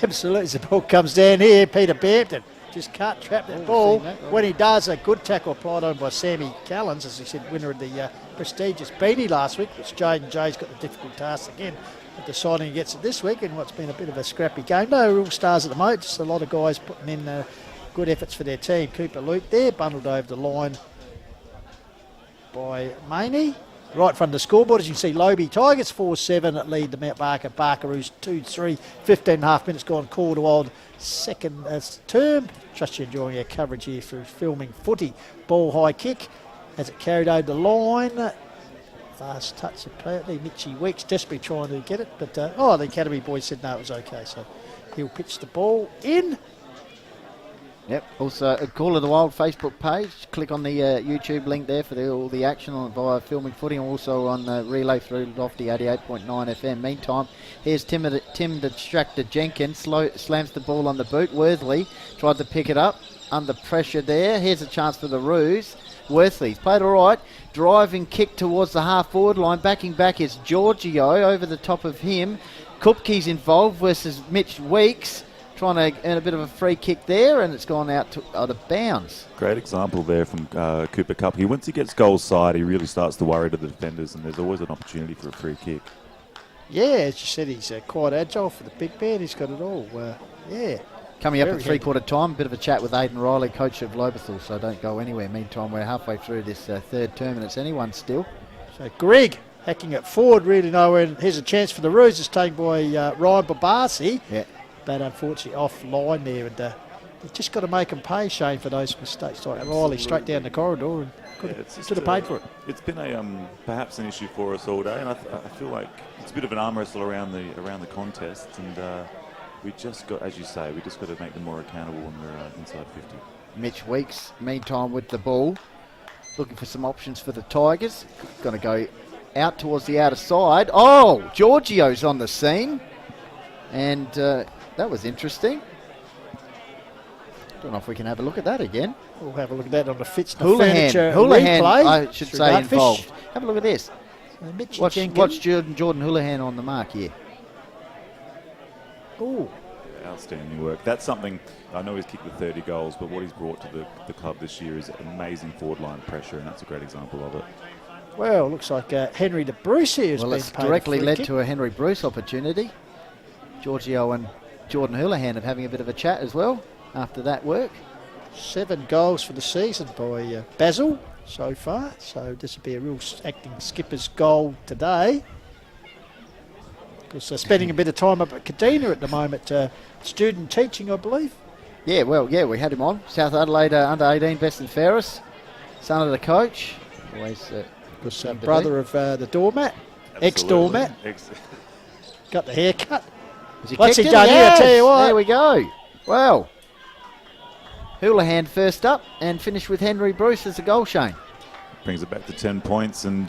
Absolutely. The ball comes down here. Peter Bampton just can't trap that ball. When he does, a good tackle applied on by Sammy Callens, as he said, winner of the prestigious beanie last week, which Jay's got the difficult task again deciding who gets it this week in what's been a bit of a scrappy game. No real stars at the moment, just a lot of guys putting in good efforts for their team. Cooper Luke there, bundled over the line by Maney. Right in front of the scoreboard, as you can see, Lobie Tigers 4-7 at lead the Mount Barker Barkaroos 2-3. 15.5 minutes gone, called wild second term. Trust you're enjoying our coverage here for filming footy. Ball high kick as it carried over the line. Fast touch apparently. Mitchie Weeks desperately trying to get it, but the Academy boys said no, it was okay, so he'll pitch the ball in. Yep. Also, a Call of the Wild Facebook page. Click on the YouTube link there for all the action on via Filming Footy, and also on relay through Lofty 88.9 FM. Meantime, here's Tim distracted Jenkins. Slams the ball on the boot. Worthley tried to pick it up. Under pressure there. Here's a chance for the Roos. Worthley's played all right. Driving kick towards the half-forward line. Backing back is Giorgio over the top of him. Kupke's involved versus Mitch Weeks. Trying to earn a bit of a free kick there, and it's gone out of bounds. Great example there from Cooper Cup. Once he gets goal side, he really starts to worry to the defenders, and there's always an opportunity for a free kick. Yeah, as you said, he's quite agile for the big man. He's got it all. Coming up at three-quarter time, a bit of a chat with Aidan Riley, coach of Lobethal, so don't go anywhere. Meantime, we're halfway through this third term, and it's anyone still. So Greg hacking it forward, really nowhere. And here's a chance for the Roos. It's taken by Ryan Babasi. Yeah. But unfortunately offline there, and you've just got to make them pay, Shane, for those mistakes. Like Riley straight down the corridor and should have paid for it. It's been a perhaps an issue for us all day, and I feel like it's a bit of an arm wrestle around the contest, and we just got, as you say, we just got to make them more accountable when we're inside 50. Mitch Weeks, meantime, with the ball, looking for some options for the Tigers. Going to go out towards the outer side. Oh, Giorgio's on the scene, and that was interesting. Don't know if we can have a look at that again. We'll have a look at that on the Fitz Houlihan, I should say, involved. Have a look at this. Watch Jordan Houlihan on the mark here. Ooh. Outstanding work. That's something, I know he's kicked the 30 goals, but what he's brought to the club this year is amazing forward line pressure, and that's a great example of it. Well, looks like Henry de Bruce here has been it's paid directly led kick. to a Henry Bruce opportunity. Giorgio and Jordan Houlihan are having a bit of a chat as well after that work. 7 goals for the season by Basil so far, so this will be a real acting skipper's goal today. Because spending a bit of time up at Kadina at the moment, student teaching, I believe. Yeah, we had him on. South Adelaide under 18, best and fairest, son of the coach. Always brother of the doormat, ex-doormat. Got the haircut. What's he done here? I tell you what. There we go. Well, Houlihan first up and finished with Henry Bruce as a goal, Shane. Brings it back to 10 points, and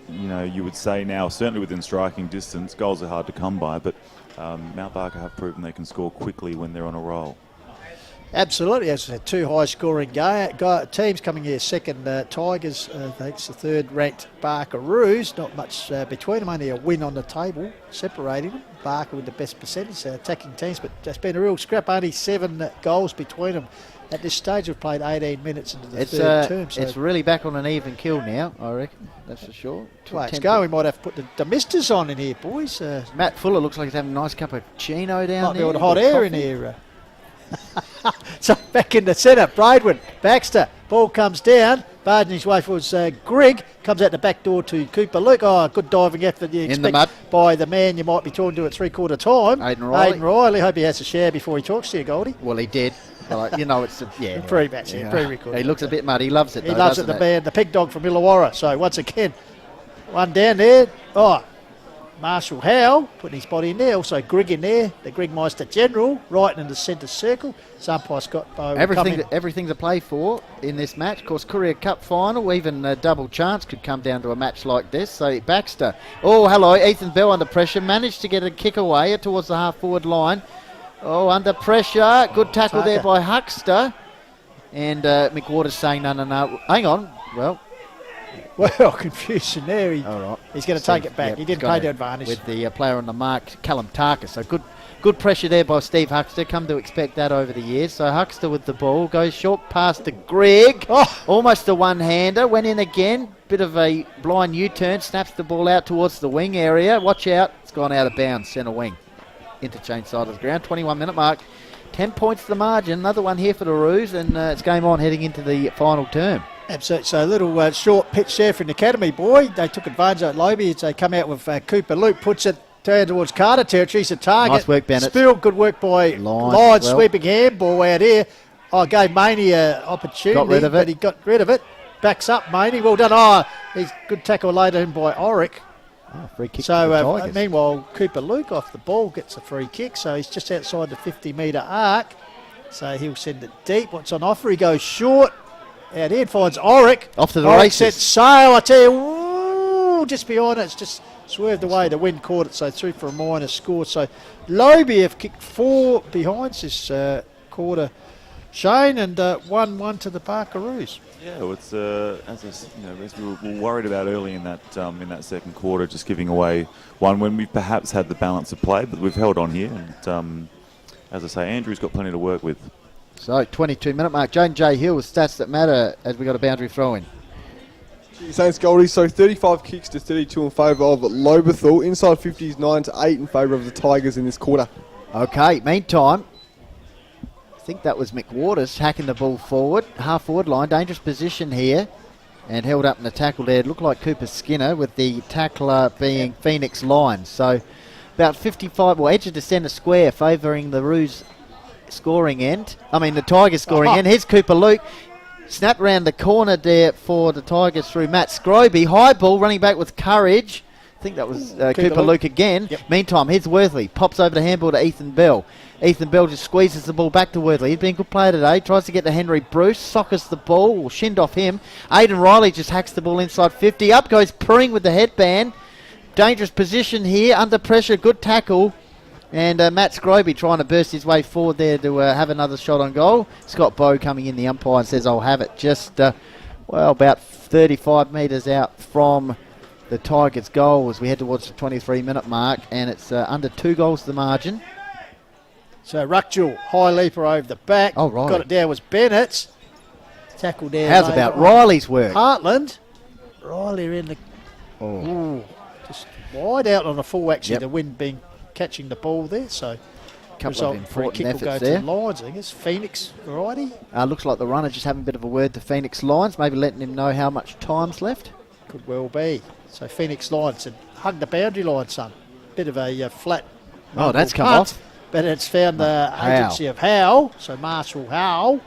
you would say now, certainly within striking distance, goals are hard to come by, but Mount Barker have proven they can score quickly when they're on a roll. Absolutely, as I said, 2 high-scoring teams coming here. Second, Tigers, that's the third-ranked Barkaroos. Not much between them, only a win on the table separating them. Barker with the best percentage, attacking teams, but it's been a real scrap. Only 7 goals between them. At this stage, we've played 18 minutes into the third term. So it's really back on an even kill now, I reckon. That's for sure. Let's go. We might have to put the misters on in here, boys. Matt Fuller looks like he's having a nice cup of chino down might there. Might be hot air in here. So back in the centre, Braidwood, Baxter, ball comes down, barging his way towards Grigg, comes out the back door to Cooper Luke. Oh, good diving effort you expect in the mud by the man you might be talking to at 3/4 time. Aidan Riley. Hope he has a share before he talks to you, Goldie. Well, he did. It's pre-match, pre-record. He looks a bit muddy. He loves it. He loves it. The man, the pig dog from Illawarra. So once again, one down there. Oh, Marshall Howe putting his body in there. Also Grigg in there. The Grigmeister General right in the centre circle. Umpire Scott Bowe. Everything to play for in this match. Of course, Courier Cup final. Even a double chance could come down to a match like this. So Baxter. Oh, hello. Ethan Bell under pressure. Managed to get a kick away towards the half-forward line. Oh, under pressure. Good tackle there by Huckster. And McWater's saying, no. Hang on. Well, confusion there. All right. He's going to take it back. He didn't play to advantage. With the player on the mark, Callum Tarker. So good pressure there by Steve Huckster. Come to expect that over the years. So Huckster with the ball. Goes short pass to Grigg. Oh. Almost a one-hander. Went in again. bit of a blind U-turn, snaps the ball out towards the wing area. Watch out, it's gone out of bounds, centre wing. Interchange side of the ground, 21-minute mark. 10 points the margin, another one here for the Roos, and it's game on heading into the final term. Absolutely. So a little short pitch there for an academy boy. They took advantage of Lobie as they come out with Cooper Luke, puts it down towards Carter territory. He's a target. Nice work, Bennett. Still good work by Lyons, sweeping handball out here. Gave Maney an opportunity, got rid of it. But he got rid of it. Backs up Maney. Well done. He's good tackle later in by Oric. Free kick So to the Tigers. meanwhile, Cooper Luke off the ball gets a free kick. So he's just outside the 50-metre arc. So he'll send it deep. What's on offer? He goes short. Out here finds Oric. Off to the Oric races. set sail. I tell you, woo, just behind it. It's just swerved away. The wind caught it. So through for a minor score. So Lobie have kicked 4 behinds this quarter. Shane, and 1-1 to the Parkeroos. Yeah, well, it's as we were worried about early in that second quarter, just giving away one when we perhaps had the balance of play, but we've held on here, and as I say, Andrew's got plenty to work with. So 22-minute mark. Jane J. Hill with stats that matter as we got a boundary throw in. Saints Goldie, so 35 kicks to 32 in favour of Lobethal. Inside 50s 9-8 in favour of the Tigers in this quarter. Okay, meantime, I think that was McWaters hacking the ball forward, half forward line, dangerous position here, and held up in the tackle there. It looked like Cooper Skinner, with the tackler being Phoenix Lyons. So about 55, edge of the centre square, favouring the Roos scoring end. The Tigers scoring end. Here's Cooper Luke. Snap round the corner there for the Tigers through Matt Scroby. High ball, running back with courage. I think that was Cooper Luke again. Yep. Meantime, here's Worthley. Pops over the handball to Ethan Bell. Ethan Bell just squeezes the ball back to Worthley. He's been a good player today. Tries to get to Henry Bruce. Sockers the ball. Shinned off him. Aidan Riley just hacks the ball inside 50. Up goes Pring with the headband. Dangerous position here. Under pressure. Good tackle. And Matt Scroby trying to burst his way forward there to have another shot on goal. Scott Bowe coming in, the umpire, and says, I'll have it. Just, about 35 metres out from the Tigers' goal as we head towards the 23-minute mark. And it's under 2 goals to the margin. So Ruckjewel, high leaper over the back. Oh, right. Got it down was Bennett. Tackle down. How's about Riley's work? Heartland. Riley in the... just wide out on a full, actually. Yep. The wind being catching the ball there. So Couple of important kick will efforts go there. to the Lions, I think. It's Phoenix variety. Looks like the runner just having a bit of a word to Phoenix Lions, maybe letting him know how much time's left. Could well be. So Phoenix Lions said, hug the boundary line, son. Bit of a flat... Oh, that's come punt, off. But it's found the agency of Howe. So Marshall Howe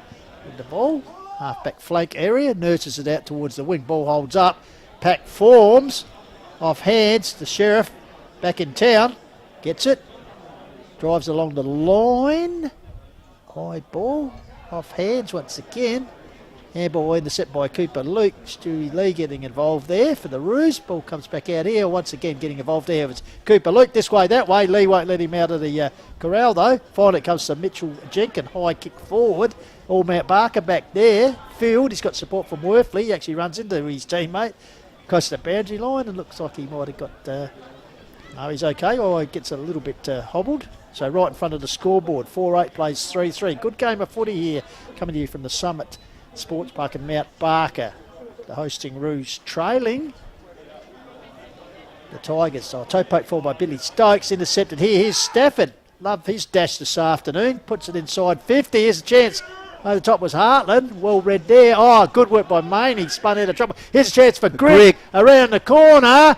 with the ball. Half-back flank area. Nurses it out towards the wing. Ball holds up. Pack forms. Off hands. The Sheriff back in town. Gets it. Drives along the line. High ball. Off hands once again. Handball intercept by Cooper Luke. Stewie Lee getting involved there for the Roos. Ball comes back out here. Once again getting involved there. It's Cooper Luke this way, that way. Lee won't let him out of the corral though. Finally it comes to Mitchell Jenkins. High kick forward. All Matt Barker back there. Field. He's got support from Worthley. He actually runs into his teammate. Across the boundary line and looks like he might have got... no, he's okay. He gets a little bit hobbled. So right in front of the scoreboard. 4-8 plays 3-3. Good game of footy here. Coming to you from the Summit Sports Park in Mount Barker. The hosting Roos trailing the Tigers. So a toe poke forward by Billy Stokes. Intercepted here. Here's Stafford. Love his dash this afternoon. Puts it inside 50. Here's a chance. Over the top was Heartland. Well read there. Good work by Main. He spun out of trouble. Here's a chance for Grigg. Around the corner.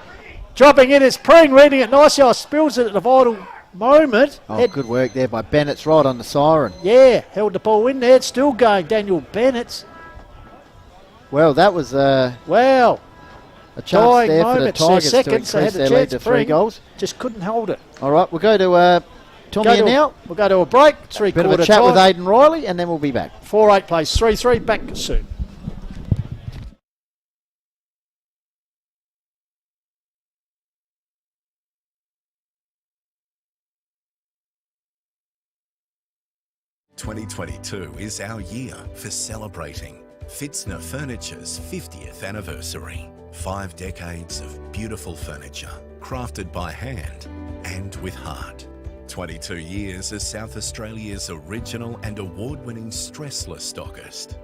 Dropping in is Pring. Reading it nicely. Spills it at the vital moment. Good work there by Bennett's right on the siren. Yeah, held the ball in there. It's still going, Daniel Bennett's. Well, that was a chance there for the Tigers to increase their lead to 3 goals. Just couldn't hold it. All right, we'll go to Tommy now. We'll go to a break. Bit of a chat with Aidan Riley, and then we'll be back. 4-8 plays 3-3. Back soon. "2022 is our year for celebrating Fitzner Furniture's 50th anniversary. 5 decades of beautiful furniture, crafted by hand and with heart. 22 years as South Australia's original and award-winning stressless stockist.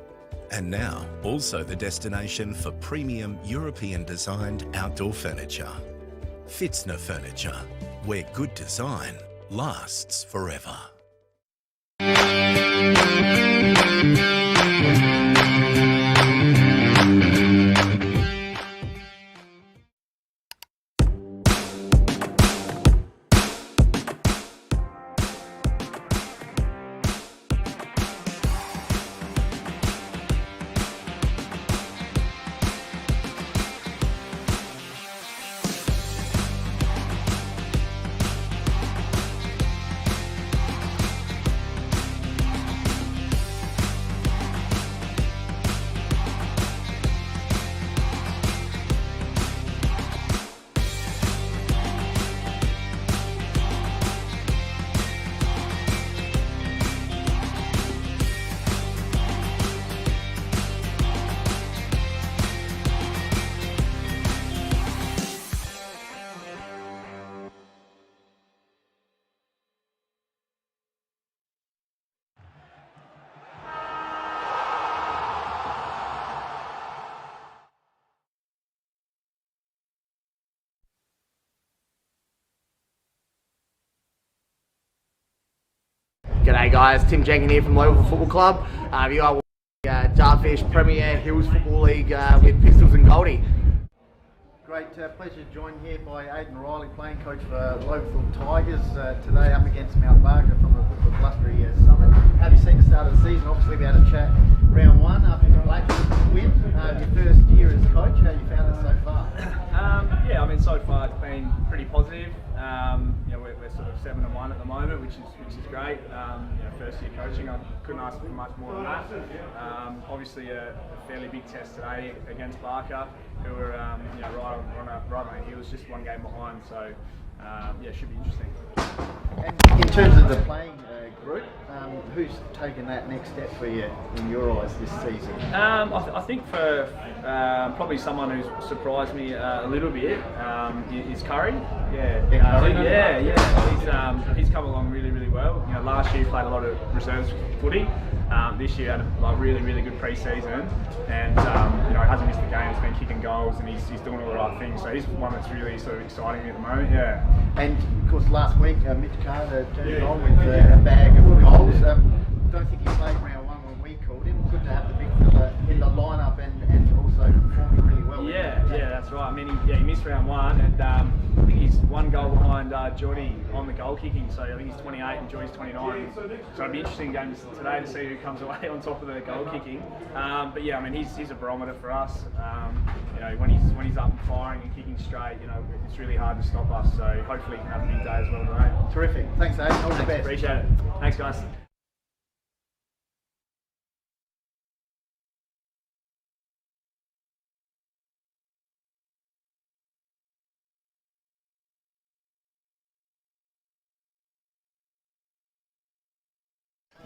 And now, also the destination for premium European-designed outdoor furniture. Fitzner Furniture, where good design lasts forever. G'day guys, Tim Jenkins here from Lobethal Football Club. You are watching Dartfish Premier Hills Football League with Pistols and Goldie. Great pleasure to join here by Aidan Riley, playing coach for Lobethal Tigers today up against Mount Barker from a bit of a blustery summit. How have you seen the start of the season? Obviously we had a chat round one after the Blackburn win. Your first year as coach, how have you found it so far? Yeah, I mean so far it's been pretty positive. You know, we're sort of 7-1 at the moment, which is great. You know, first year coaching, I couldn't ask for much more than that. Obviously a fairly big test today against Barker, who were you know, right on their heels, just one game behind. So yeah, should be interesting. And in terms of the playing group, who's taken that next step for you in your eyes this season? I think for probably someone who's surprised me a little bit is Curry. He's come along really well. You know, last year he played a lot of reserves footy. This year had a really good pre-season, and you know, he hasn't missed the game. He's been kicking goals, and he's doing all the right things. So he's one that's really sort of exciting me at the moment. Yeah. And of course, last week Mitch Carter turned on with a bag of goals. Don't think he played round one when we called him. Good to have the big fella in the lineup and also performing really well. Yeah, that's right. I mean, he missed round one, and I think he's one goal behind Johnny on the goal kicking. So I think he's 28 and Johnny's 29. So it'll be interesting games today to see who comes away on top of the goal kicking. But yeah, I mean, he's a barometer for us. You know, when he's up and firing and kicking straight, you know, it's really hard to stop us. So hopefully he can have a big day as well today. Terrific. Thanks, Dave. All the best. Appreciate it. Thanks, guys.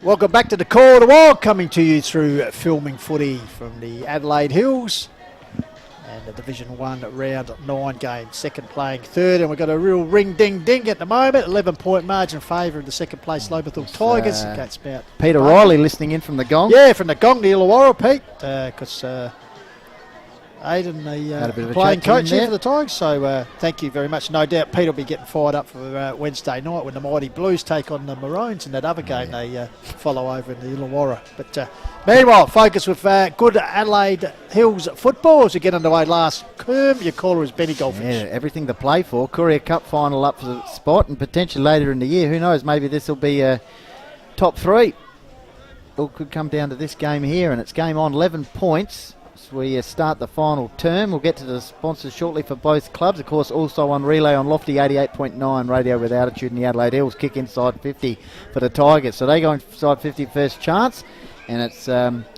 Welcome back to the Call of the Wild, coming to you through filming footy from the Adelaide Hills and the Division 1 round 9 game, second playing third, and we've got a real ring-ding-ding at the moment, 11-point margin in favour of the second place Lobethal Tigers against Mount Peter Barker. Riley listening in from the Gong. Yeah, from the Gong, the Illawarra, Pete, because Aidan, the playing coach here for the Tigers, so thank you very much. No doubt Pete will be getting fired up for Wednesday night when the Mighty Blues take on the Maroons in that other game they follow over in the Illawarra. But meanwhile, focus with good Adelaide Hills football as we get underway last term. Your caller is Benny Goldfish. Yeah, everything to play for. Courier Cup final up for the spot, and potentially later in the year, who knows, maybe this will be top 3. All could come down to this game here, and it's game on, 11 points. We start the final term. We'll get to the sponsors shortly for both clubs. Of course, also on relay on Lofty 88.9 radio with altitude in the Adelaide Hills. Kick inside 50 for the Tigers. So they go inside 50 first chance, and it's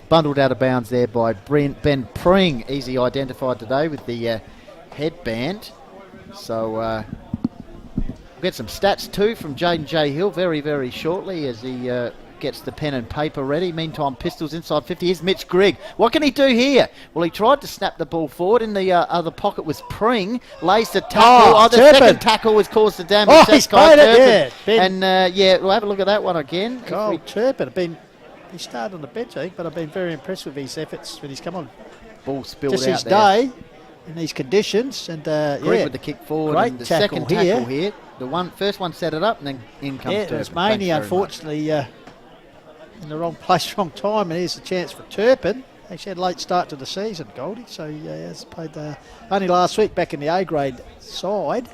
bundled out of bounds there by Ben Pring, easy identified today with the headband. So we'll get some stats too from Jaden J. Hill very shortly as he gets the pen and paper ready. Meantime, Pistols inside 50. Here's Mitch Grigg. What can he do here? Well, he tried to snap the ball forward. In the other pocket was Pring. Lays the tackle. The second tackle was caused the damage. Oh, he's played it, yeah. And, we'll have a look at that one again. Turpin. He started on the bench, I think, but I've been very impressed with his efforts when he's come on. Ball spilled Just out his there. day in these conditions. And Great with the kick forward. Great and the tackle second tackle here. The first one set it up, and then in comes Turpin. It was Maney, unfortunately, in the wrong place, wrong time, and here's a chance for Turpin. Actually had a late start to the season, Goldie, so he has played only last week back in the A-grade side.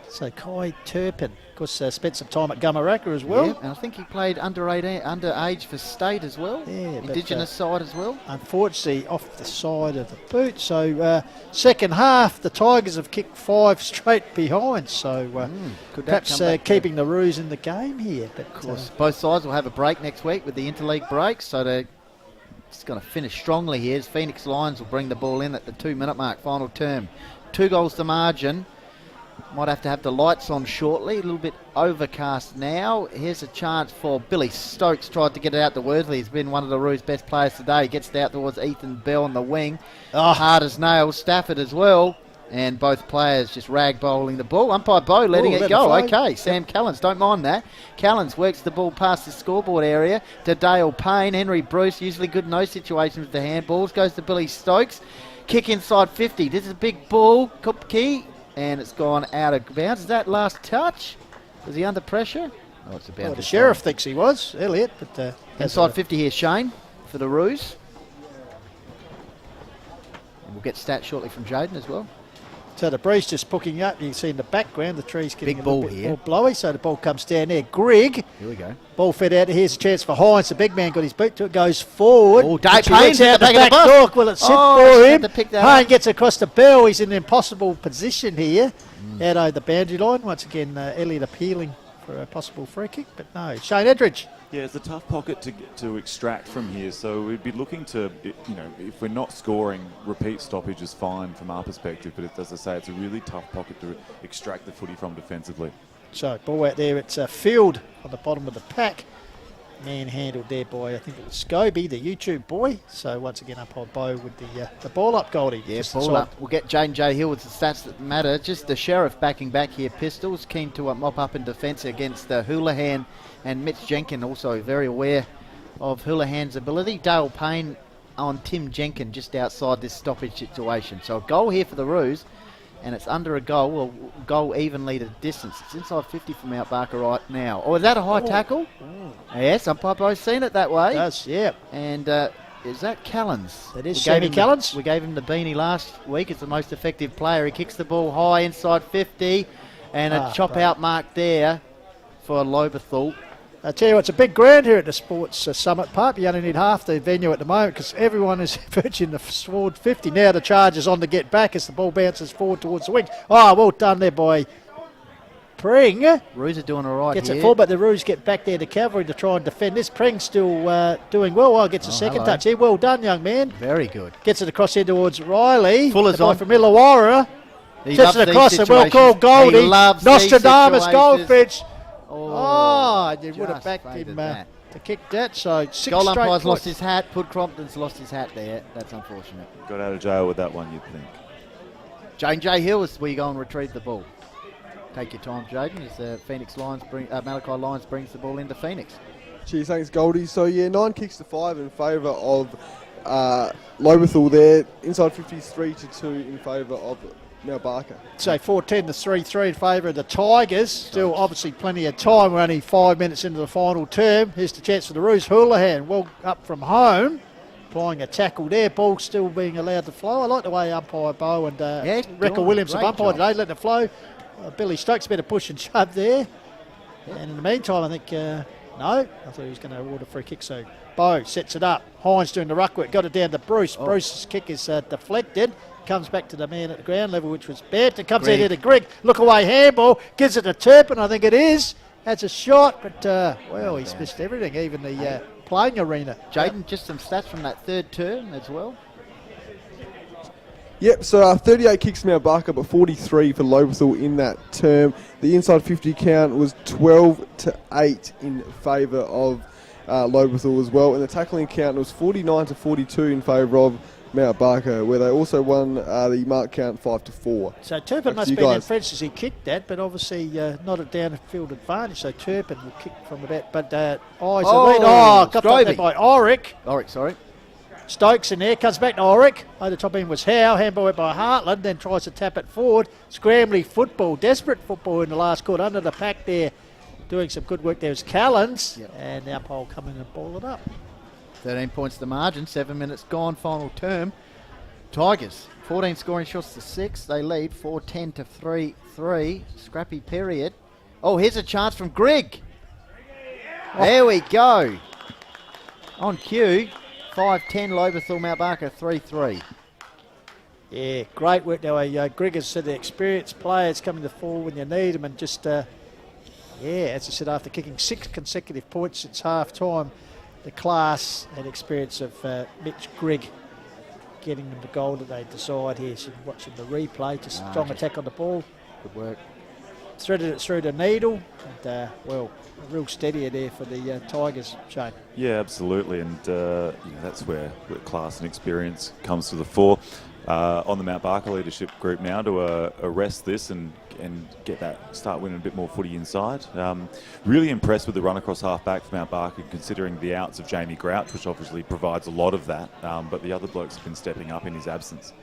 So Kai Turpin, of course, spent some time at Gumaraka as well. Yeah, and I think he played underage for State as well. Yeah, Indigenous side as well. Unfortunately, off the side of the boot. So second half, the Tigers have kicked 5 straight behind. So perhaps keeping the Roos in the game here. But of course, both sides will have a break next week with the interleague break. So they're just going to finish strongly here. As Phoenix Lions will bring the ball in at the 2-minute mark, final term. 2 goals to margin. Might have to have the lights on shortly. A little bit overcast now. Here's a chance for Billy Stokes. Tried to get it out to Worsley. He's been one of the Roos' best players today. Gets it out towards Ethan Bell on the wing. Hard as nails. Stafford as well. And both players just rag bowling the ball. Umpire Bo letting it go. Okay, Sam Callens, don't mind that. Callens works the ball past the scoreboard area to Dale Payne. Henry Bruce, usually good in those situations with the handballs. Goes to Billy Stokes. Kick inside 50. This is a big ball. Kupke. And it's gone out of bounds. Is that last touch? Was he under pressure? Oh, it's about the Sheriff thinks he was, Elliot. But inside 50 here, Shane, for the Roos. And we'll get stats shortly from Jaden as well. So the breeze just pooking up. You can see in the background the trees getting big a little ball bit here. more blowy. So the ball comes down there. Grigg. Here we go. Ball fed out. Here's a chance for Hines. The big man got his boot to it. Goes forward. Oh, Dave Payne's out the back door. Will it sit for him? Payne gets across the bell. He's in an impossible position here. Out over the boundary line. Once again, Elliot appealing for a possible free kick. But no. Shane Edridge. Yeah, it's a tough pocket to extract from here. So we'd be looking to, if we're not scoring, repeat stoppage is fine from our perspective. But as I say, it's a really tough pocket to extract the footy from defensively. So ball out there. It's a field on the bottom of the pack. Manhandled there by, I think it was Scobie, the YouTube boy. So once again, umpire Bo with the ball up, Goldie. Yeah, ball up. We'll get Jane J. Hill with the stats that matter. Just the Sheriff backing back here. Pistols keen to mop up in defence against Houlihan and Mitch Jenkins, also very aware of Houlihan's ability. Dale Payne on Tim Jenkins just outside this stoppage situation. So a goal here for the Roos, and it's under a goal. Well, goal evenly to distance. It's inside 50 from Mount Barker right now. Oh, is that a high tackle? Yes, umpire Bo's seen it that way. Does, yeah. And is that Callens? That is Sammy Callens. We gave him the beanie last week. It's the most effective player. He kicks the ball high inside 50, and a chop out mark there for Lobethal. I tell you what, it's a big ground here at the Sports Summit Park. You only need half the venue at the moment because everyone is virtually in the forward 50. Now the charge is on to get back as the ball bounces forward towards the wings. Oh, well done there by Pring. Roos are doing all right Gets here. it forward, but the Roos get back there to cavalry to try and defend this. Pring's still doing well. Well, gets a second touch here. Well done, young man. Very good. Gets it across here towards Riley. Fuller's on. From Illawarra. Sets it across and well called Goldie. Nostradamus Goldfish. Oh, you would have backed him to kick that. So 6 goal straight umpire's points. lost his hat. Pud Crompton's lost his hat there. That's unfortunate. Got out of jail with that one, you'd think. Jane J. Hill is where you go and retrieve the ball. Take your time, Jaden, as Phoenix Lions Malachi Lions brings the ball into Phoenix. Cheers, thanks, Goldie. So, 9 kicks to 5 in favour of Lobethal there. Inside 53-2 in favour of Mount Barker. So 4-10 to 3-3 in favour of the Tigers. Still obviously plenty of time. We're only 5 minutes into the final term. Here's the chance for the Roos. Houlihan well up from home. Applying a tackle there. Ball still being allowed to flow. I like the way umpire Bo and Rekka Williams have umpired today, letting it flow. Billy Stokes better push and shove there. And in the meantime, I think, no, I thought he was going to award a free kick. So Bo sets it up. Hines doing the ruck work. Got it down to Bruce. Bruce's kick is deflected. Comes back to the man at the ground level, which was Bant. It comes out here to Grigg. Look away handball. Gives it to Turpin, I think it is. That's a shot, but, well, he's missed everything, even the playing arena. Jaden, just some stats from that third term as well. Yep, so 38 kicks Mount Barker, but 43 for Lobethal in that term. The inside 50 count was 12-8 in favour of Lobethal as well, and the tackling count was 49-42 in favour of Mount Barker, where they also won the mark count 5-4. So Turpin must have been in French as he kicked that, but obviously not a downfield advantage. So Turpin will kick from about, but eyes got up there by Oric. Oric, sorry. Stokes in there, comes back to Oric. Over the top end was Howe, handball went by Hartland, then tries to tap it forward. Scrambly football, desperate football in the last quarter, under the pack there. Doing some good work there was Callens, and the umpire coming and ball it up. 13 points the margin, 7 minutes gone, final term. Tigers, 14 scoring shots to 6. They lead 4-10 to 3-3. Scrappy period. Oh, here's a chance from Greg. There we go. On cue, 5-10 Lobethal, Mount Barker 3-3. Yeah, great work now. Greg has said the experienced players coming to the fore when you need them, and just, as I said, after kicking 6 consecutive points since half time, the class and experience of Mitch Grigg getting them the goal that they decide here. So watching the replay, just strong attack on the ball. Good work. Threaded it through the needle, and a real steadier there for the Tigers, Shane. Yeah, absolutely, and that's where class and experience comes to the fore. On the Mount Barker leadership group now to arrest this and start winning a bit more footy inside. Really impressed with the run across half back for Mount Barker, considering the outs of Jamie Grouch, which obviously provides a lot of that, but the other blokes have been stepping up in his absence.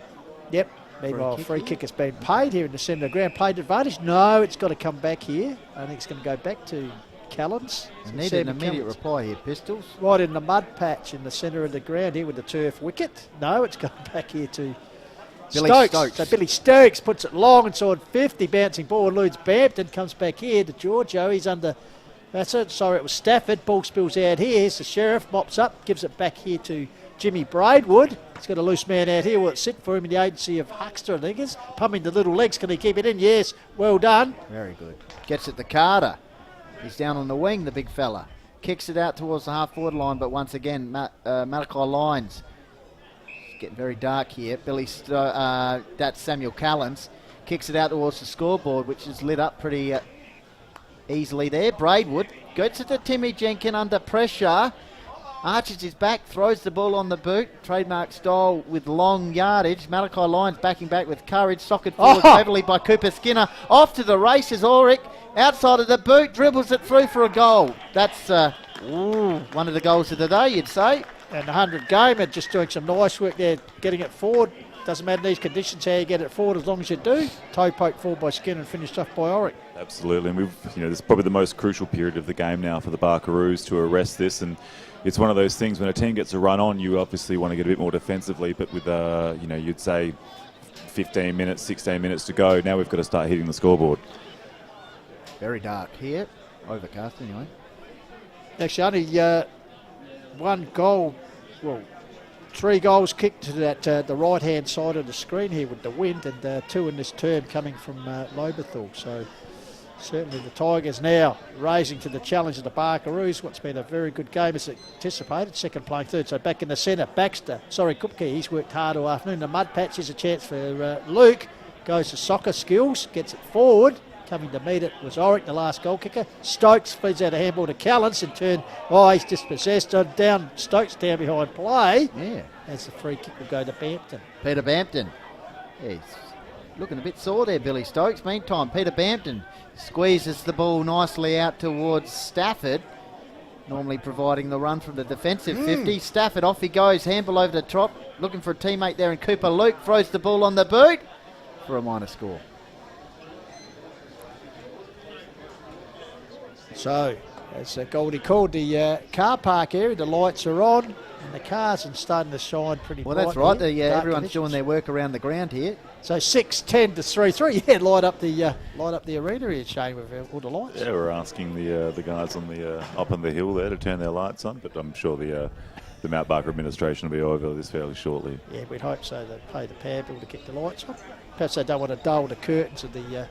Yep. Meanwhile, free kick has been paid here in the centre of the ground. Played advantage. No, it's got to come back here. I think it's going to go back to Callens. Need an immediate reply here, Pistols. Right in the mud patch in the centre of the ground here with the turf wicket. No, it's going back here to Stokes. So Billy Stokes puts it long inside 50, bouncing ball, eludes Bampton, comes back here to Giorgio. He's under, that's it, sorry, it was Stafford. Ball spills out here. Here's the Sheriff, mops up, gives it back here to Jimmy Braidwood. He's got a loose man out here. Will it sit for him in the agency of Huckster, I think is. Pumping the little legs. Can he keep it in? Yes. Well done. Very good. Gets it to Carter. He's down on the wing, the big fella. Kicks it out towards the half-forward line, but once again, Malachi Lyons. It's getting very dark here. That's Samuel Callens. Kicks it out towards the scoreboard, which is lit up pretty easily there. Braidwood gets it to Timmy Jenkin under pressure. Arches his back, throws the ball on the boot. Trademark style with long yardage. Malachi Lyons backing back with courage. Socket forward heavily by Cooper Skinner. Off to the races, Ulrich. Outside of the boot, dribbles it through for a goal. That's one of the goals of the day, you'd say. And the 100-gamer just doing some nice work there, getting it forward. Doesn't matter in these conditions how you get it forward as long as you do. Toe poke forward by Skinner and finished off by Ulrich. Absolutely, and this is probably the most crucial period of the game now for the Barkaroos to arrest this, and it's one of those things when a team gets a run on, you obviously want to get a bit more defensively, but with you'd say 15 minutes, 16 minutes to go, now we've got to start hitting the scoreboard. Very dark here, overcast anyway. Actually, only one goal, 3 goals kicked to that the right-hand side of the screen here with the wind, and 2 in this term coming from Lobethal. So certainly the Tigers now raising to the challenge of the Barkaroos. What's been a very good game as anticipated. Second playing third, so back in the centre. Kupke, he's worked hard all afternoon. The mud patch is a chance for Luke. Goes to soccer skills, gets it forward. Coming to meet it was Oric, the last goal kicker. Stokes feeds out a handball to Callens in turn. He's dispossessed. Stokes down behind play. Yeah. As the free kick will go to Bampton. Peter Bampton. Yeah, he's looking a bit sore there, Billy Stokes. Meantime, Peter Bampton squeezes the ball nicely out towards Stafford. Normally providing the run from the defensive 50. Stafford, off he goes. Handball over the top. Looking for a teammate there in Cooper Luke. Throws the ball on the boot for a minor score. So, as Goldie called the car park area, the lights are on and the cars are starting to shine pretty bright. Well, that's right. Everyone's doing their work around the ground here. So 6-10 to 3-3. Yeah, light up the arena here, Shane, with all the lights. Yeah, we're asking the guys on the up on the hill there to turn their lights on, but I'm sure the Mount Barker administration will be over this fairly shortly. Yeah, we'd hope so. They pay the power bill to get the lights on. Perhaps they don't want to dull the curtains of the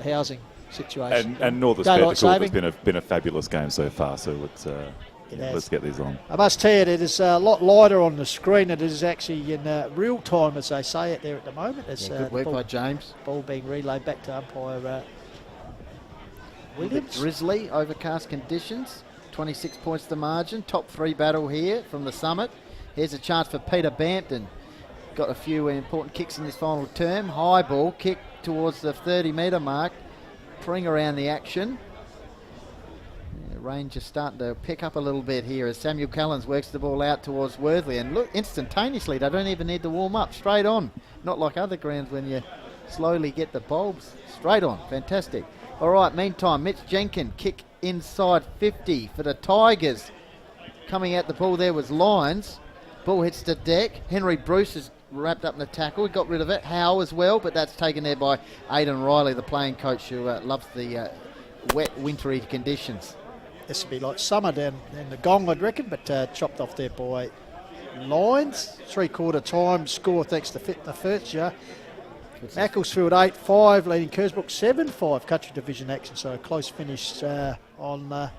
housing situation. And nor the spectacle. It's been a fabulous game so far, so let's get these on. I must tell you, it is a lot lighter on the screen than it is actually in real time, as they say it there at the moment. It's, good work by James. Ball being relayed back to umpire Williams. Drizzly, overcast conditions. 26 points the margin. Top 3 battle here from the summit. Here's a chance for Peter Bampton. got a few important kicks in this final term. High ball, kick towards the 30-metre mark, pring around the action. Range is starting to pick up a little bit here as Samuel Callens works the ball out towards Worthley, and look, instantaneously, they don't even need to warm up, straight on. Not like other grounds when you slowly get the bulbs. Straight on, fantastic. All right, meantime, Mitch Jenkins, kick inside 50 for the Tigers. Coming out the ball there was Lyons. Ball hits the deck. Henry Bruce is wrapped up in the tackle. He got rid of it. Howe as well, but that's taken there by Aidan Riley, the playing coach, who loves the wet, wintry conditions. This would be like summer down in the Gong, I'd reckon, but chopped off there by Lyons. 3/4 time score thanks to Fit the Furniture. Macclesfield 8-5, leading Kersbrook 7-5 country division action, so a close finish on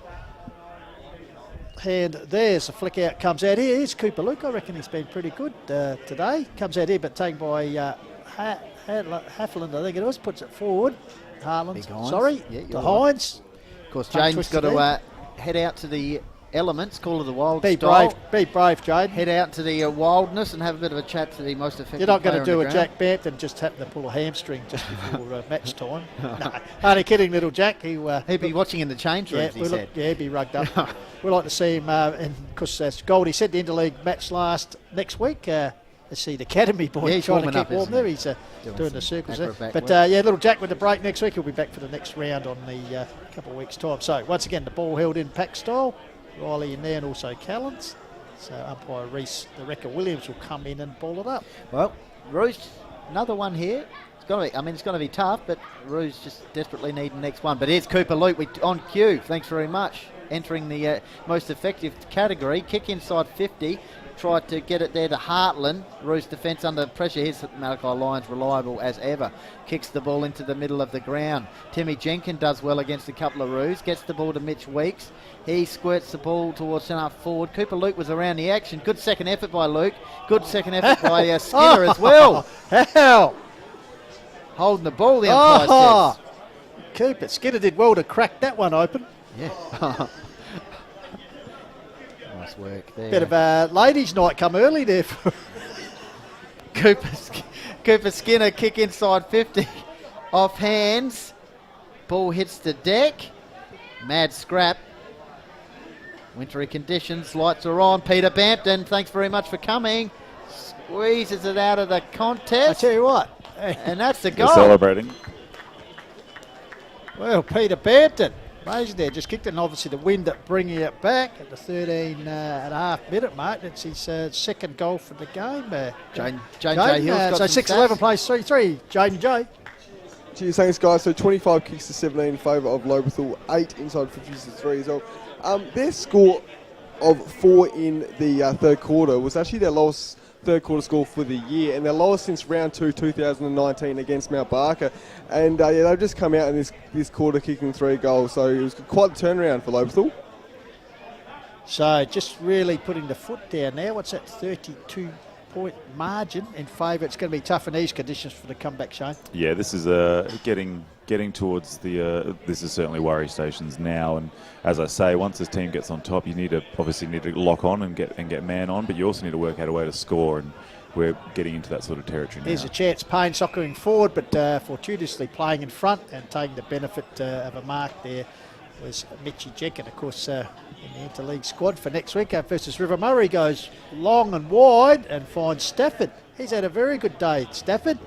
hand. There's a flick out, comes out here. Here's Cooper Luke. I reckon he's been pretty good today. Comes out here, but taken by Haffland, I think it was. Puts it forward. Harland, sorry, the Hines. Of course, Jaden's got to head out to the elements, call it the wild Be style. brave, Jaden. Head out to the wildness and have a bit of a chat to the most effective You're not going player to do on a the Jack Bant and just happen to pull a hamstring just before match time. No, only kidding, little Jack. He'd be watching in the change rooms, he said. He'd be rugged up. We'd like to see him, and of course, Goldie said the interleague match next week. Let's see the academy boy trying to keep warm there. He's doing the circles there. But little Jack with the break next week. He'll be back for the next round on the couple of weeks' time. So once again, the ball held in pack style. Riley in there and also Callens. So umpire Reese, the wrecker Williams, will come in and ball it up. Well, Rouge, another one here. It's going to be tough, but Rouge just desperately need the next one. But here's Cooper Luke on cue. Thanks very much. Entering the most effective category. Kick inside 50. Tried to get it there to Hartland. Roos defence under pressure. Here's Malachi Lyons, reliable as ever. Kicks the ball into the middle of the ground. Timmy Jenkins does well against a couple of Roos. Gets the ball to Mitch Weeks. He squirts the ball towards centre forward. Cooper Luke was around the action. Good second effort by Luke. Good second effort by Skinner as well. How? Holding the ball, the umpire says. Cooper Skinner did well to crack that one open. Yeah. Nice work there. Bit of a ladies' night come early there for Cooper Skinner, kick inside 50. Off hands. Ball hits the deck. Mad scrap. Wintry conditions. Lights are on. Peter Bampton, thanks very much for coming. Squeezes it out of the contest. I tell you what. And that's the goal. They're celebrating. Well, Peter Bampton. Amazing there, just kicked it, and obviously the wind up bringing it back at the 13.5 minute mark. It's his second goal for the game. Jaden J. Hill's got so 6-11 plays 3-3. Jaden J. Cheers, thanks guys. So 25 kicks to 17 in favour of Lobethal, 8 inside 50s to 3 as well. Their score of 4 in the third quarter was actually their lowest third quarter score for the year, and their lowest since round 2 2019 against Mount Barker. And they've just come out in this quarter kicking 3 goals, so it was quite a turnaround for Lobethal. So just really putting the foot down now. What's that, 32-point margin in favour? It's going to be tough in these conditions for the comeback, Shane. Yeah, this is getting towards the. This is certainly worry stations now, and as I say, once this team gets on top, you obviously need to lock on and get man on, but you also need to work out a way to score, and we're getting into that sort of territory now. There's a chance Payne soccering forward, but fortuitously playing in front and taking the benefit of a mark there was Mitchy Jenkins, of course, in the interleague squad for next week versus River Murray. Goes long and wide and finds Stafford. He's had a very good day, Stafford.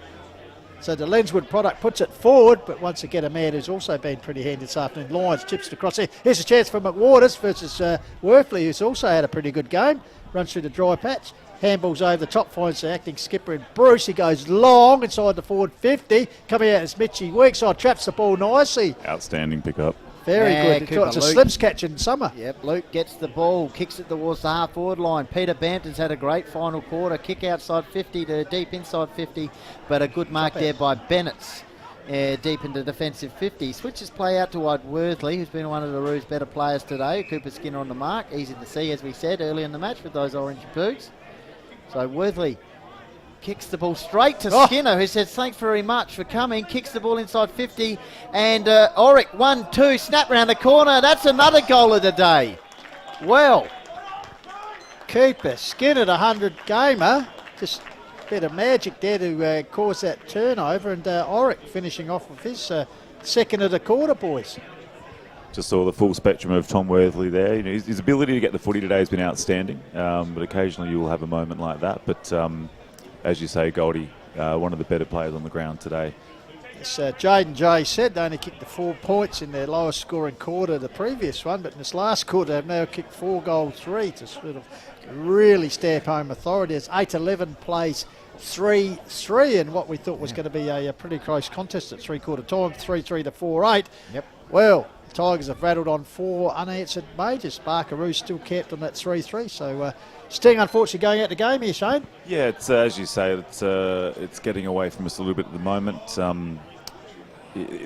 So the Lenswood product puts it forward, but once again a man who's also been pretty handy this afternoon. Lyons chips it across here. Here's a chance for McWaters versus Worthley, who's also had a pretty good game. Runs through the dry patch. Handballs over the top, finds the acting skipper in Bruce. He goes long inside the forward 50. Coming out as Mitchy Weekside, traps the ball nicely. Outstanding pickup. Very good. It's a slips catch in summer. Yep, Luke gets the ball, kicks it towards the half-forward line. Peter Bampton's had a great final quarter. Kick outside 50 to deep inside 50, but a good mark there by Bennett's. Deep into defensive 50. Switches play out to Worthley, who's been one of the Roo's better players today. Cooper Skinner on the mark. Easy to see, as we said early in the match, with those orange boots. So Worthley kicks the ball straight to Skinner, who says thanks very much for coming. Kicks the ball inside 50, and Oric 1-2, snap round the corner. That's another goal of the day. Well, Cooper Skinner, the 100 gamer, just bit of magic there to cause that turnover, and Oric finishing off with his second of the quarter, boys. Just saw the full spectrum of Tom Worthley there. You know, his ability to get the footy today has been outstanding, but occasionally you will have a moment like that. But as you say, Goldie, one of the better players on the ground today. As Jaden J said, they only kicked the 4 points in their lowest scoring quarter, the previous one, but in this last quarter they've now kicked 4 goals 3 to sort of really stamp home authority. It's 8-11 plays 3-3 in what we thought was going to be a pretty close contest at three-quarter time, 3-3 to 4-8. Yep. Well, the Tigers have rattled on 4 unanswered majors. Barkeroo's still kept on that 3-3, so Sting unfortunately going out the game here, Shane. Yeah, it's as you say, it's getting away from us a little bit at the moment.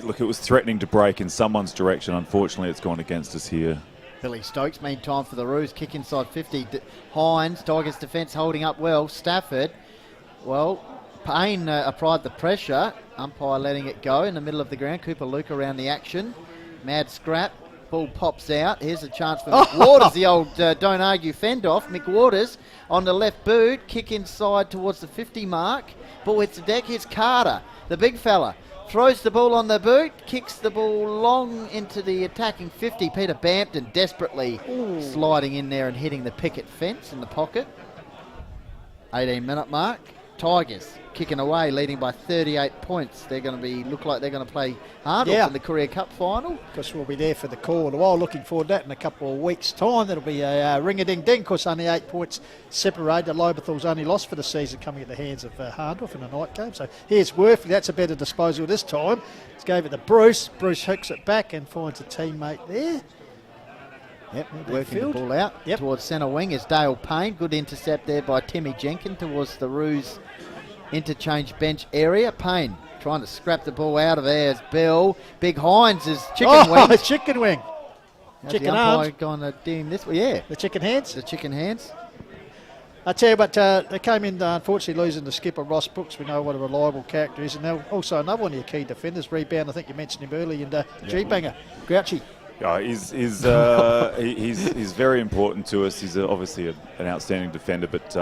Look, it was threatening to break in someone's direction. Unfortunately, it's gone against us here. Billy Stokes, meantime, for the Roos, kick inside 50. Hines, Tigers defence holding up well. Stafford, well, Payne applied the pressure. Umpire letting it go in the middle of the ground. Cooper Luke around the action. Mad scrap. Ball pops out. Here's a chance for Mick Waters, the old don't argue fend off. Mick Waters on the left boot. Kick inside towards the 50 mark. Ball hits the deck. Here's Carter, the big fella. Throws the ball on the boot, kicks the ball long into the attacking 50. Peter Bampton desperately sliding in there and hitting the picket fence in the pocket. 18-minute mark. Tigers kicking away, leading by 38 points. They're going to look like they're going to play hard off in the Courier Cup final. Because we'll be there for the call of the while. Looking forward to that in a couple of weeks' time. That'll be a ring-a-ding-ding. Of course, only 8 points separated. Lobethal's only loss for the season coming at the hands of Hardorf in a night game. So here's Worthley. That's a better disposal this time. He's gave it to Bruce. Bruce hooks it back and finds a teammate there. Yep, working the ball out towards centre wing is Dale Payne. Good intercept there by Timmy Jenkins towards the Roos interchange bench area. Payne trying to scrap the ball out of there as Bill. Big Hines is chicken wing. Chicken wing. Chicken arms. Going to deem this way. Yeah. The chicken hands. The chicken hands. I tell you, but they came in, unfortunately, losing the skipper, Ross Brooks. We know what a reliable character is. And now also another one of your key defenders, rebound. I think you mentioned him earlier, and G-Banger, Grouchy. He's very important to us. He's obviously an outstanding defender, but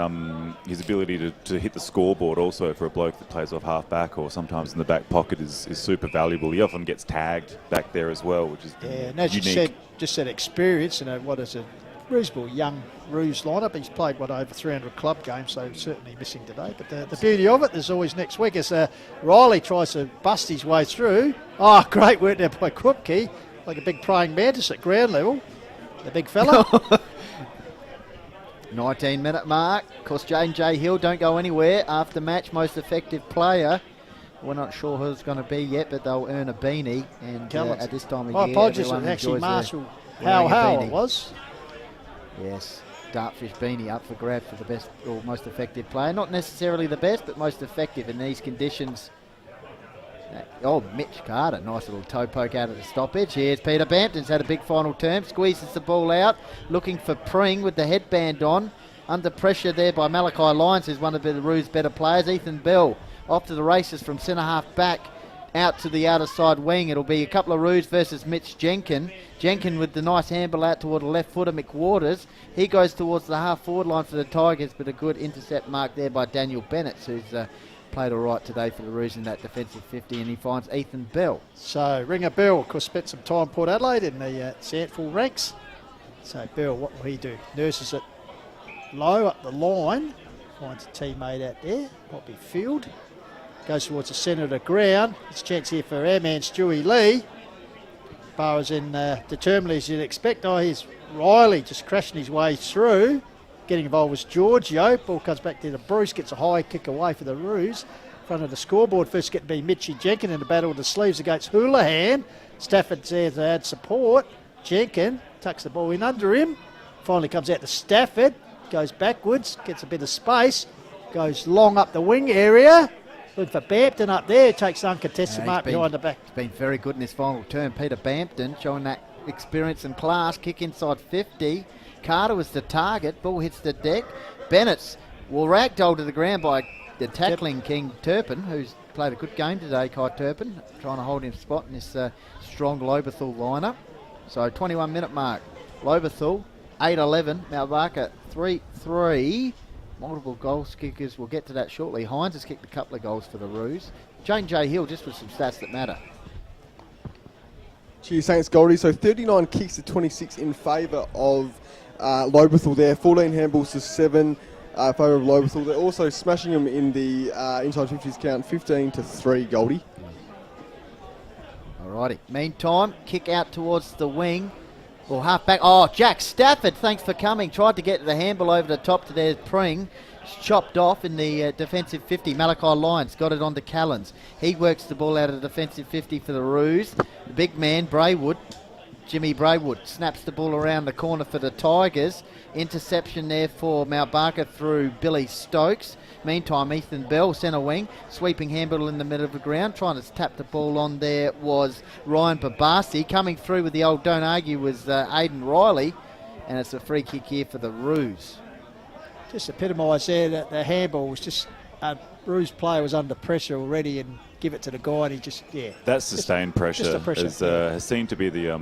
his ability to hit the scoreboard also for a bloke that plays off half back or sometimes in the back pocket is super valuable. He often gets tagged back there as well, which is and as unique. You said, just that experience, what is a reasonable young Roos lineup. He's played over 300 club games, so certainly missing today. But the beauty of it, there's always next week as Riley tries to bust his way through. Oh, great work there by Krupke. Like a big praying mantis at ground level. The big fella. 19-minute mark. Of course, Jaden J. Hill don't go anywhere. After match, most effective player. We're not sure who it's going to be yet, but they'll earn a beanie. And at this time of year, apologies, it was actually Marshall How it was. Yes, Dartfish beanie up for grab for the best or most effective player. Not necessarily the best, but most effective in these conditions. Mitch Carter, nice little toe poke out of the stoppage. Here's Peter Bampton's had a big final term, squeezes the ball out, looking for Pring with the headband on. Under pressure there by Malachi Lyons, who's one of the Roos' better players. Ethan Bell off to the races from centre half back out to the outer side wing. It'll be a couple of Roos versus Mitch Jenkins. Jenkins with the nice handball out toward the left footer, McWaters. He goes towards the half forward line for the Tigers, but a good intercept mark there by Daniel Bennett, who's played all right today for the Roos in that defensive 50, and he finds Ethan Bell. So Ringer Bell, of course, spent some time Port Adelaide in the Sandful ranks. So Bell, what will he do? Nurses it low up the line, finds a teammate out there, might be Field. Goes towards the centre of the ground. It's a chance here for our man Stewie Lee. Barra's in determinedly as you'd expect. Here's Riley just crashing his way through. Getting involved was Giorgio. Ball comes back there to Bruce, gets a high kick away for the Roos. Front of the scoreboard, first get to be Mitchie Jenkins in the battle of the sleeves against Houlihan. Stafford there to add support. Jenkins tucks the ball in under him. Finally comes out to Stafford. Goes backwards, gets a bit of space. Goes long up the wing area. Looking for Bampton up there. Takes the uncontested mark behind the back. He's been very good in his final term. Peter Bampton showing that experience and class. Kick inside 50. Carter was the target. Ball hits the deck. Bennett's ragdolled to the ground by the tackling King Turpin, who's played a good game today, Kai Turpin, trying to hold him spot in this strong Lobethal lineup. So 21-minute mark. Lobethal, 8-11. Mount Barker, 3-3. multiple goal kickers. We'll get to that shortly. Hines has kicked a couple of goals for the Roos. Jane J. Hill, just with some stats that matter. Cheers, Saints Goldie. So 39 kicks to 26 in favour of Lobethal there. 14 handballs to 7 in favour of Lobethal. They're also smashing them in the inside 50s count, 15 to 3 Goldie. Alrighty. Meantime, kick out towards the wing. Or half back. Oh, Jack Stafford, thanks for coming. Tried to get the handball over the top to their Pring. Chopped off in the defensive 50. Malachi Lyons got it onto Callens. He works the ball out of the defensive 50 for the Roos. The big man, Braywood, Jimmy Braywood, snaps the ball around the corner for the Tigers. Interception there for Mount Barker through Billy Stokes. Meantime, Ethan Bell, centre wing, sweeping handball in the middle of the ground. Trying to tap the ball on there was Ryan Babasi. Coming through with the old don't argue was Aidan Riley. And it's a free kick here for the Roos. Just epitomised there that the handball was just a Roos player was under pressure already and give it to the guy and he just, That sustained pressure, just the pressure, has seemed to be the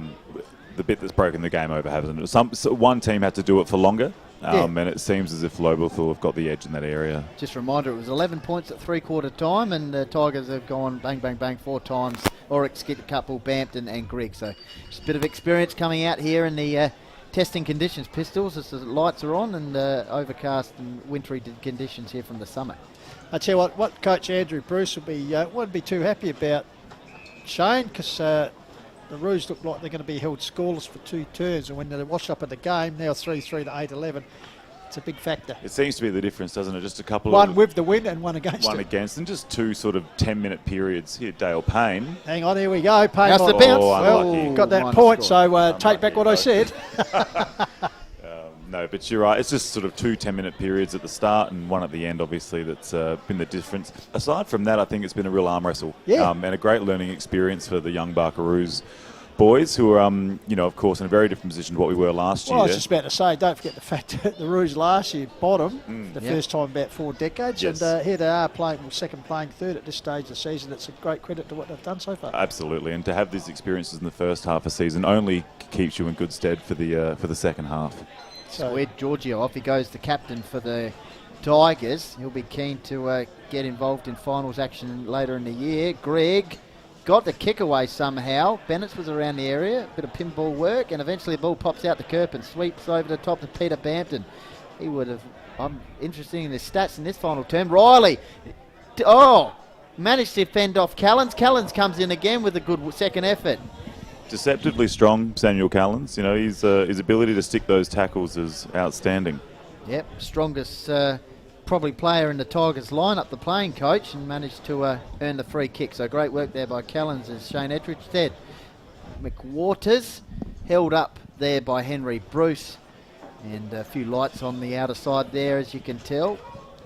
bit that's broken the game over, hasn't it? One team had to do it for longer, and it seems as if Lobethal have got the edge in that area. Just a reminder, it was 11 points at three-quarter time, and the Tigers have gone bang, bang, bang 4 times. Oryx kicked a couple, Bampton and Grigg. So just a bit of experience coming out here in the testing conditions, Pistols, as the lights are on and overcast and wintry conditions here from the summit. I tell you what Coach Andrew Bruce wouldn't be too happy about Shane, because the Roos look like they're going to be held scoreless for 2 turns, and when they wash up in the game, now 3-3 to 8-11, it's a big factor. It seems to be the difference, doesn't it? Just a couple one of... with the win and one against One it. against, and just 2 sort of 10-minute periods here. Dale Payne. Hang on, here we go. Payne That's the bounce. Well, got that point, so take back what I said. No, but you're right. It's just sort of 2 10-minute periods at the start and one at the end, obviously, that's been the difference. Aside from that, I think it's been a real arm wrestle. Yeah. And a great learning experience for the young Barkaroos boys who are, of course, in a very different position to what we were last year. Well, I was just about to say, don't forget the fact that the Roos last year bottom, first time in about 4 decades, Yes. and here they are playing playing third at this stage of the season. It's a great credit to what they've done so far. Absolutely, and to have these experiences in the first half of the season only keeps you in good stead for the second half. So Giorgio, off he goes, the captain for the Tigers. He'll be keen to get involved in finals action later in the year. Greg got the kick away somehow. Bennett was around the area, bit of pinball work, and eventually the ball pops out the curb and sweeps over the top to Peter Bampton. He would have, I'm interested in his stats in this final term. Riley, managed to fend off Callens. Callens comes in again with a good second effort. Deceptively strong, Samuel Callens. His ability to stick those tackles is outstanding. Yep, strongest probably player in the Tigers lineup, the playing coach, and managed to earn the free kick. So great work there by Callens, as Shane Ettridge said. McWaters held up there by Henry Bruce, and a few lights on the outer side there, as you can tell.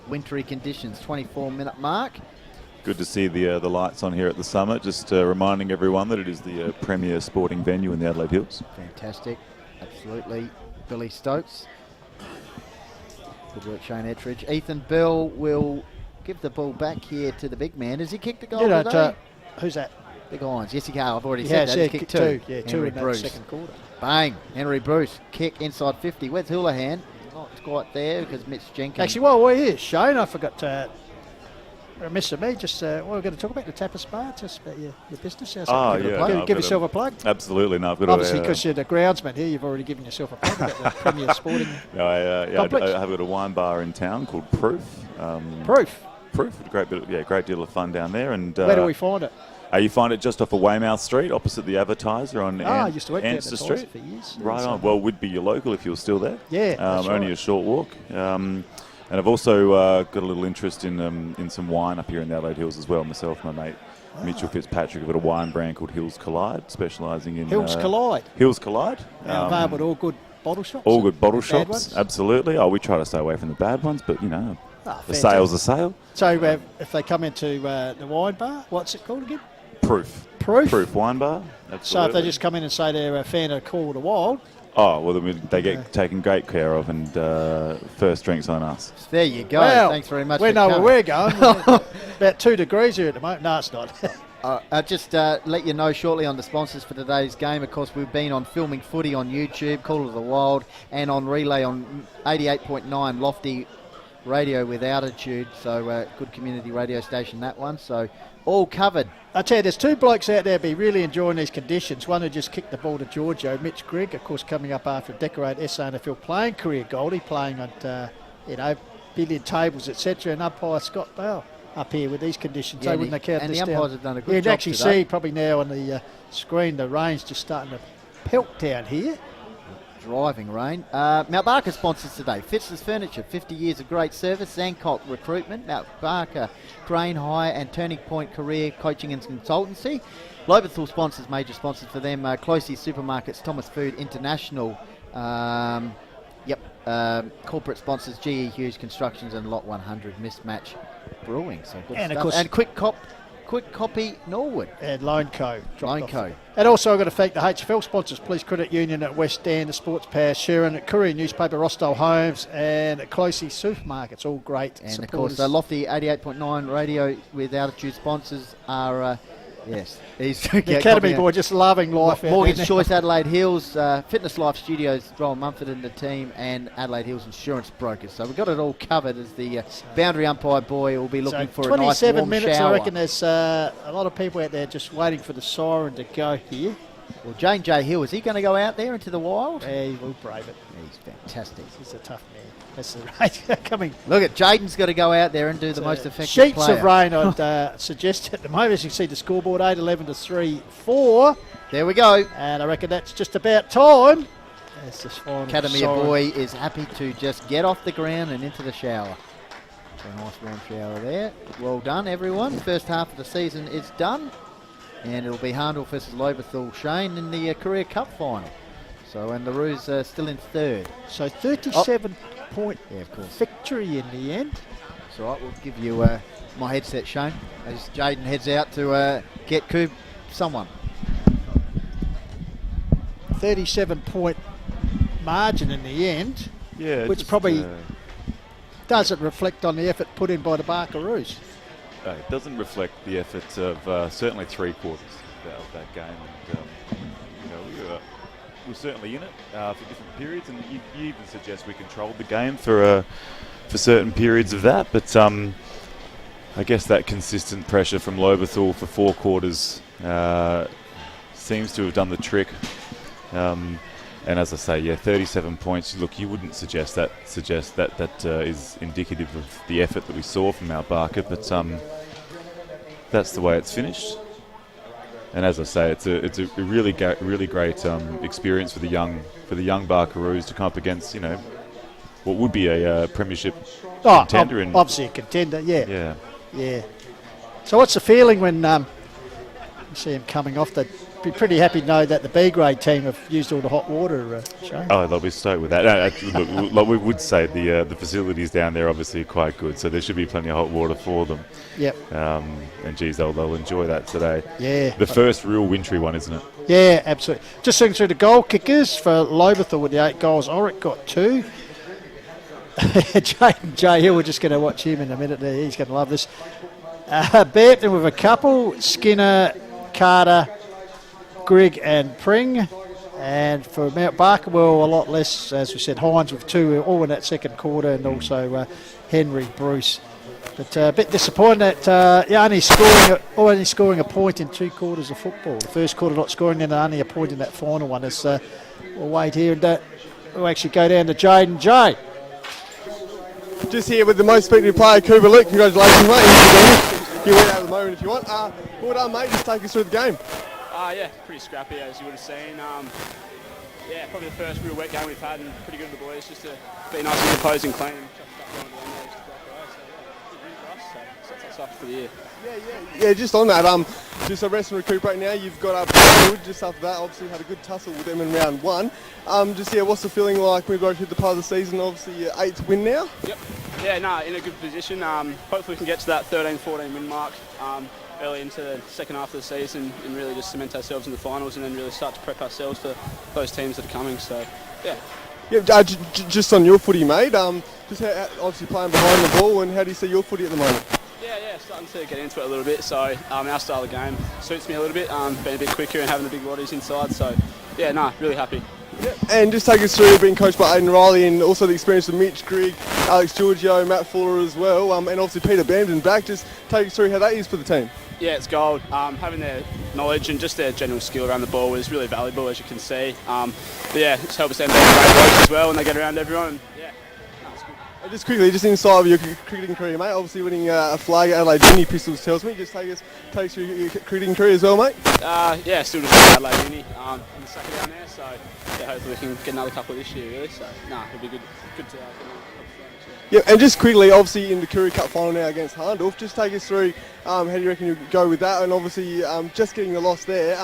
Wintry conditions, 24-minute mark. Good to see the lights on here at the summit. Just reminding everyone that it is the premier sporting venue in the Adelaide Hills. Fantastic, absolutely. Billy Stokes. Good work, Shane Ettridge. Ethan Bell will give the ball back here to the big man. Has he kicked a goal today? Who's that? Big Irons. Yes, he can. I've already said that. Yeah, He's kicked 2. Yeah, Henry 2 in Bruce. that second quarter. Bang. Henry Bruce. Kick inside 50. Where's Houlihan? Not quite there because Mitch Jenkins. Actually, while we're here, Shane, I forgot to... Mr. Me, just we're going to talk about the Tapas Bar, just about your business. Give yourself a plug. Absolutely, no. I've got obviously because you're the groundsman here, you've already given yourself a plug about the Premier Sporting. I have got a wine bar in town called Proof. Proof, great deal of fun down there. And where do we find it? You find it just off of Weymouth Street, opposite the Advertiser on I used to work there Anster Street for years. Right on. Well, would be your local if you're still there. Yeah, only a short walk. And I've also got a little interest in some wine up here in the Adelaide Hills as well. Myself and my mate Mitchell Fitzpatrick have got a wine brand called Hills Collide, specialising in... Hills Collide? Hills Collide. Available at all good bottle shops? All good bottle shops, ones? Absolutely. We try to stay away from the bad ones, but, the sale's a sale. So if they come into the wine bar, what's it called again? Proof. Proof Wine bar, absolutely. So if they just come in and say they're a fan of Call of the Wild... they get taken great care of, and first drinks on us. There you go. Well, thanks very much. We know where we're going. About 2 degrees here at the moment. No, it's not. I'll just let you know shortly on the sponsors for today's game. Of course, we've been on Filming Footy on YouTube, Call of the Wild, and on Relay on 88.9 Lofty Radio with Altitude, so good community radio station, that one. So all covered. I tell you, there's two blokes out there be really enjoying these conditions. One who just kicked the ball to Giorgio, Mitch Grigg, of course, coming up after a decorated SANFL playing career Goldie, playing at billiard tables, etc. And umpire Scott Bell up here with these conditions. Yeah, they wouldn't have counted and this the down. umpires have done a good You'd job actually today. see probably now on the screen the rain's just starting to pelt down here. Driving rain. Mount Barker sponsors today. Fitzner's Furniture, 50 years of great service. Zancock Recruitment, Mount Barker, Crane Hire and Turning Point Career Coaching and Consultancy. Lobethal sponsors, major sponsors for them. Closey Supermarkets, Thomas Food International. Corporate sponsors, GE Hughes Constructions and Lot 100 Mismatch Brewing. So good And stuff. of course, and Quick Copy Norwood. And Loan Co. Loan Co. And also I've got to thank the HFL sponsors, Police Credit Union at West End, the Sports Power, Sharon, Courier Newspaper, Rostow Homes, and Closey Supermarkets, all great And supporters. of course, Lofty 88.9 Radio with Altitude sponsors are, he's the Academy boy just loving life. out Morgan's there. Choice Adelaide Hills, Fitness Life Studios, Rowan Mumford and the team, and Adelaide Hills Insurance Brokers. So we've got it all covered as the boundary umpire boy will be looking for a nice 27 warm minutes, shower. I reckon there's a lot of people out there just waiting for the siren to go here. Well, Jane J. Hill, is he going to go out there into the wild? Yeah, he will brave it. He's fantastic. He's a tough man. That's the rain coming. Look at Jaden's got to go out there and do the most effective Sheets player. of rain, I'd suggest at the moment. As you can see, the scoreboard 8-11 to 3-4. There we go. And I reckon that's just about time. That's just final Academy siren. boy is happy to just get off the ground and into the shower. So a nice warm shower there. Well done, everyone. First half of the season is done. And it'll be Harndorf versus Lobethal Shane in the Career Cup final. So, and the Roos are still in third. So 37-point course. victory in the end. That's all right, we'll give you my headset, Shane, as Jaden heads out to get Coob someone. 37-point margin in the end. Yeah, which just, probably doesn't reflect on the effort put in by the Barkaroos. It doesn't reflect the efforts of certainly 3/4 of that game. And, we were certainly in it for different periods, and you even suggest we controlled the game for certain periods of that. But I guess that consistent pressure from Lobethal for 4 quarters seems to have done the trick. And as I say, 37 points. Look, you wouldn't suggest that is indicative of the effort that we saw from Mount Barker, but that's the way it's finished. And as I say, it's a really great experience for the young Barkaroos to come up against what would be a premiership contender. Obviously a contender, yeah. Yeah. So what's the feeling when you see him coming off? They'd be pretty happy to know that the B grade team have used all the hot water, Shane. Oh, they'll be stoked with that. Look, like we would say, the facilities down there obviously are quite good, so there should be plenty of hot water for them. Yep. And geez, they'll enjoy that today. Yeah. The first real wintry one, isn't it? Yeah, absolutely. Just looking through the goal kickers for Lobethal with the 8 goals. Oric got 2. Jay Hill, we're just going to watch him in a minute there. He's going to love this. Bampton with a couple. Skinner, Carter, Grigg and Pring. And for Mount Barker, well, a lot less, as we said, Hines with 2, all in that second quarter, and also Henry Bruce. But a bit disappointing that only scoring a point in 2 quarters of football. The first quarter not scoring, then only a point in that final one. As we'll wait here and we'll actually go down to Jaden J. Just here with the most spectative player, Cooper Luke. Congratulations, mate. You win out of the moment if you want. Well done, mate. Just take us through the game. Yeah, pretty scrappy as you would have seen. Probably the first real wet game we've had, and pretty good of the boys just to be nice and composed and clean. For the year. Yeah, just on that, just a rest and recuperate now. You've got up good just after that. Obviously had a good tussle with them in round 1. What's the feeling like midway through the part of the season? Obviously your 8th win now. Yep. Yeah, in a good position. Hopefully we can get to that 13-14 win mark early into the second half of the season and really just cement ourselves in the finals and then really start to prep ourselves for those teams that are coming. So, yeah. Yeah, just on your footy, mate. Obviously playing behind the ball, and how do you see your footy at the moment? Yeah, starting to get into it a little bit. So our style of game suits me a little bit. Being a bit quicker and having the big bodies inside. So really happy. And just take us through being coached by Aidan Riley and also the experience of Mitch Grigg, Alex Giorgio, Matt Fuller as well, and obviously Peter Bamden back. Just take us through how that is for the team. Yeah, it's gold. Having their knowledge and just their general skill around the ball is really valuable, as you can see. But yeah, it's helps them be great blokes as well when they get around everyone. And yeah, no, it's good. Just quickly, just inside of your cricketing career, mate, obviously winning a flag at Adelaide Uni Pistols tells me. Just take us through your cricketing career as well, mate. Yeah, still just at Adelaide Uni in the second down there, so yeah, hopefully we can get another couple this year, really. So, it'll be good to get another couple. Yeah, and just quickly, obviously in the Koori Cup final now against Harndorf, just take us through how do you reckon you'll go with that, and obviously just getting the loss there,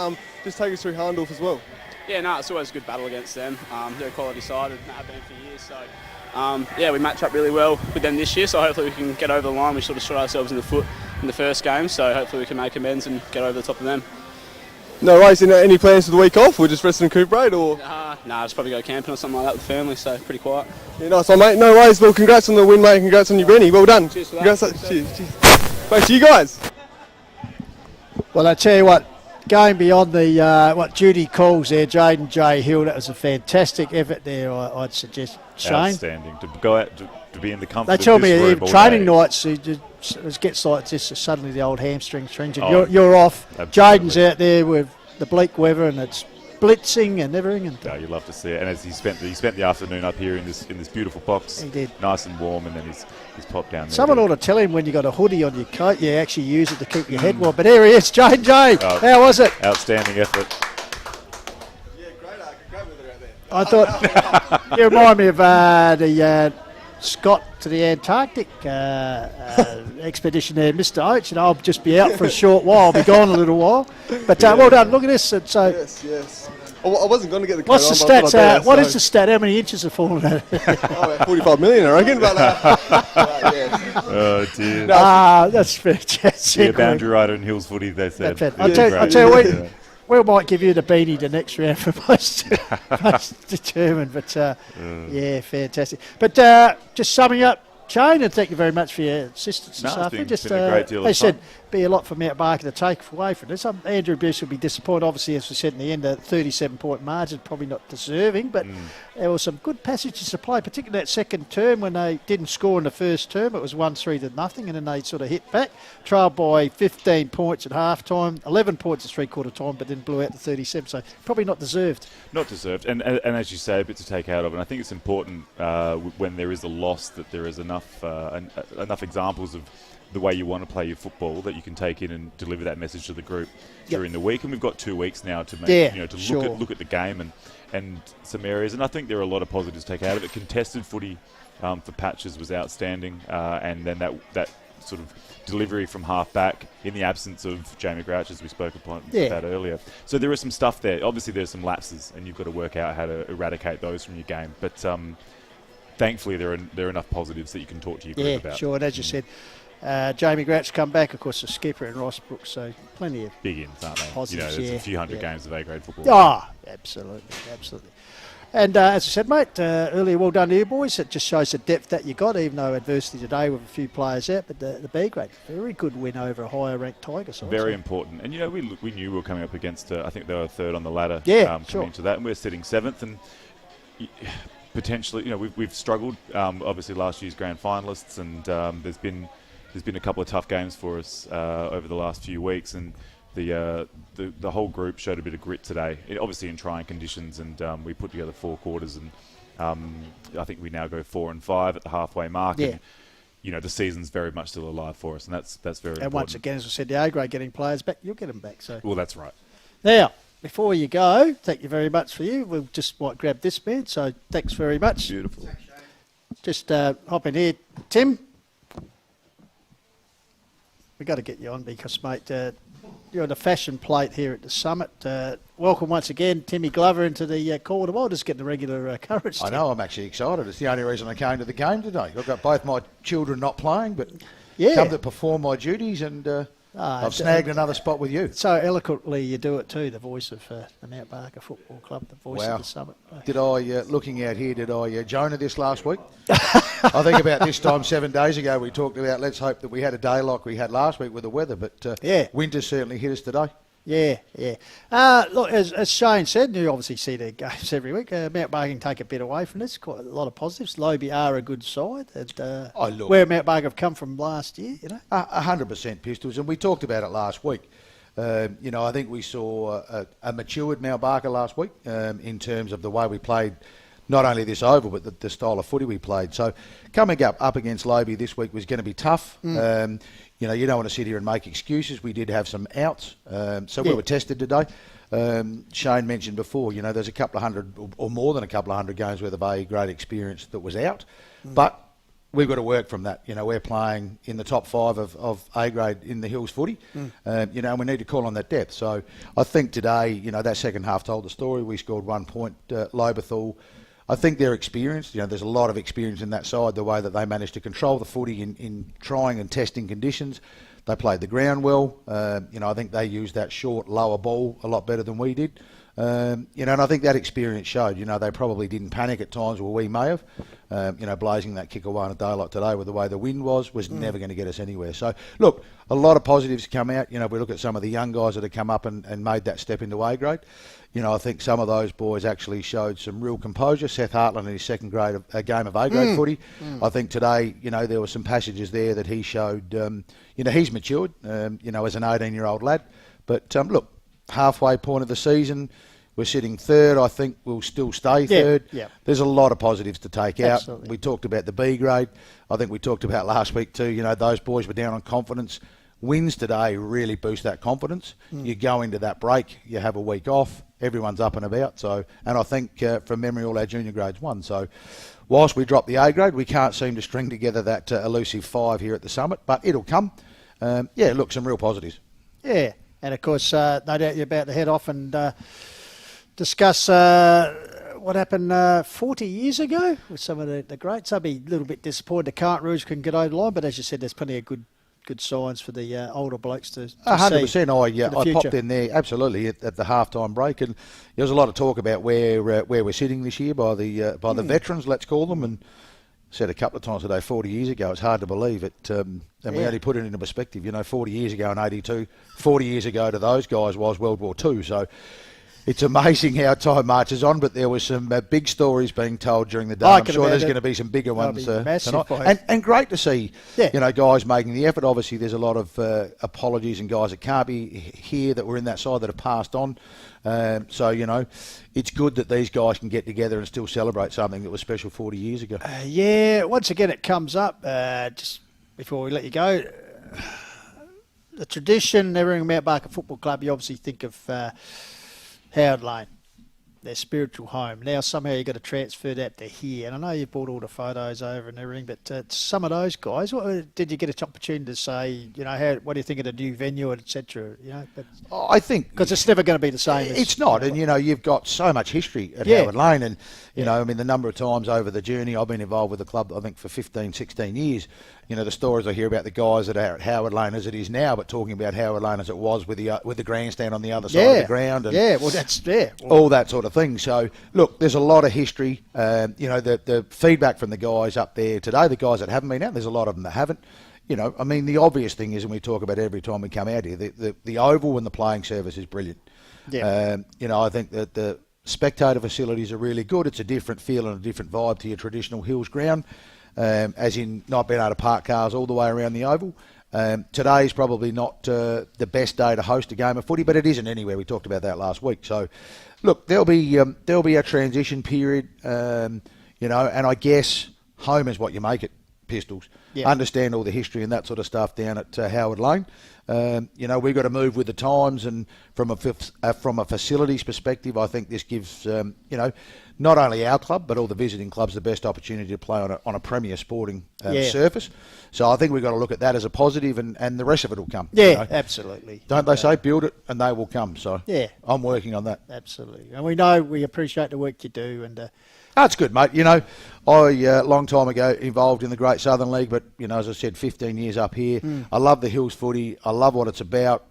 just take us through Harndorf as well. Yeah, no, it's always a good battle against them. They're a quality side and have been for years, so yeah, we match up really well with them this year, so hopefully we can get over the line. We sort of shot ourselves in the foot in the first game, so hopefully we can make amends and get over the top of them. No worries, any plans for the week off? We're just resting and recuperate, or? Nah, just probably go camping or something like that with the family, so pretty quiet. Yeah, nice one, mate. No worries. Well, congrats on the win, mate. Congrats on your Benny. Well done. Cheers for that. Congrats. Cheers. Back to you guys. Well, I tell you what, going beyond the what Judy calls there, Jaden J. Hill, that was a fantastic effort there, I'd suggest, Shane. Outstanding. To go out, to be in the comfort They of tell this me room all training day. nights, it gets like this, suddenly the old hamstring strings, and you're off. Absolutely. Jaden's out there with the bleak weather, and it's blitzing and everything. And Yeah, you love to see it. And as he spent the afternoon up here in this beautiful box, he did. Nice and warm, and then he's popped down there. Someone ought to tell him when you got a hoodie on your coat, you actually use it to keep your head warm. But here he is, Jaden J. How was it? Outstanding effort. Yeah, great weather out there. I thought you remind me of the Scott to the Antarctic expedition there, Mr. Oates, and I'll just be out for a short while. I'll be gone a little while. But well done. Look at this. And so, Yes. I wasn't going to get the what's the coat on, but I stats? thought I'd better, What so- is the stat? How many inches have fallen out? About 45 million, I reckon. But, yes. Oh dear. That's fantastic. Yeah, boundary rider in Hills footy, they said. That's it. Yeah, I'll tell you, we might give you the beanie the next round for most determined. But yeah, fantastic. But just summing up, Shane, and thank you very much for your assistance this afternoon. Been a great deal of they said fun. be a lot for Mount Barker to take away from this. Andrew Bruce will be disappointed. Obviously, as we said in the end, a 37-point margin, probably not deserving, but there were some good passages to play, particularly that second term when they didn't score in the first term. It was 1-3 to nothing, and then they sort of hit back. Trailed by 15 points at half-time, 11 points at three-quarter time, but then blew out to 37, so probably not deserved. Not deserved, and as you say, a bit to take out of, and I think it's important when there is a loss that there is enough examples of the way you want to play your football that you can take in and deliver that message to the group during the week. And we've got 2 weeks now to make, look at the game and some areas. And I think there are a lot of positives to take out of it. Contested footy for Patches was outstanding, and then that sort of delivery from half back in the absence of Jamie Grouch, as we spoke about earlier. So there is some stuff there. Obviously, there's some lapses, and you've got to work out how to eradicate those from your game. But thankfully, there are enough positives that you can talk to your group about. Yeah, sure. And as you said, Jamie Grouch come back, of course, the skipper in Ross Brooks, so plenty of big ins, aren't they? Positives, there's a few hundred games of A-grade football. Oh, absolutely. And as I said, mate, earlier, well done to you boys. It just shows the depth that you got, even though adversity today with a few players out. But the B grade, very good win over a higher ranked Tiger side. Very important. And we knew we were coming up against. I think they were third on the ladder. Coming into that, and we're sitting seventh, and potentially, we've struggled. Obviously, last year's grand finalists, and there's been a couple of tough games for us over the last few weeks, and the whole group showed a bit of grit today, obviously in trying conditions, and we put together 4 quarters, and I think we now go 4 and 5 at the halfway mark. Yeah. And, the season's very much still alive for us, and that's very important. And once again, as I said, the A grade getting players back, you'll get them back. So. Well, that's right. Now, before you go, thank you very much for you. We'll just might grab this man, so thanks very much. Beautiful. Just hop in here. Tim, we've got to get you on because, mate, you're on the fashion plate here at the Summit. Welcome once again, Timmy Glover, into the Call of the Wild. Just getting the regular coverage. I know, I'm actually excited. It's the only reason I came to the game today. I've got both my children not playing, but come to perform my duties, and I've snagged another spot with you. So eloquently you do it too, the voice of the Mount Barker Football Club, the voice of the Summit. Did I, looking out here, did I Jonah this last week? I think about this time 7 days ago we talked about let's hope that we had a day like we had last week with the weather, but winter certainly hit us today. Yeah. Look, as Shane said, you obviously see their games every week. Mount Barker can take a bit away from this. Quite a lot of positives. Lobie are a good side. And, where Mount Barker have come from last year, 100% Pistols, and we talked about it last week. I think we saw a matured Mount Barker last week in terms of the way we played, not only this oval, but the style of footy we played. So coming up against Lobie this week was going to be tough. You don't want to sit here and make excuses. We did have some outs, we were tested today. Shane mentioned before, there's a couple of hundred or more than a couple of hundred games worth of A-grade experience that was out. But we've got to work from that. We're playing in the top 5 of A-grade in the Hills footy, and we need to call on that depth. So I think today, that second half told the story. We scored 1 point. Lobethal, I think they're experienced. There's a lot of experience in that side, the way that they managed to control the footy in trying and testing conditions. They played the ground well. I think they used that short, lower ball a lot better than we did. And I think that experience showed. They probably didn't panic at times where we may have. Blazing that kick away on a day like today with the way the wind was never going to get us anywhere. So, look, a lot of positives come out. If we look at some of the young guys that have come up and made that step into A-grade, I think some of those boys actually showed some real composure. Seth Hartland in his second game of A-grade footy. I think today, there were some passages there that he showed, he's matured, as an 18-year-old lad. But, look, halfway point of the season, we're sitting third. I think we'll still stay third. Yeah. There's a lot of positives to take out. Absolutely. We talked about the B grade. I think we talked about last week too. Those boys were down on confidence. Wins today really boost that confidence. You go into that break, you have a week off, everyone's up and about. So, and I think from memory, all our junior grades won. So, whilst we dropped the A grade, we can't seem to string together that elusive 5 here at the summit, but it'll come. Look, some real positives. Yeah, and of course, no doubt you're about to head off and discuss what happened 40 years ago with some of the greats. I'll be a little bit disappointed the Current Rouge couldn't get over the line, but as you said, there's plenty of good signs for the older blokes to 100%. I popped in there absolutely at the halftime break, and there was a lot of talk about where we're sitting this year by the veterans, let's call them, and said a couple of times today, 40 years ago, it's hard to believe it, and we only put it into perspective. 40 years ago in '82, 40 years ago to those guys was World War II. So it's amazing how time marches on, but there were some big stories being told during the day. I'm sure there's going to be some bigger ones tonight. And great to see, guys making the effort. Obviously, there's a lot of apologies and guys that can't be here that were in that side that have passed on. So, it's good that these guys can get together and still celebrate something that was special 40 years ago. Once again, it comes up, just before we let you go, the tradition, everything Mount Barker Football Club, you obviously think of Howard Lane, their spiritual home. Now somehow you've got to transfer that to here. And I know you've brought all the photos over and everything, but some of those guys, did you get an opportunity to say, what do you think of the new venue, etc.? I think because it's never going to be the same. It's not, and you've got so much history at Howard Lane, and the number of times over the journey I've been involved with the club, I think for 15, 16 years. The stories I hear about the guys that are at Howard Lane as it is now, but talking about Howard Lane as it was with the grandstand on the other side of the ground, and all that sort of thing. So look, there's a lot of history. The feedback from the guys up there today, the guys that haven't been out, there's a lot of them that haven't. The obvious thing is, and we talk about every time we come out here, the oval and the playing service is brilliant. I think that the spectator facilities are really good. It's a different feel and a different vibe to your traditional Hills ground. As in not being able to park cars all the way around the oval. Today's probably not the best day to host a game of footy, but it isn't anywhere. We talked about that last week. So, look, there'll be a transition period, and I guess home is what you make it. Pistols. Understand all the history and that sort of stuff down at Howard Lane. We've got to move with the times, and from a facilities perspective, I think this gives not only our club but all the visiting clubs the best opportunity to play on a premier sporting surface. So I think we've got to look at that as a positive, and the rest of it will come. Absolutely. Don't they say build it and they will come? So I'm working on that. Absolutely, and we appreciate the work you do, and. That's good, mate. I, long time ago, involved in the Great Southern League, but, as I said, 15 years up here. I love the Hills footy. I love what it's about.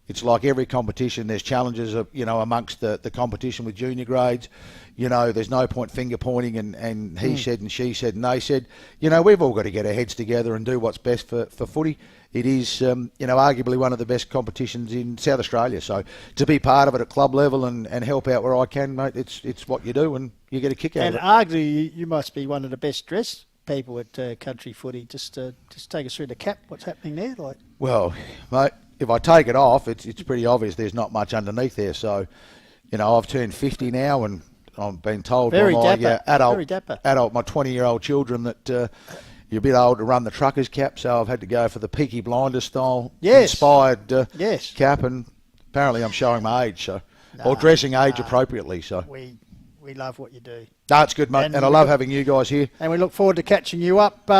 It's like every competition. There's challenges, amongst the competition with junior grades. There's no point finger pointing and he said and she said and they said. We've all got to get our heads together and do what's best for footy. it is, arguably one of the best competitions in South Australia. So to be part of it at club level and help out where I can, mate, it's what you do and you get a kick out of it. And arguably, you must be one of the best dressed people at country footy. Just take us through the cap. What's happening there? Well, mate, if I take it off, it's pretty obvious there's not much underneath there. So, I've turned 50 now and I've been told Very by my dapper. Very dapper. adult, my 20-year-old children that you're a bit old to run the trucker's cap, so I've had to go for the Peaky Blinders style inspired cap, and apparently I'm showing my age, or dressing age appropriately. So we love what you do. No, it's good, mate, and I love having you guys here. And we look forward to catching you up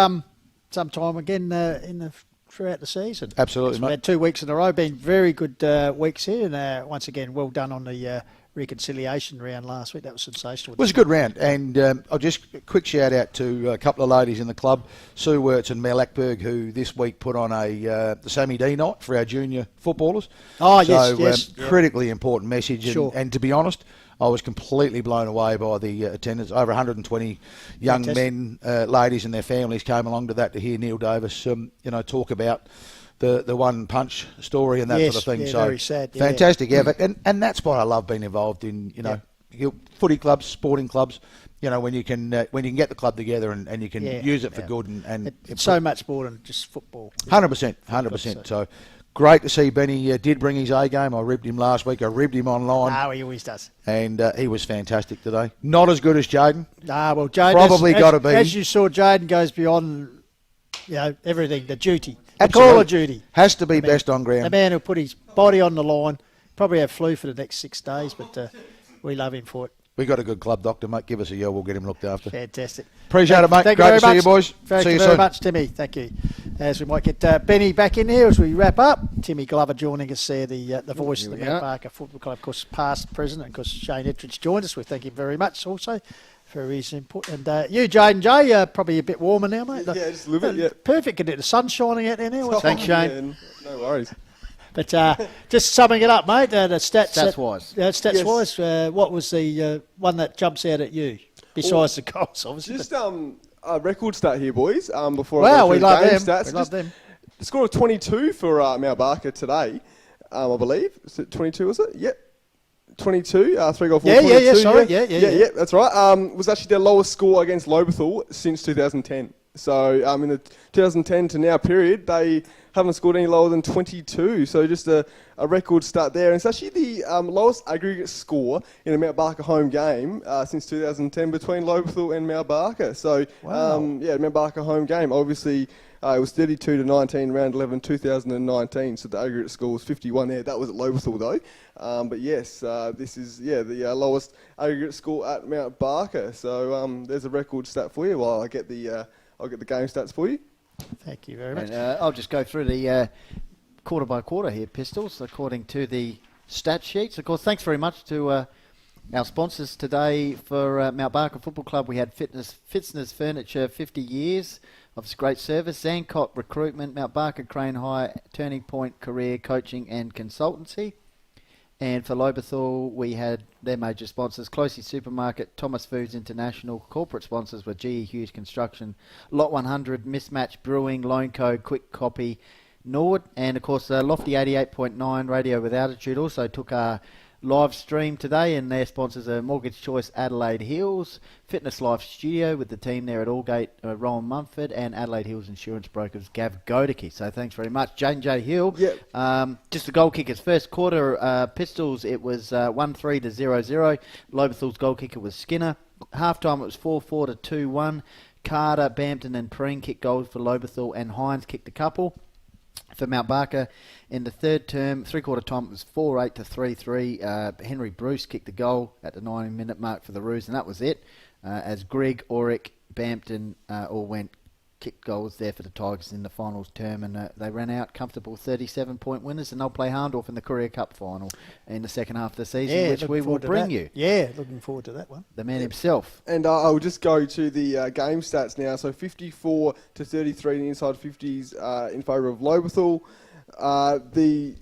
sometime again throughout the season. Absolutely, mate. We've had 2 weeks in a row, been very good weeks here, and once again, well done on the reconciliation round last week. That was sensational. It was a good round, and I'll just a quick shout out to a couple of ladies in the club, Sue Wirtz and Mel Ackberg, who this week put on the Sammy D night for our junior footballers. Oh, so, yes. Critically important message, Sure. and to be honest, I was completely blown away by the attendance. Over 120 young men, ladies and their families came along to that to hear Neil Davis, talk about the one punch story and that sort of thing. Yeah, so very sad. Yeah. fantastic effort, and that's what I love being involved in. Footy clubs, sporting clubs. When you can get the club together and you can use it for good and it's so much more than just football. 100%. So great to see Benny did bring his A game. I ribbed him last week. I ribbed him online. No, he always does. And he was fantastic today. Not as good as Jaden. Well, Jaden probably got to be. As you saw, Jaden goes beyond everything. The duty. The Absolutely. call of duty. Has to be best on ground. The man who'll put his body on the line. Probably have flu for the next 6 days, but we love him for it. We got a good club doctor, mate. Give us a yell. We'll get him looked after. Fantastic. Appreciate it, mate. Thank Great you to see you, boys. Thank see you you very soon. much, Timmy. Thank you. As we might get Benny back in here as we wrap up. Timmy Glover joining us there, the voice of the Mount Barker Football Club, of course, past president. Of course, Shane Ettridge joined us. We thank him very much also for his input. And you, Jaden J, probably a bit warmer now, mate. Just a little bit, yeah. Perfect. The sun's shining out there now. Thanks, Shane. Yeah, no worries. But just summing it up, mate, the Stats-wise. Stats-wise, what was the one that jumps out at you, besides the goals, obviously? Just a record stat here, boys, before wow, I go we through love the game them. stats. We love them. The score of 22 for Mount Barker today, I believe. Is it 22, was it? Yep. 22, 3-goal forward. Yeah, sorry. Yeah, that's right. Was actually their lowest score against Lobethal since 2010. So in the 2010 to now period, they haven't scored any lower than 22. So just a record start there. And it's actually the lowest aggregate score in a Mount Barker home game since 2010 between Lobethal and Mount Barker. So, Mount Barker home game. Obviously, it was 32-19, round 11, 2019. So the aggregate score was 51 there. That was at Lobethal, though. But yes, this is the lowest aggregate score at Mount Barker. So there's a record stat for you. While I get the game stats for you. Thank you very much. I'll just go through the quarter by quarter here, Pistols, according to the stat sheets. Of course, thanks very much to our sponsors today for Mount Barker Football Club. We had Fitzner's Furniture, 50 years of great service, Zancott Recruitment, Mount Barker Crane High, Turning Point Career Coaching and Consultancy. And for Lobethal, we had their major sponsors, Closey Supermarket, Thomas Foods International. Corporate sponsors were GE Hughes Construction, Lot 100, Mismatch Brewing, Loan Code, Quick Copy, Nord. And, of course, Lofty 88.9 Radio with Altitude also took our live stream today, and their sponsors are Mortgage Choice Adelaide Hills, Fitness Life Studio with the team there at Aldgate, Rowan Mumford, and Adelaide Hills Insurance Brokers, Gav Godicke. So thanks very much. Jane J. Hill. Yep. Just the goal kickers. First quarter, Pistols, it was 1-3 to 0-0. Lobethal's goal kicker was Skinner. Half-time, it was 4-4 to 2-1. Carter, Bampton and Preen kicked goals for Lobethal, and Hines kicked a couple. For Mount Barker, in the third term, three-quarter time, it was 4-8 to 3-3. Henry Bruce kicked the goal at the 90-minute mark for the Roos, and that was it. As Greg, Auric, Bampton all kicked goals there for the Tigers in the finals term, and they ran out comfortable 37-point winners, and they'll play Harndorf in the Courier Cup final in the second half of the season, which we will bring you. Yeah, looking forward to that one. The man himself. And I'll just go to the game stats now. So 54 to 33 in the inside 50s in favour of Lobethal. The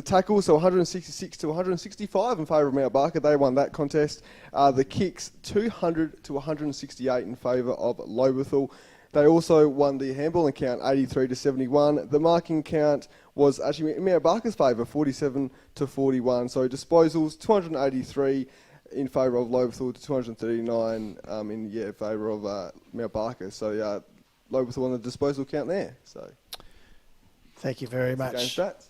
tackles, so 166 to 165 in favour of Mount Barker. They won that contest. The kicks, 200 to 168 in favour of Lobethal. They also won the handballing count 83-71. The marking count was actually in Mount Barker's favour, 47-41. So disposals 283 in favour of Lobethal to 239 in favour of Mount Barker. So Lobethal on the disposal count there. So thank you very much. Game stats.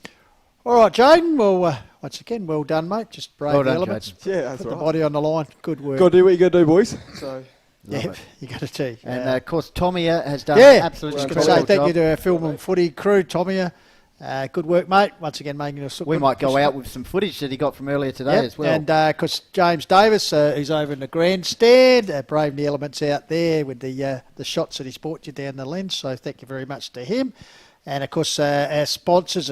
All right, Jaden. Well, once again, well done, mate. Just brave Well the done, elements. Jaden. Yeah, that's Put right. the body on the line. Good work. Got to do what you got to do, boys. So. Yeah, you got to tee. And of course, Tomia has done absolutely just incredible going to say thank job. you to our film and footy crew, Tomia. Good work, mate. Once again, making us look We good. might go out with some footage that he got from earlier today as well. And because James Davis, who's over in the grandstand, braving the elements out there with the shots that he's brought you down the lens. So thank you very much to him. And of course, our sponsors,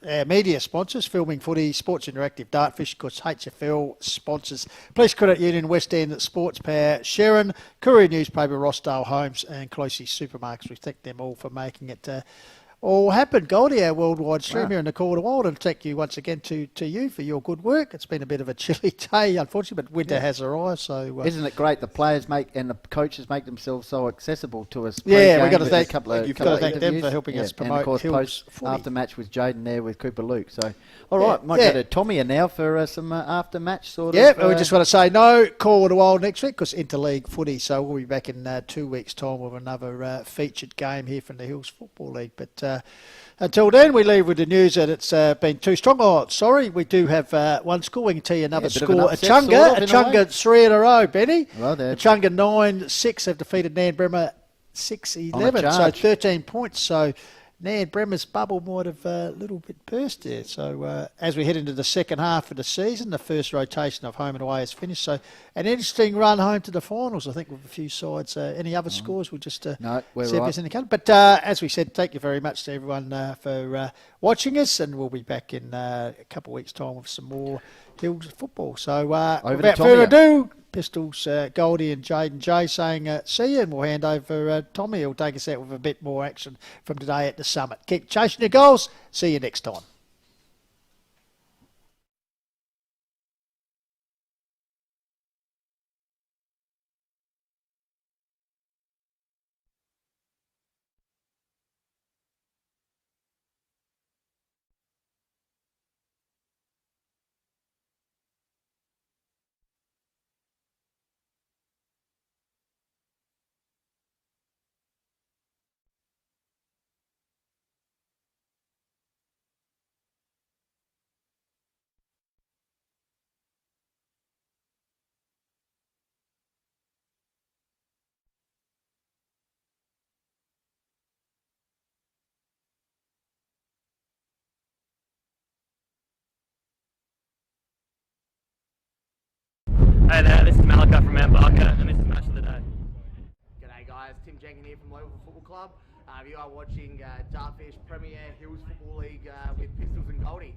our media sponsors, Filming Footy, Sports Interactive, Dartfish, of course, HFL sponsors, Police Credit Union, West End, Sports Power, Sharon, Courier Newspaper, Rossdale Homes, and Closey Supermarkets. We thank them all for making it all happen. Goldie, our worldwide stream here in the Call of the Wild, and thank you once again to you for your good work. It's been a bit of a chilly day, unfortunately, but winter has arrived. So isn't it great the players make and the coaches make themselves so accessible to us? Yeah, we've got to with thank, a couple of thank them interviews. for helping us promote and of course Hills post footy. after match with Jaden there with Cooper Luke. So all right, might go to Tommy now for some after match sort of. Yeah, we just want to say no Call of the Wild next week because interleague footy. So we'll be back in 2 weeks' time with another featured game here from the Hills Football League. But until then, we leave with the news that it's been too strong. Oh, sorry, we do have one score. We can tell you another score. Achunga 3 in a row, Benny. Well, Achunga 9-6 have defeated Nan Bremer 6-11. So 13 points. So Nan Bremer's bubble might have a little bit burst there. So as we head into the second half of the season, the first rotation of home and away is finished. So an interesting run home to the finals, I think, with a few sides. Any other scores? We'll just no, we're see if right. there's any coming. But as we said, thank you very much to everyone for watching us, and we'll be back in a couple of weeks' time with some more Hills football. So without further ado, Pistols, Goldie and Jaden J saying see you, and we'll hand over Tommy. He'll take us out with a bit more action from today at the Summit. Keep chasing your goals. See you next time. Hey there, this is Malachi from Mount Barker, and this is Match of the Day. G'day guys, Tim Jenkins here from Lobethal Football Club. You are watching Dartfish Premier Hills Football League with Pistols and Goldie.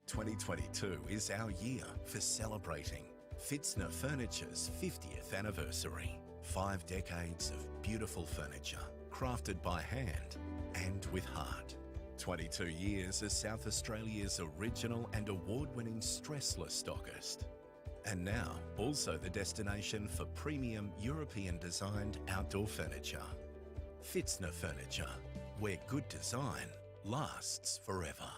2022 is our year for celebrating Fitzner Furniture's 50th anniversary. 5 decades of beautiful furniture, crafted by hand and with heart. 22 years as South Australia's original and award-winning stressless stockist. And now, also the destination for premium European-designed outdoor furniture. Fitzner Furniture, where good design lasts forever.